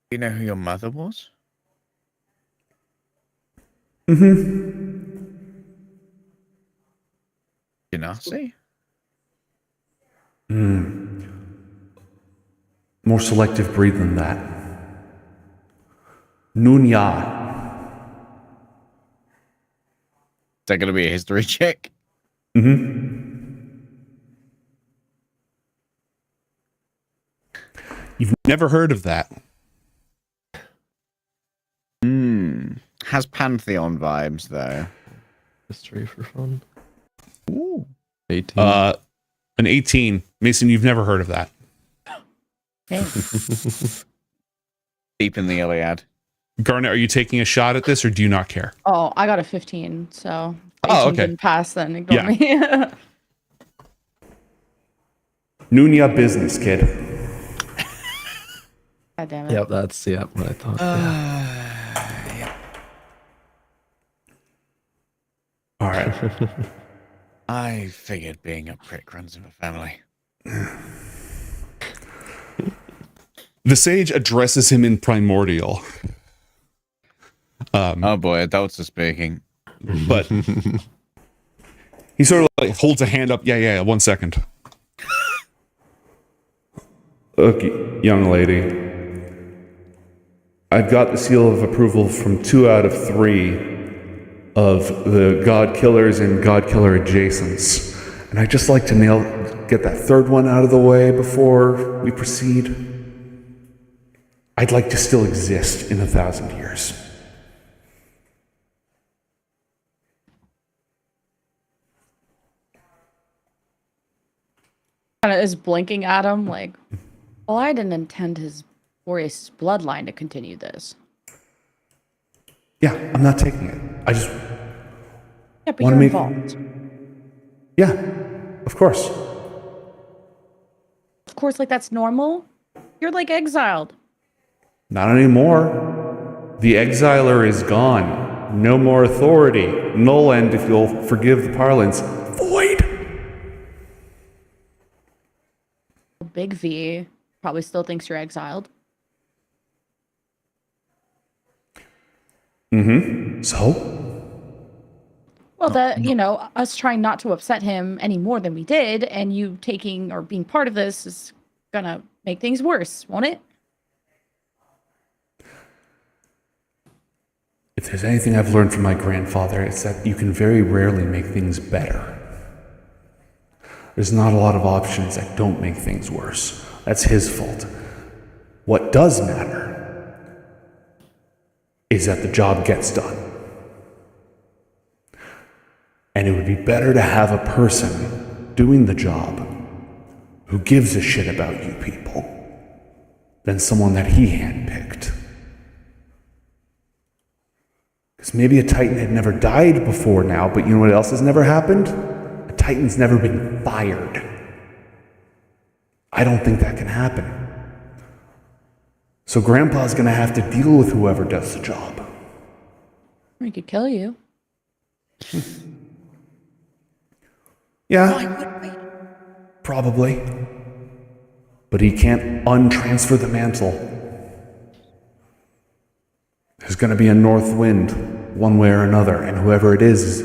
Do you know who your mother was? Mm-hmm. Genasi? More selective breed than that. Nunya. Is that going to be a history check? Mm-hmm. You've never heard of that. Has Pantheon vibes, though. History for fun. Ooh. 18. An 18. Mason, you've never heard of that. Deep in the Iliad. Garnet, are you taking a shot at this, or do you not care? Oh, I got a 15, so 18 Oh, okay. didn't pass then. Ignore me. Nunya business, kid. God damn it. Yep, that's what I thought. Yeah. All right. I figured being a prick runs in the family. The sage addresses him in primordial. Oh boy, adults are speaking. But he sort of like holds a hand up. Yeah, 1 second. Look, young lady, I've got the seal of approval from 2 out of 3 of the God Killers and God Killer adjacents. And I'd just like to get that third one out of the way before we proceed. I'd like to still exist in 1,000 years. Kind of is blinking at him like, well, I didn't intend his glorious bloodline to continue this. Yeah, I'm not taking it. I just Yeah, but wanna you're make- involved. Yeah, of course. Of course, like that's normal. You're like exiled. Not anymore. The exiler is gone. No more authority. Null and, if you'll forgive the parlance, void. Big V probably still thinks you're exiled. Mm-hmm. So? Well, us trying not to upset him any more than we did, and you taking or being part of this is gonna make things worse, won't it? If there's anything I've learned from my grandfather, it's that you can very rarely make things better. There's not a lot of options that don't make things worse. That's his fault. What does matter is that the job gets done. And it would be better to have a person doing the job who gives a shit about you people than someone that he handpicked. Because maybe a Titan had never died before now, but you know what else has never happened? A Titan's never been fired. I don't think that can happen. So Grandpa's gonna have to deal with whoever does the job. He could kill you. Yeah, probably. But he can't untransfer the mantle. There's gonna be a north wind, one way or another, and whoever it is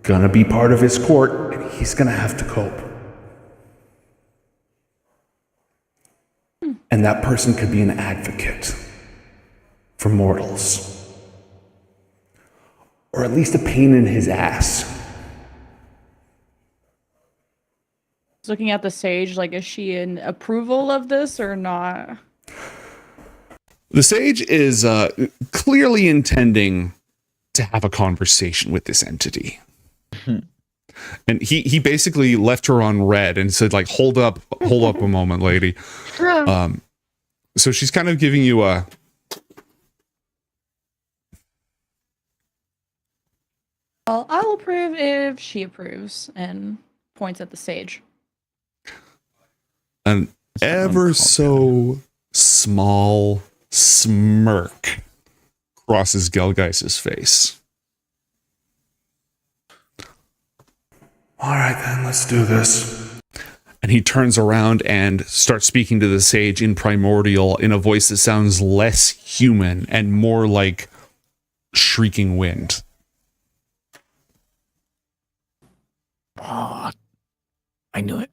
gonna be part of his court, and he's gonna have to cope. And that person could be an advocate for mortals. Or at least a pain in his ass. Looking at the sage, like, is she in approval of this or not? The sage is clearly intending to have a conversation with this entity. And he basically left her on red and said, like, hold up a moment, lady. So she's kind of giving you a... Well, I'll approve if she approves, and points at the sage. An ever so small smirk crosses Gelgeist's face. All right, then, let's do this. And he turns around and starts speaking to the sage in Primordial in a voice that sounds less human and more like shrieking wind. Oh, I knew it.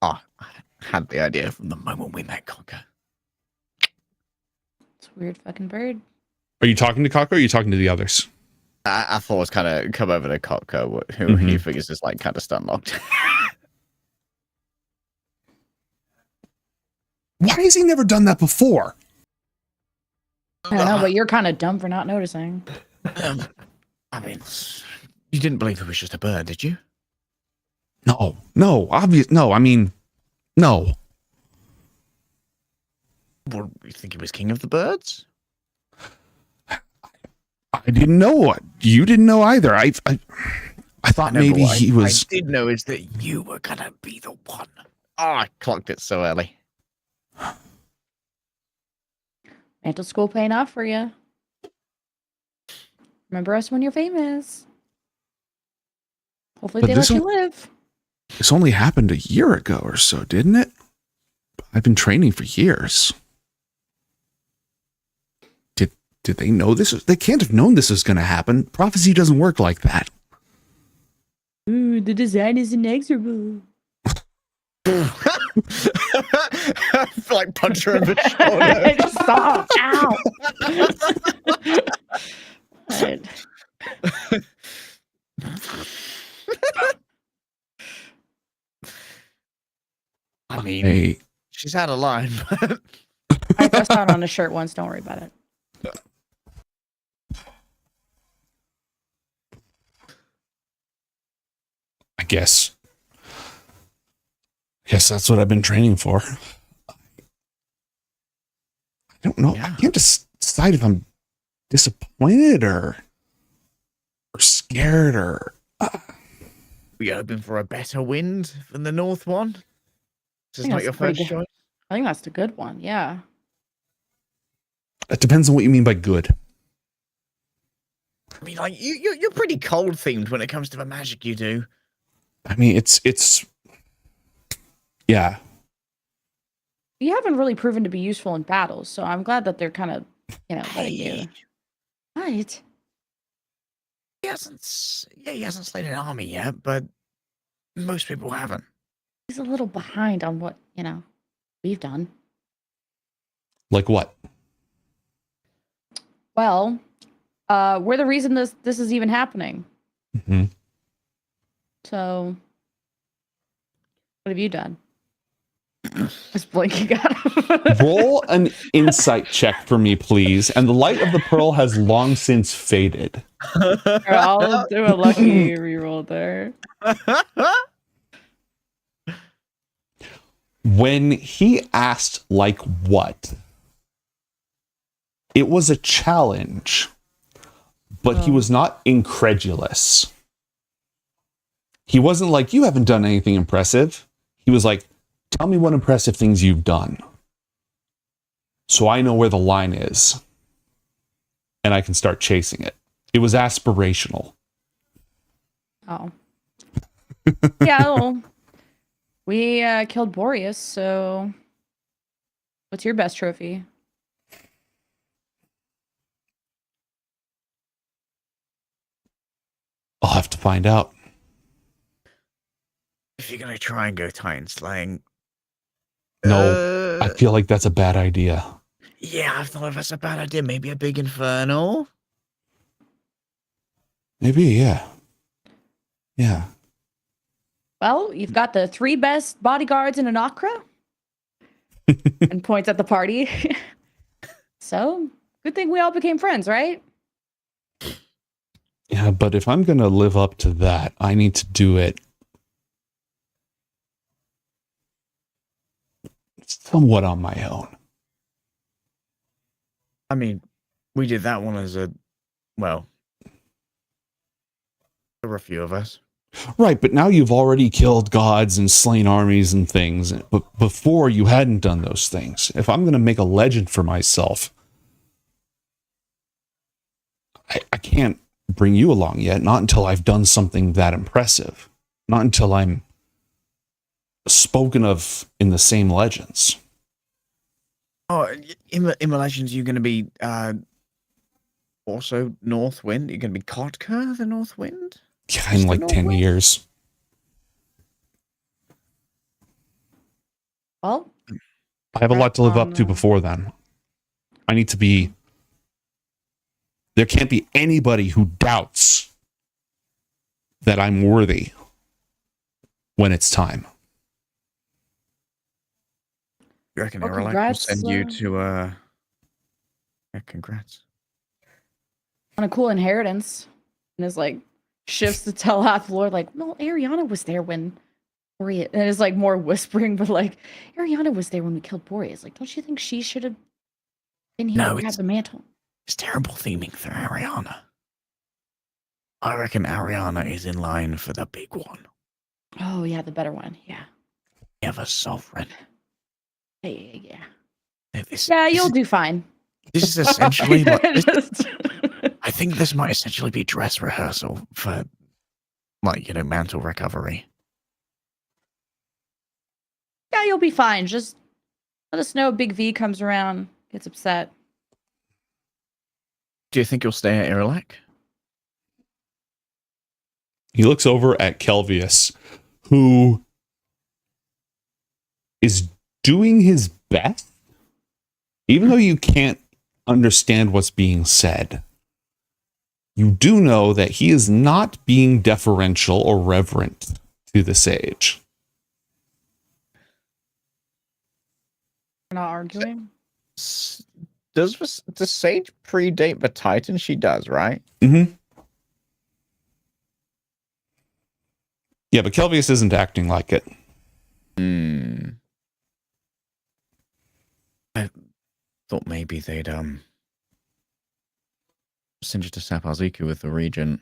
I had the idea from the moment we met Conker. It's a weird fucking bird. Are you talking to Kako or are you talking to the others? I thought it was kind of come over to Kotko, who he figures is like kind of stun locked. Why has he never done that before? I don't know, but you're kind of dumb for not noticing. I mean, you didn't believe it was just a bird, did you? No, I mean, no. Well, you think he was king of the birds? I didn't know. You didn't know either. I thought maybe he was... I did know is that you were gonna be the one. Oh, I clocked it so early. Mantle school paying off for you. Remember us when you're famous. Hopefully they let you live. This only happened a year ago or so, didn't it? I've been training for years. Did they know this? They can't have known this was going to happen. Prophecy doesn't work like that. Ooh, the design is inexorable. Like punch her in the shoulder. Stop! Ow! I mean, Hey. She's out of line. I pressed out on a shirt once. Don't worry about it. I guess that's what I've been training for. I don't know. Yeah. I can't decide if I'm disappointed or scared or... We hoping for a better wind than the north one? This is not your first choice? I think that's the good one, yeah. It depends on what you mean by good. I mean, like, you're pretty cold themed when it comes to the magic you do. I mean, it's yeah. You haven't really proven to be useful in battles, so I'm glad that they're kind of, letting you. Right. He hasn't slain an army yet, but most people haven't. He's a little behind on what, we've done. Like what? Well, we're the reason this is even happening. Mm-hmm. So, what have you done? Just blinking at him. Roll an insight check for me, please. And the light of the pearl has long since faded. I'll do a lucky reroll there. When he asked, like what, it was a challenge, but he was not incredulous. He wasn't like, you haven't done anything impressive. He was like, tell me what impressive things you've done, so I know where the line is, and I can start chasing it. It was aspirational. Oh. Yeah, well, we killed Boreas, so what's your best trophy? I'll have to find out. If you're gonna try and go Titan slaying, No, I feel like that's a bad idea. yeah, I thought that's a bad idea. Maybe a big infernal. Maybe, yeah. Yeah. Well, you've got the 3 best bodyguards in Anakra. And points at the party. So, good thing we all became friends, right? Yeah, but if I'm going to live up to that, I need to do it somewhat on my own. I mean, we did that one as there were a few of us. Right, but now you've already killed gods and slain armies and things. But before, you hadn't done those things. If I'm going to make a legend for myself, I can't bring you along yet. Not until I've done something that impressive. Not until I'm spoken of in the same legends. Oh, in the legends, you're going to be also Northwind. You're going to be Kotka, the Northwind. Yeah, in like 10 years. Well, I have a lot to live up to before then. I need to be... There can't be anybody who doubts that I'm worthy when it's time. You reckon Well, Erelak will congrats, send you to yeah, congrats. On a cool inheritance. And is like, shifts to tell Lord, like, well, Ariana was there when Boreas... And it's like more whispering, but like, Ariana was there when we killed Boreas. Like, don't you think she should have been here to grab the mantle? It's terrible theming for Ariana. I reckon Ariana is in line for the big one. Oh, yeah, the better one. Yeah. We have a sovereign. Yeah. This, Yeah, you'll do fine. This is essentially I think this might essentially be dress rehearsal for, mantle recovery. Yeah, you'll be fine. Just let us know if Big V comes around, gets upset. Do you think you'll stay at Erelak? He looks over at Kelvius, who is doing his best, even though you can't understand what's being said. You do know that he is not being deferential or reverent to the sage. We're not arguing. Does Sage predate the Titan? She does, right? Mm-hmm. Yeah, but Kelvius isn't acting like it. I thought maybe they'd send you to Sapaziku with the Regent.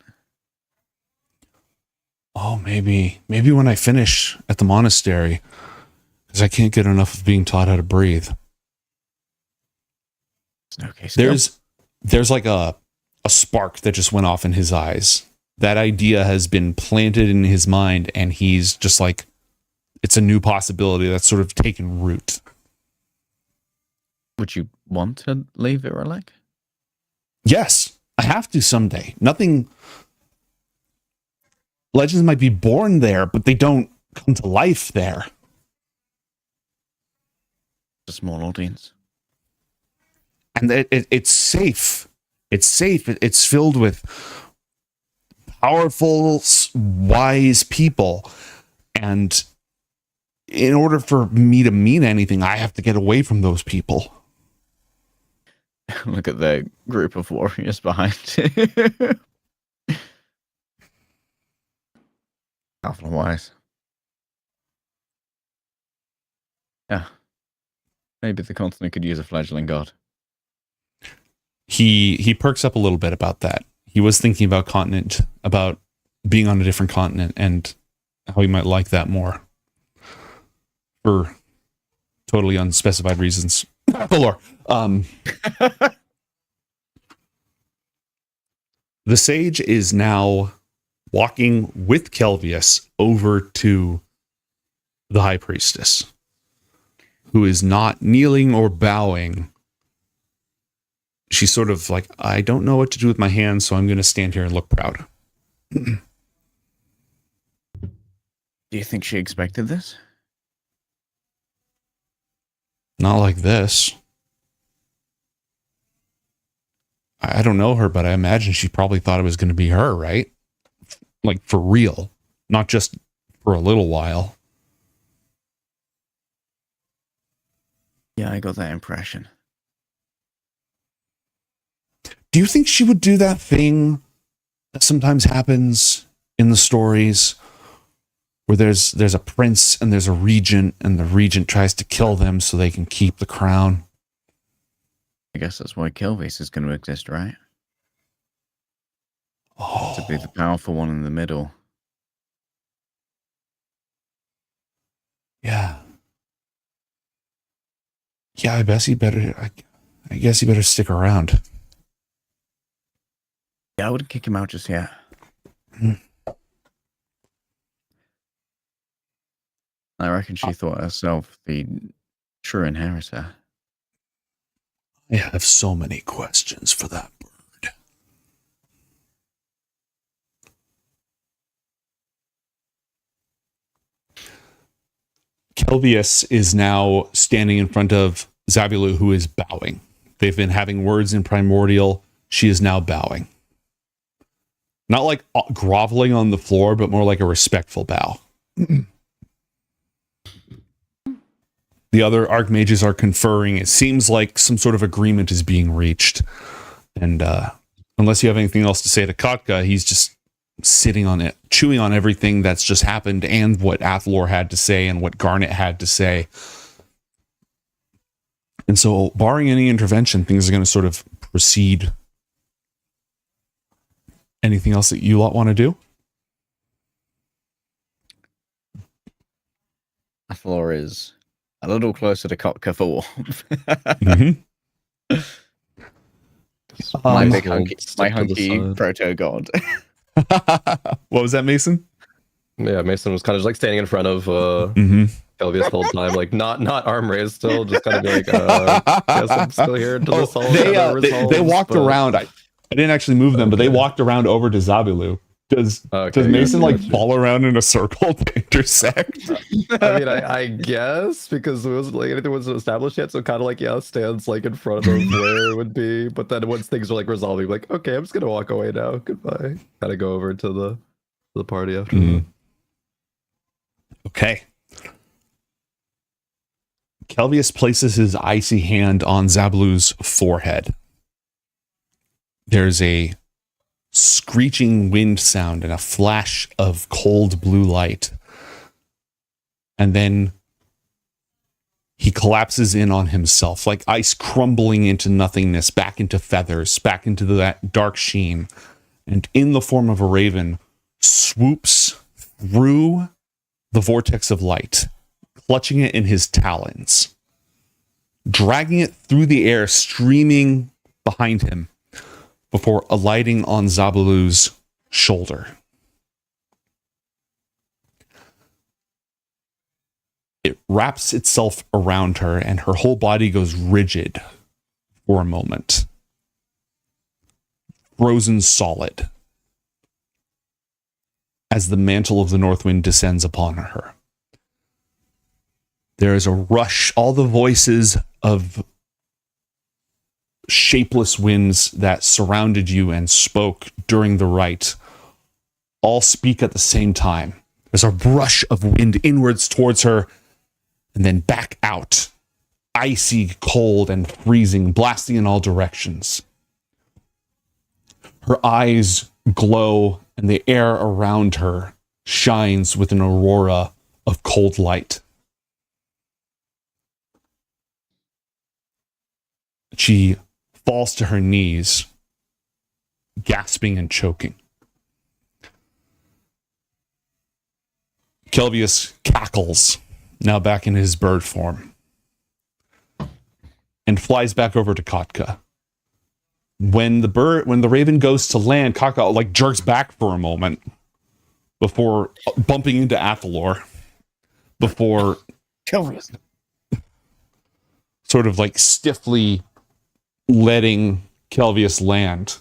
Oh, maybe when I finish at the monastery, because I can't get enough of being taught how to breathe. Okay, there's like a spark that just went off in his eyes. That idea has been planted in his mind, and he's just like, it's a new possibility that's sort of taken root. Would you want to leave Erelak? Yes, I have to someday. Nothing. Legends might be born there, but they don't come to life there. A small audience. And it's safe. It's safe. It's filled with powerful, wise people. And in order for me to mean anything, I have to get away from those people. Look at the group of warriors behind. Powerful and wise. Yeah. Maybe the continent could use a fledgling god. He perks up a little bit about that. He was thinking about being on a different continent and how he might like that more. For totally unspecified reasons. Lore. The sage is now walking with Kelvius over to the high priestess, who is not kneeling or bowing. She's sort of like, I don't know what to do with my hands, so I'm going to stand here and look proud. Do you think she expected this? Not like this. I don't know her, but I imagine she probably thought it was going to be her, right? Like for real, not just for a little while. Yeah, I got that impression. Do you think she would do that thing that sometimes happens in the stories where there's a prince and there's a regent and the regent tries to kill them so they can keep the crown? I guess that's why Kelvis is going to exist, right? Oh. To be the powerful one in the middle. Yeah. Yeah, I guess you better stick around. Yeah, I wouldn't kick him out just yet. I reckon she thought herself the true inheritor. I have so many questions for that bird. Kelvius is now standing in front of Zabilu, who is bowing. They've been having words in Primordial. She is now bowing. Not like groveling on the floor, but more like a respectful bow. The other archmages are conferring. It seems like some sort of agreement is being reached. And unless you have anything else to say to Kotka, he's just sitting on it, chewing on everything that's just happened and what Athlor had to say and what Garnet had to say. And so, barring any intervention, things are going to sort of proceed. Anything else that you lot want to do? Athlor is a little closer to Kotka for warmth. My big hunky proto god. What was that, Mason? Yeah, Mason was kind of just like standing in front of Kelvius the whole time, like not arm raised, still just kind of be like, guess I'm still here until this all they walked around. I didn't actually move them, but they walked around over to Zabilu. Does Mason fall around in a circle to intersect? I mean, I guess because it wasn't like anything wasn't established yet, so kind of like stands like in front of where it would be. But then once things are like resolving, like okay, I'm just gonna walk away now. Goodbye. Kind of go over to the party after that. Okay. Kelvius places his icy hand on Zabilu's forehead. There's a screeching wind sound and a flash of cold blue light. And then he collapses in on himself, like ice crumbling into nothingness, back into feathers, back into that dark sheen. And in the form of a raven, swoops through the vortex of light, clutching it in his talons, dragging it through the air, streaming behind him, before alighting on Zabilu's shoulder. It wraps itself around her, and her whole body goes rigid for a moment. frozen solid as the mantle of the north wind descends upon her. There is a rush. All the voices of shapeless winds that surrounded you and spoke during the rite all speak at the same time. There's a rush of wind inwards towards her and then back out. Icy, cold, and freezing, blasting in all directions. Her eyes glow and the air around her shines with an aurora of cold light. She falls to her knees, gasping and choking. Kelvius cackles, now back in his bird form, and flies back over to Kotka. When the raven goes to land, Kotka like jerks back for a moment before bumping into Athalor, before Kelvius sort of like stiffly letting Kelvius land,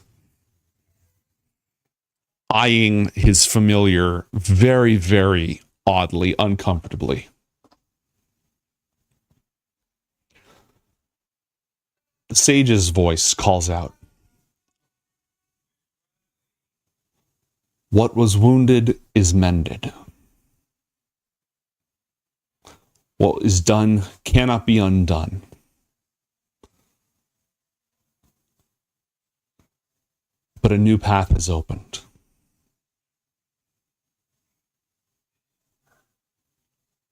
eyeing his familiar very, very oddly, uncomfortably. The sage's voice calls out, "What was wounded is mended. What is done cannot be undone. But a new path has opened.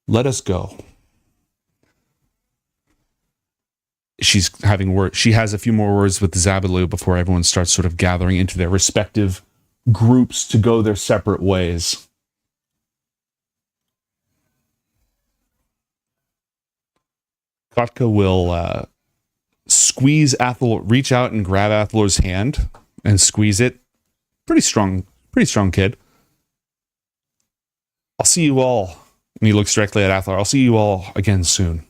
Let us go." She has a few more words with Zabalu before everyone starts sort of gathering into their respective groups to go their separate ways. Kotka will reach out and grab Athalor's hand and squeeze it. Pretty strong kid. "I'll see you all," and he looks directly at Athalor. "I'll see you all again soon."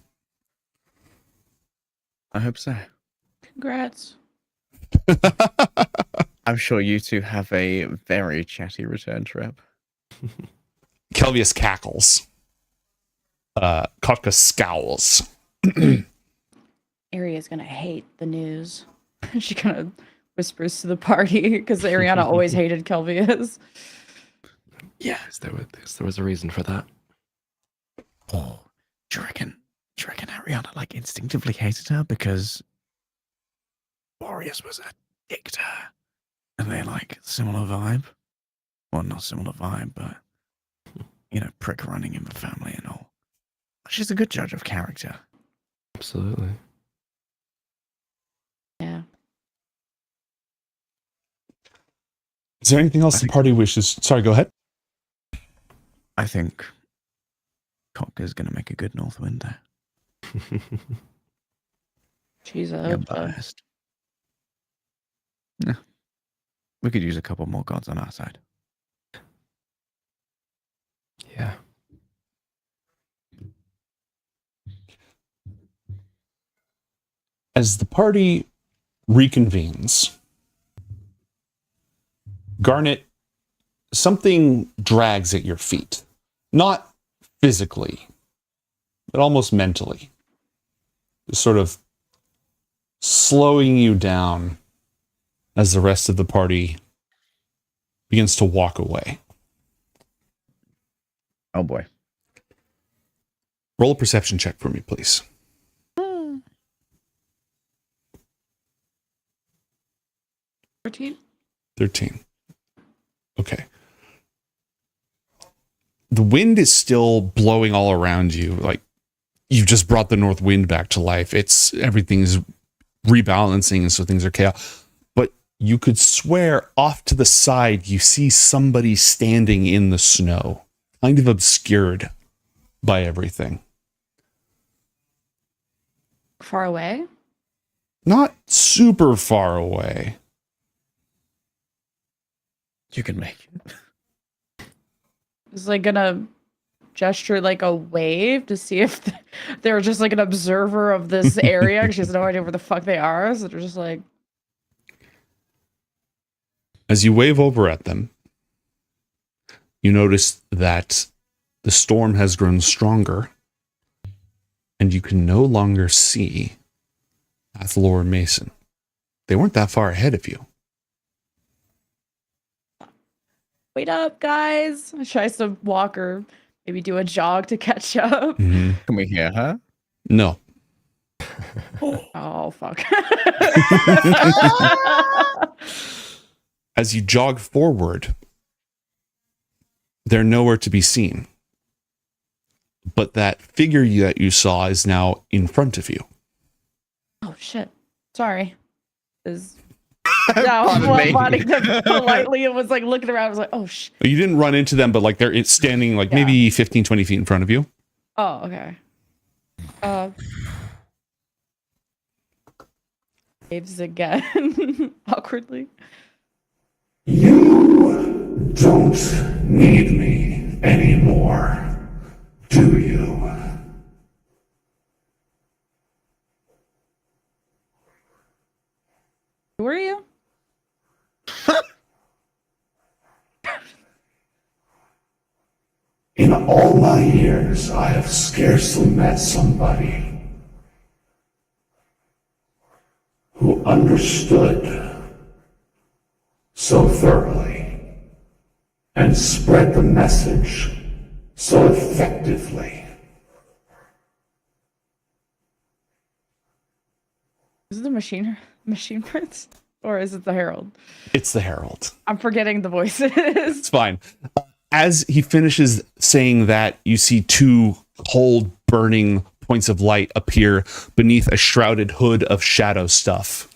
I hope so. Congrats. I'm sure you two have a very chatty return trip. Kelvius cackles. Kotka scowls. Aria's gonna hate the news. She kind of whispers to the party because Ariana always hated Kelvius. Yes, there was a reason for that. Oh, do you reckon Ariana like instinctively hated her because Warriors was a dick to her? And they like similar vibe? Well, not similar vibe, but you know, prick running in the family and all. She's a good judge of character. Absolutely. Yeah. Is there anything else the party wishes? Sorry, go ahead. I think Kotka's going to make a good North Winder. She's I'm biased. Yeah. We could use a couple more gods on our side. Yeah. As the party reconvenes, Garnet, something drags at your feet. Not physically, but almost mentally. Just sort of slowing you down as the rest of the party begins to walk away. Oh boy. Roll a perception check for me, please. 13. Okay. The wind is still blowing all around you. Like, you've just brought the north wind back to life. Everything's rebalancing, and so things are chaos. But you could swear off to the side you see somebody standing in the snow, kind of obscured by everything. Far away? Not super far away. You can make it. Is like gonna gesture like a wave to see if they're just like an observer of this area. She has no idea where the fuck they are, so they're just like, As you wave over at them, you notice that the storm has grown stronger, and you can no longer see Athalor and Mason. They weren't that far ahead of you. Wait up, guys. Tries to walk or maybe do a jog to catch up. Can we hear her? No. Oh, fuck. As you jog forward, they're nowhere to be seen. But that figure that you saw is now in front of you. Oh, shit. Sorry. Is Pardon me. wanting them politely and was like looking around. I was like, oh, shit. You didn't run into them, but like they're standing like maybe 15, 20 feet in front of you. Oh, okay. Waves again. Awkwardly. You don't need me anymore, do you? Who are you? In all my years, I have scarcely met somebody who understood so thoroughly and spread the message so effectively. Is it the machine prince? Or is it the Herald? It's the Herald. I'm forgetting the voices. It's fine. As he finishes saying that, you see two cold, burning points of light appear beneath a shrouded hood of shadow stuff.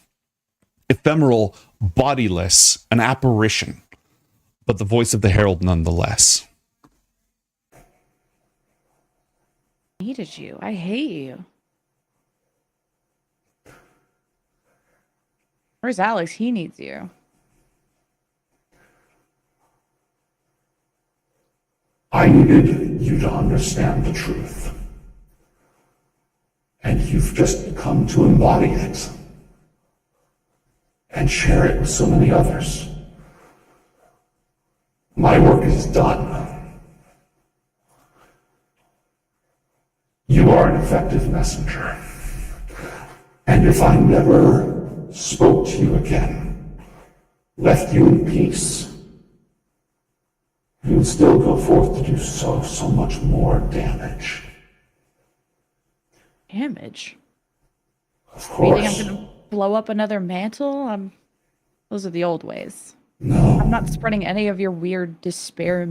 Ephemeral, bodiless, an apparition, but the voice of the Herald nonetheless. I hated you. I hate you. Where's Alex? He needs you. I needed you to understand the truth. And you've just come to embody it. And share it with so many others. My work is done. You are an effective messenger. And if I never spoke to you again, left you in peace, you would still go forth to do so much more damage. Damage? Of You course. think I'm gonna blow up another mantle? Those are the old ways. No. I'm not spreading any of your weird despair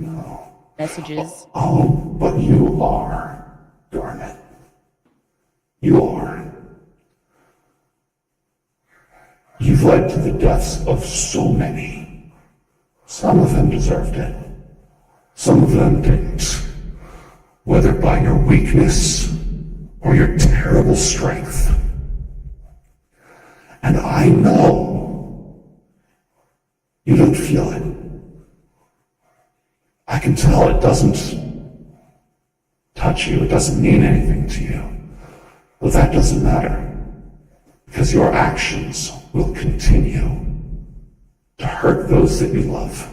messages. Oh, but you are, Garnet. You are. You've led to the deaths of so many. Some of them deserved it. Some of them didn't. Whether by your weakness or your terrible strength. And I know you don't feel it. I can tell it doesn't touch you. It doesn't mean anything to you. But that doesn't matter. Because your actions will continue to hurt those that you love.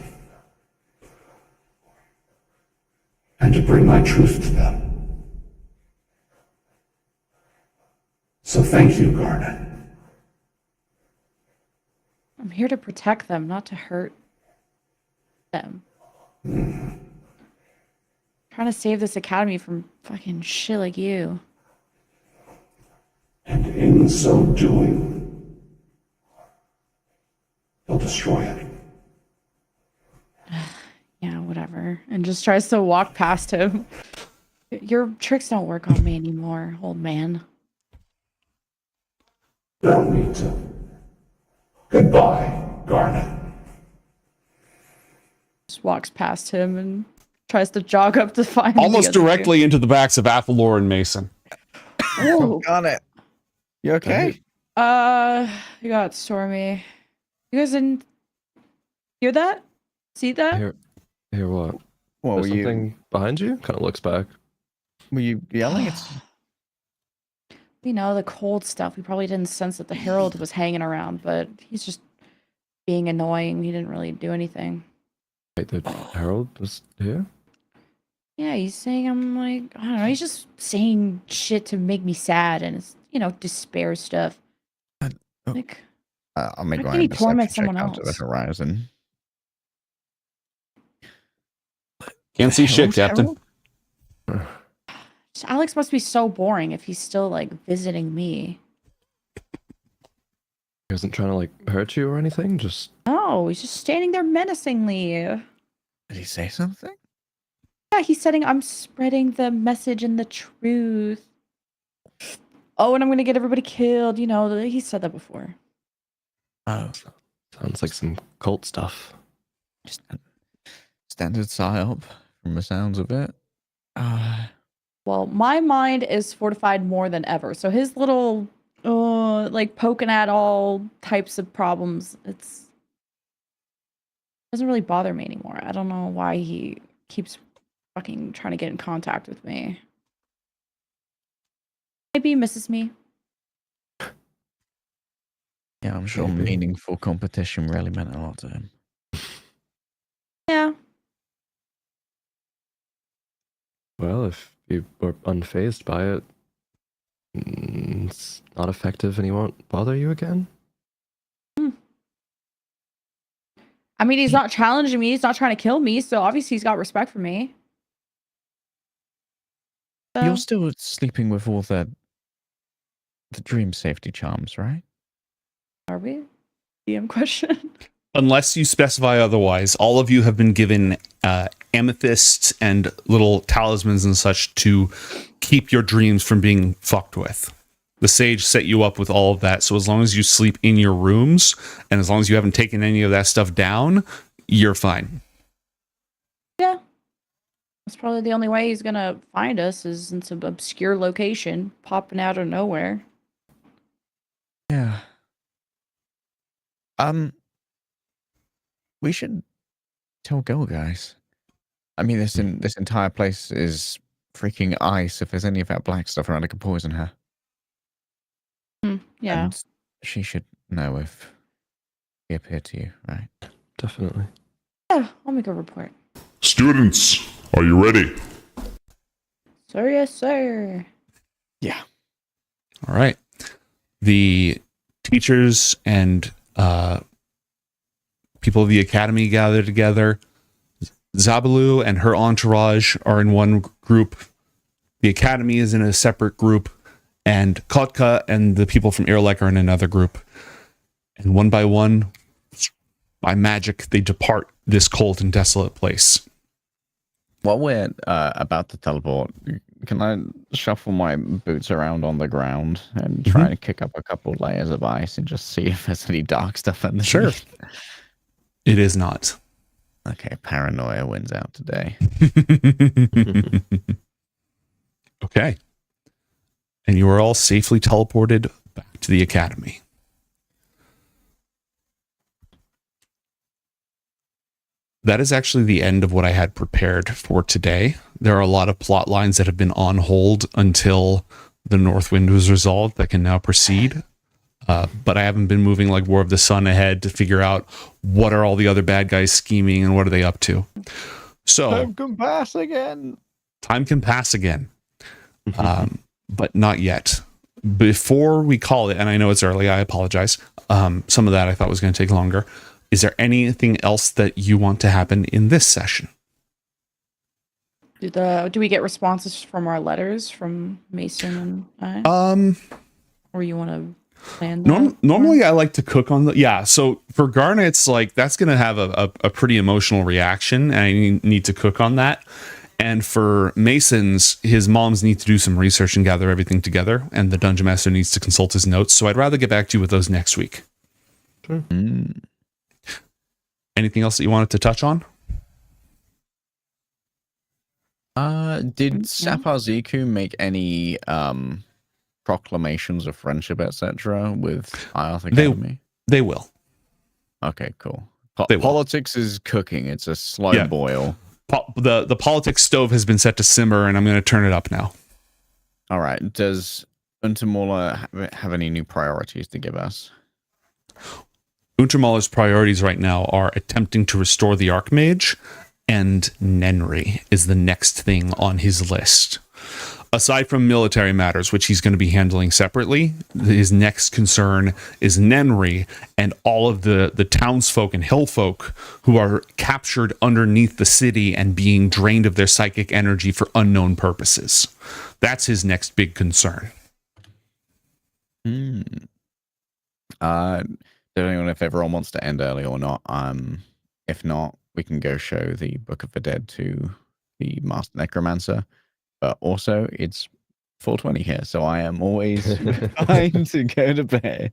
And to bring my truth to them. So thank you, Garnet. I'm here to protect them, not to hurt them. Trying to save this academy from fucking shit like you. And in so doing, you'll destroy it. Yeah, whatever. And just tries to walk past him. Your tricks don't work on me anymore, old man. Don't need to. Goodbye, Garnet. Just walks past him and tries to jog up to find Almost the other directly into the backs of Athalor and Mason. two. Ooh. Garnet. You okay? You got Stormy. You guys didn't hear that? See that? Hear what? What There's were you? something behind you? Kind of looks back. Were you yelling? It's You know, the cold stuff. We probably didn't sense that the Herald was hanging around, but he's just being annoying. He didn't really do anything. Wait, the Herald was here? Yeah, he's saying I'm like, I don't know, he's just saying shit to make me sad and it's, despair stuff. Like, I'll make how my can he perception torment check someone out to the else? horizon. Can't see shit, Herald? Captain. Alex must be so boring if he's still like visiting me. He wasn't trying to like hurt you or anything. Just No, he's just standing there menacingly. Did he say something? Yeah, he's saying I'm spreading the message and the truth. Oh, and I'm gonna get everybody killed. He said that before. Oh, sounds like some cult stuff. just standard psyop from the sounds of it. Well, my mind is fortified more than ever. So his little, like poking at all types of problems, doesn't really bother me anymore. I don't know why he keeps fucking trying to get in contact with me. Maybe he misses me. Yeah, I'm sure Maybe. meaningful competition really meant a lot to him. Yeah. Well, if you were unfazed by it, it's not effective and he won't bother you again? I mean, he's not challenging me. He's not trying to kill me. So obviously he's got respect for me. So, You're still sleeping with all the dream safety charms, right? are we? DM question. Unless you specify otherwise, all of you have been given amethysts and little talismans and such to keep your dreams from being fucked with. The sage set you up with all of that, so as long as you sleep in your rooms and as long as you haven't taken any of that stuff down, you're fine. Yeah. That's probably the only way he's gonna find us is in some obscure location, popping out of nowhere. Yeah. We should tell Girl Guys. I mean, this entire place is freaking ice. If there's any of that black stuff around, it could poison her. Yeah. And she should know if he appeared to you, right? Definitely. Yeah, I'll make a report. Students, are you ready? Sir, yes, sir. Yeah. All right. The teachers and people of the academy gather together. Zabalu and her entourage are in one group. The academy is in a separate group. And Kotka and the people from Irlek are in another group. And one by one, by magic, they depart this cold and desolate place. While we're about to teleport, can I shuffle my boots around on the ground and try to kick up a couple layers of ice and just see if there's any dark stuff underneath? Sure. It is not. Okay, paranoia wins out today. Okay. And you are all safely teleported back to the academy. That is actually the end of what I had prepared for today. There are a lot of plot lines that have been on hold until the North Wind was resolved that can now proceed. But I haven't been moving like War of the Sun ahead to figure out what are all the other bad guys scheming and what are they up to. So Time can pass again. Time can pass again. But not yet. Before we call it, and I know it's early, I apologize. Some of that I thought was going to take longer. Is there anything else that you want to happen in this session? Do we get responses from our letters from Mason and I? Or you want to plan that? Normally I like to cook on so for Garnet's, like, that's going to have a pretty emotional reaction, and I need to cook on that. And for Mason's, his moms need to do some research and gather everything together, and the Dungeon Master needs to consult his notes. So I'd rather get back to you with those next week. Sure. Anything else that you wanted to touch on? Did Sapar Ziku make any proclamations of friendship, etc., with Ioth Academy? They will. Okay, cool. They will. Politics is cooking. It's a slow boil. The politics stove has been set to simmer, and I'm going to turn it up now. All right. Does Untamula have any new priorities to give us? Untermaller's priorities right now are attempting to restore the Archmage, and Nenri is the next thing on his list. Aside from military matters, which he's going to be handling separately, his next concern is Nenri and all of the townsfolk and hillfolk who are captured underneath the city and being drained of their psychic energy for unknown purposes. That's his next big concern. Don't know if everyone wants to end early or not. If not, we can go show the Book of the Dead to the Master Necromancer. But also, it's 4:20 here, so I am always trying to go to bed.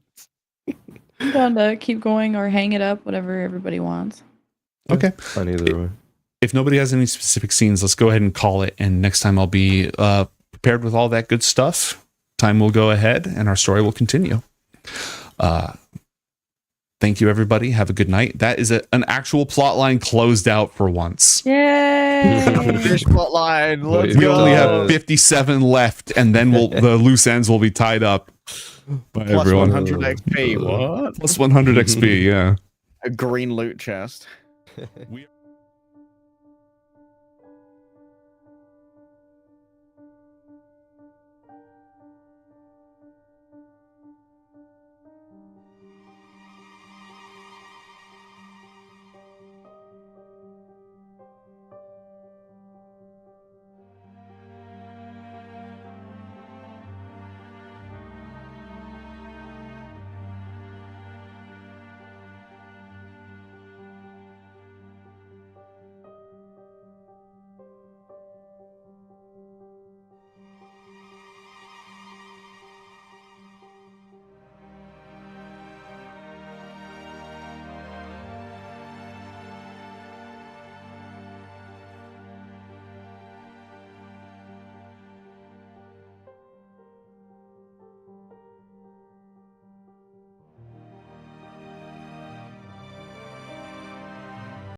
I'm down to keep going or hang it up, whatever everybody wants. Okay. Fine either way. If nobody has any specific scenes, let's go ahead and call it. And next time I'll be prepared with all that good stuff. Time will go ahead and our story will continue. Thank you, everybody. Have a good night. That is an actual plot line closed out for once. Yay! Fish plot line. Let's We go. only have 57 left, and then the loose ends will be tied up by Plus everyone. 100 XP. What? Plus 100 XP, yeah. A green loot chest. We